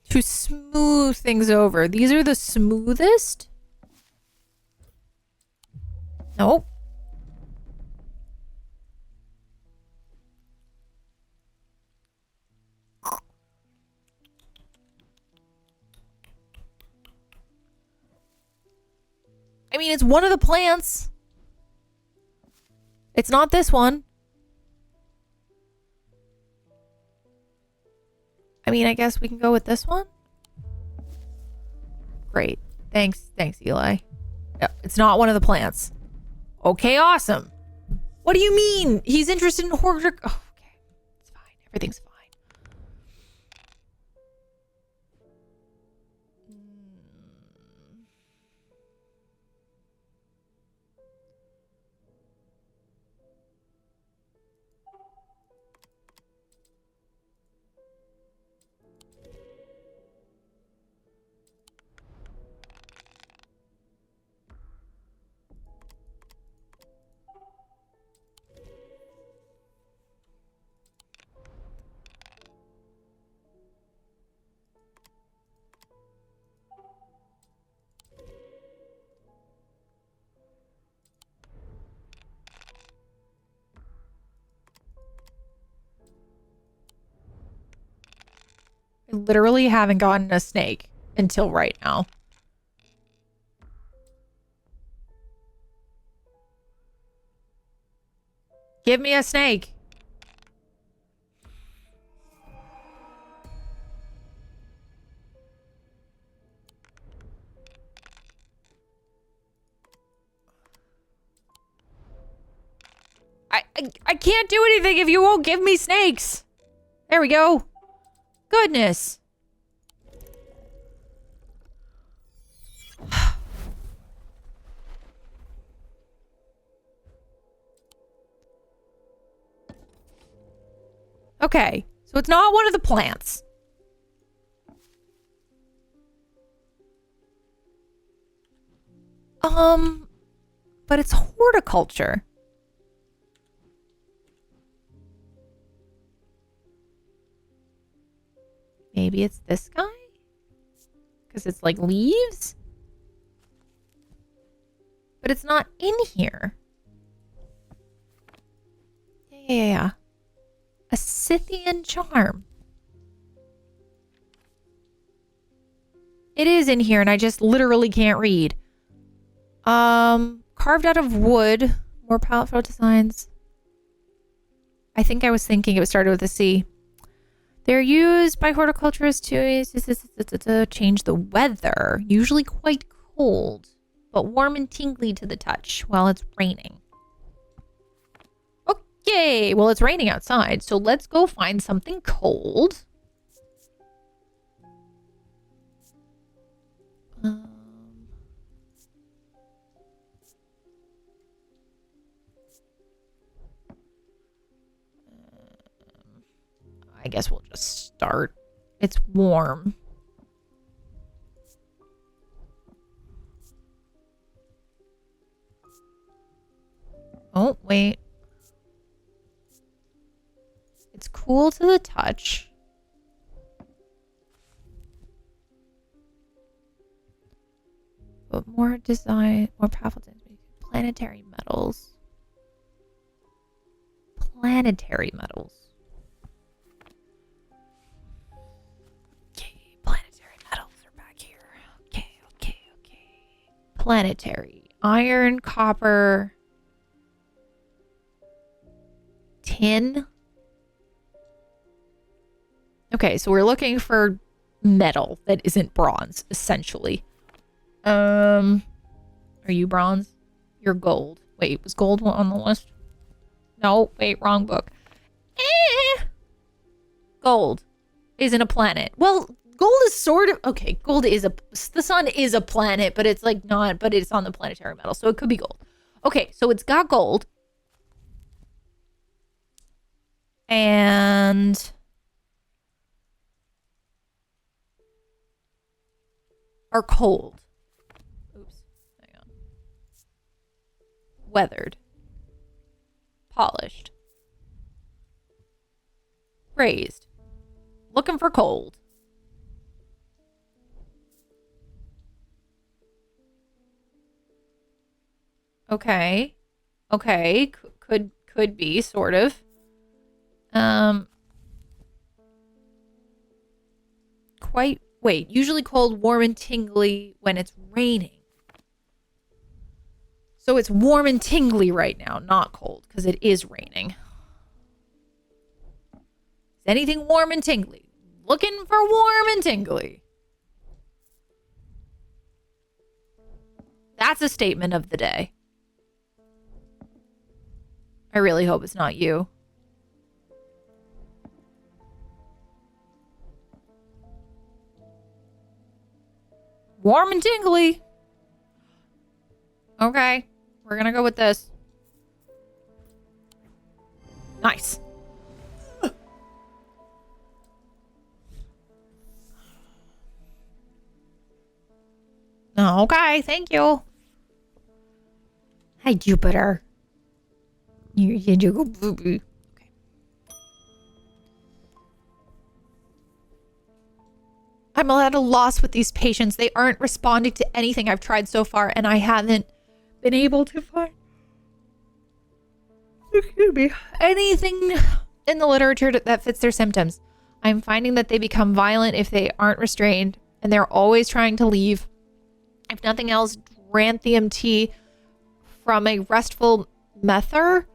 To smooth things over. These are the smoothest? Nope. I mean, it's one of the plants. It's not this one. I mean, I guess we can go with this one. Great. Thanks, Eli. Yeah, it's not one of the plants. Okay, awesome. What do you mean? He's interested in horticulture. Oh, okay. It's fine. Everything's fine. literally haven't gotten a snake until right now. Give me a snake. I can't do anything if you won't give me snakes. There we go. Goodness. Okay, so it's not one of the plants. But it's horticulture. Maybe it's this guy? Because it's like leaves? But it's not in here. Yeah. A Scythian charm. It is in here and I just literally can't read. Carved out of wood. More powerful designs. I think I was thinking it started with a C. They're used by horticulturists to change the weather. Usually quite cold, but warm and tingly to the touch while it's raining. Okay, well, it's raining outside, so let's go find something cold. I guess we'll just start. It's warm. Oh, wait. It's cool to the touch. But more design, more powerful design. Planetary metals. Planetary metals. Planetary. Iron, copper, tin. Okay, so we're looking for metal that isn't bronze, essentially. Are you bronze? You're gold. Wait, was gold on the list? No, wait, wrong book. Gold isn't a planet. Well, gold is sort of... Okay, gold is the sun is a planet, but it's like not... But it's on the planetary metal, so it could be gold. Okay, so it's got gold. And... are cold. Oops, hang on. Weathered. Polished. Raised. Looking for cold. Okay. Okay. Could be, sort of. Wait, usually cold, warm, and tingly when it's raining. So it's warm and tingly right now, not cold, because it is raining. Is anything warm and tingly? Looking for warm and tingly. That's a statement of the day. I really hope it's not you. Warm and tingly. Okay, we're gonna go with this. Nice. Okay, thank you. Hi, Jupiter. You go boo boo. Okay. I'm at a loss with these patients. They aren't responding to anything I've tried so far, and I haven't been able to find, excuse me, anything in the literature that fits their symptoms. I'm finding that they become violent if they aren't restrained, and they're always trying to leave. If nothing else, Dranthium tea from a restful mether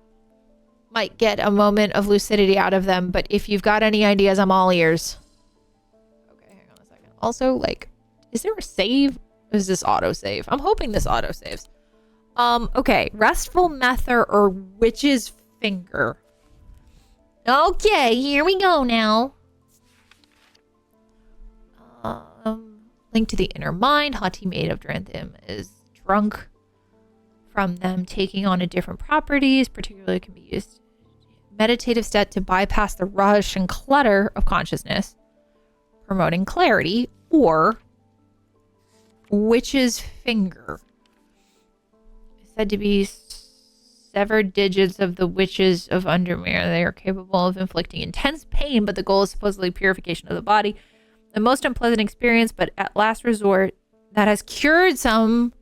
might get a moment of lucidity out of them, but if you've got any ideas, I'm all ears. Okay, hang on a second. Also, like, is there a save? Or is this autosave? I'm hoping this autosaves. Okay. Restful mether or witch's finger. Okay, here we go now. Link to the inner mind. Hati made of Dranthium is drunk from them taking on a different properties. Particularly can be used meditative state to bypass the rush and clutter of consciousness, promoting clarity, or witch's finger. It's said to be severed digits of the witches of Undermere. They are capable of inflicting intense pain, but the goal is supposedly purification of the body. The most unpleasant experience, but at last resort, that has cured some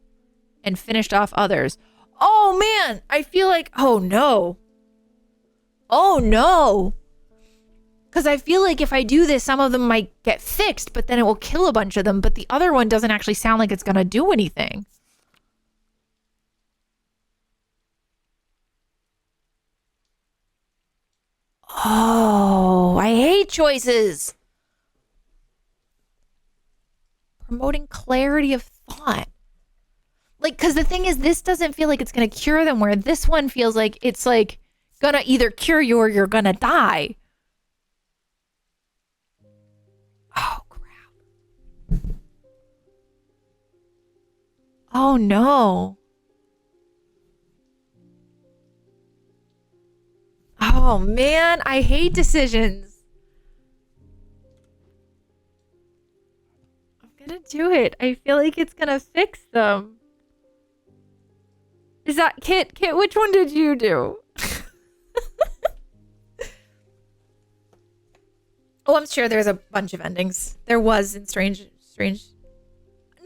and finished off others. Oh man, I feel like, oh no. Oh no. Because I feel like if I do this, some of them might get fixed, but then it will kill a bunch of them. But the other one doesn't actually sound like it's going to do anything. Oh, I hate choices. Promoting clarity of thought. Like, because the thing is, this doesn't feel like it's going to cure them, where this one feels like it's like going to either cure you or you're going to die. Oh, crap. Oh, no. Oh, man. I hate decisions. I'm going to do it. I feel like it's going to fix them. Is that Kit? Kit, which one did you do? Oh, I'm sure there's a bunch of endings. There was in Strange. No,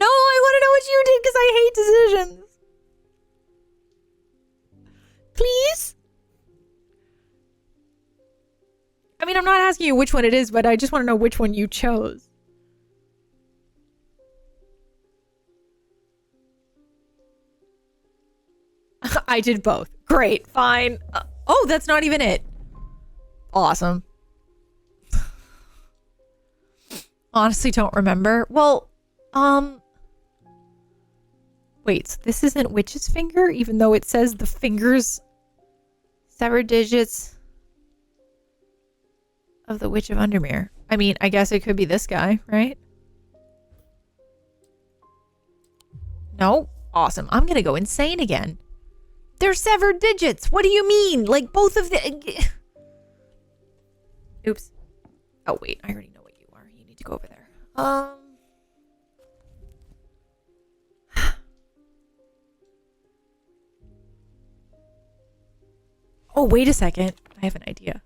I want to know what you did because I hate decisions. Please? I mean, I'm not asking you which one it is, but I just want to know which one you chose. I did both. Great, fine. Oh, that's not even it. Awesome. Honestly, don't remember. Well, wait, so this isn't Witch's Finger, even though it says the fingers, severed digits of the Witch of Undermere. I mean, I guess it could be this guy, right? No? Awesome. I'm gonna go insane again. They're severed digits. What do you mean? Like both of the... Oops. Oh, wait. I already know what you are. You need to go over there. Oh, wait a second. I have an idea.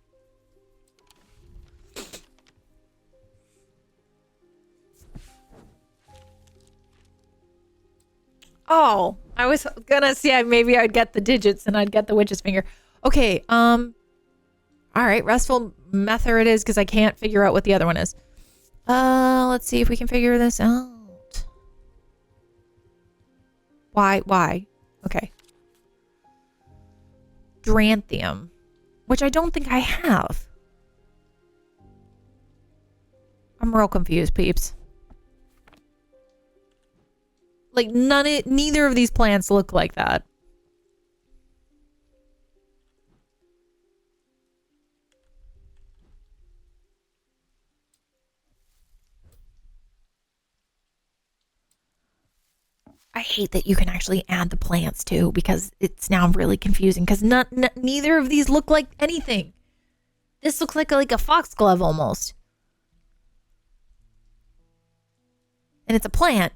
Oh, I was gonna see maybe I'd get the digits and I'd get the witch's finger. Okay, all right, restful mether it is because I can't figure out what the other one is. Let's see if we can figure this out. Why? Okay. Dranthium, which I don't think I have. I'm real confused, peeps. Like neither of these plants look like that. I hate that you can actually add the plants too, because it's now really confusing because neither of these look like anything. This looks like a foxglove almost. And it's a plant.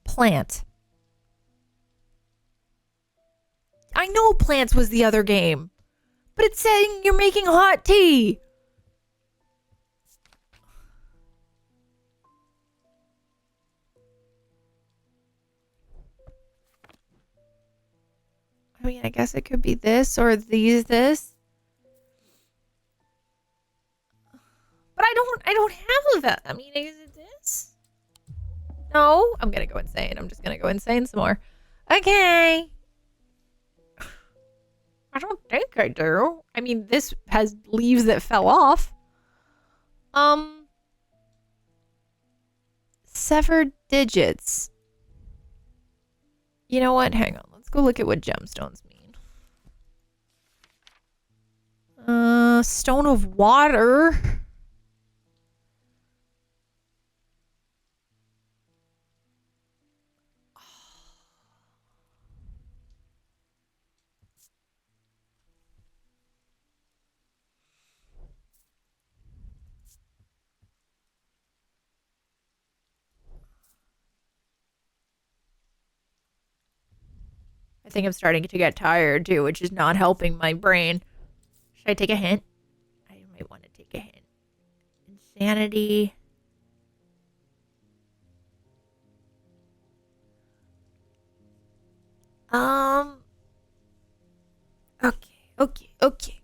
Plant. I know plants was the other game, but it's saying you're making hot tea. I mean, I guess it could be this or this. But I don't have that. I mean, is it this? No, I'm gonna go insane. I'm just gonna go insane some more. Okay. I don't think I do. I mean, this has leaves that fell off. Severed digits. You know what? Hang on. Let's go look at what gemstones mean. Stone of water. I think I'm starting to get tired too, which is not helping my brain. Should I take a hint? I might want to take a hint. Insanity. Okay.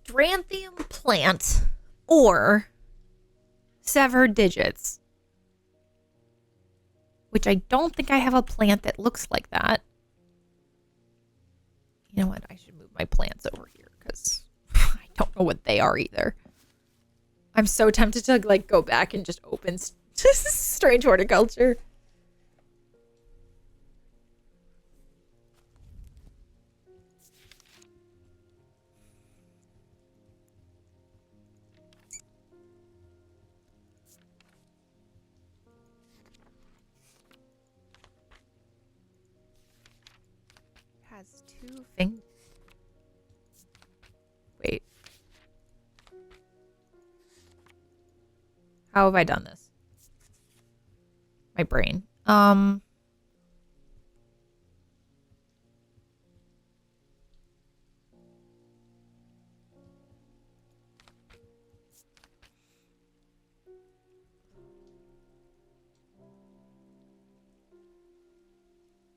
Dranthium plant or severed digits. Which I don't think I have a plant that looks like that. You know what? I should move my plants over here because I don't know what they are either. I'm so tempted to like go back and just open Strange Horticulture. Has 2 fingers. Wait. How have I done this? My brain.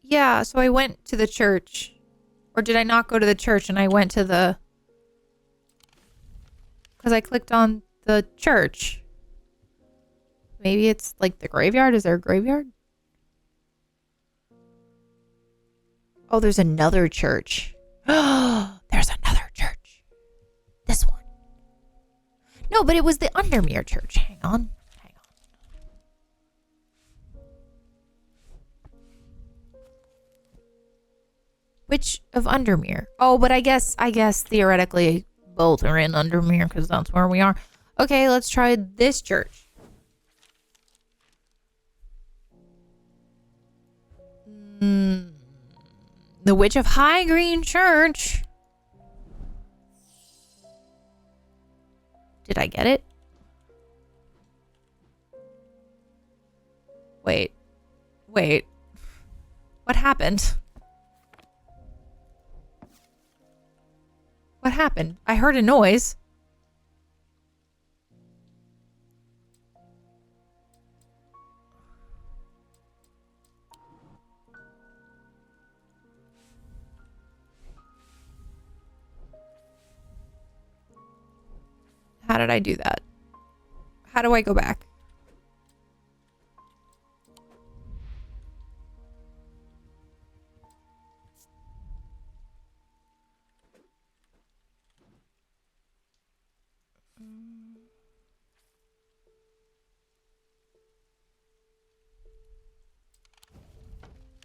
Yeah, so I went to the church. Or did I not go to the church and I went to the... Because I clicked on the church. Maybe it's like the graveyard. Is there a graveyard? Oh, there's another church. There's another church. This one. No, but it was the Undermere church. Hang on. Which of Undermere? Oh, but I guess theoretically both are in Undermere because that's where we are. Okay, let's try this church. The Witch of High Green Church. Did I get it? Wait. What happened? What happened? I heard a noise. How did I do that? How do I go back?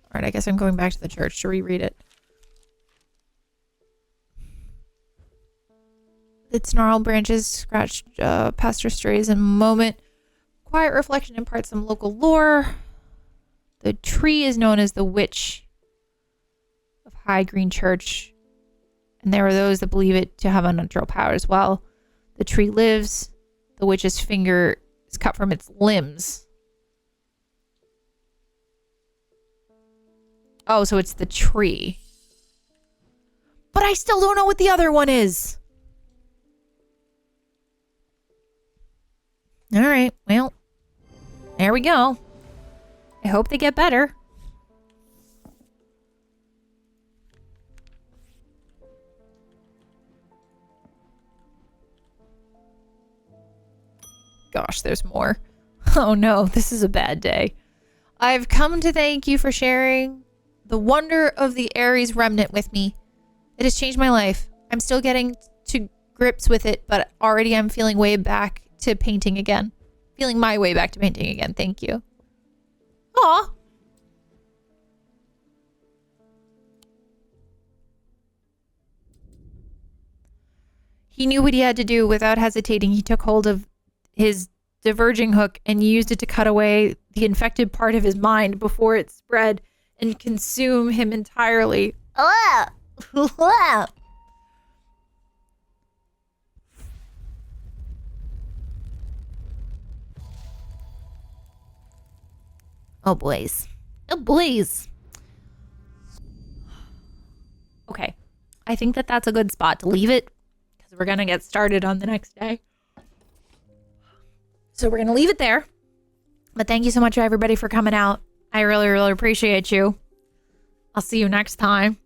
All right, I guess I'm going back to the church to reread it. Its gnarled branches scratched past her strays in a moment. Quiet reflection imparts some local lore. The tree is known as the Witch of High Green Church, and there are those that believe it to have unnatural power as well. The tree lives. The witch's finger is cut from its limbs. Oh, so it's the tree. But I still don't know what the other one is. All right, well, there we go. I hope they get better. gosh, there's more. Oh no, this is a bad day. I've come to thank you for sharing the wonder of the Ares remnant with me. It has changed my life. I'm still getting to grips with it, but already I'm feeling way back to painting again. Feeling my way back to painting again. Thank you. Aw. He knew what he had to do. Without hesitating, he took hold of his diverging hook and used it to cut away the infected part of his mind before it spread and consume him entirely. Oh boys. Oh boys. Okay. I think that that's a good spot to leave it because we're going to get started on the next day. So we're going to leave it there. But thank you so much, everybody, for coming out. I really, really appreciate you. I'll see you next time.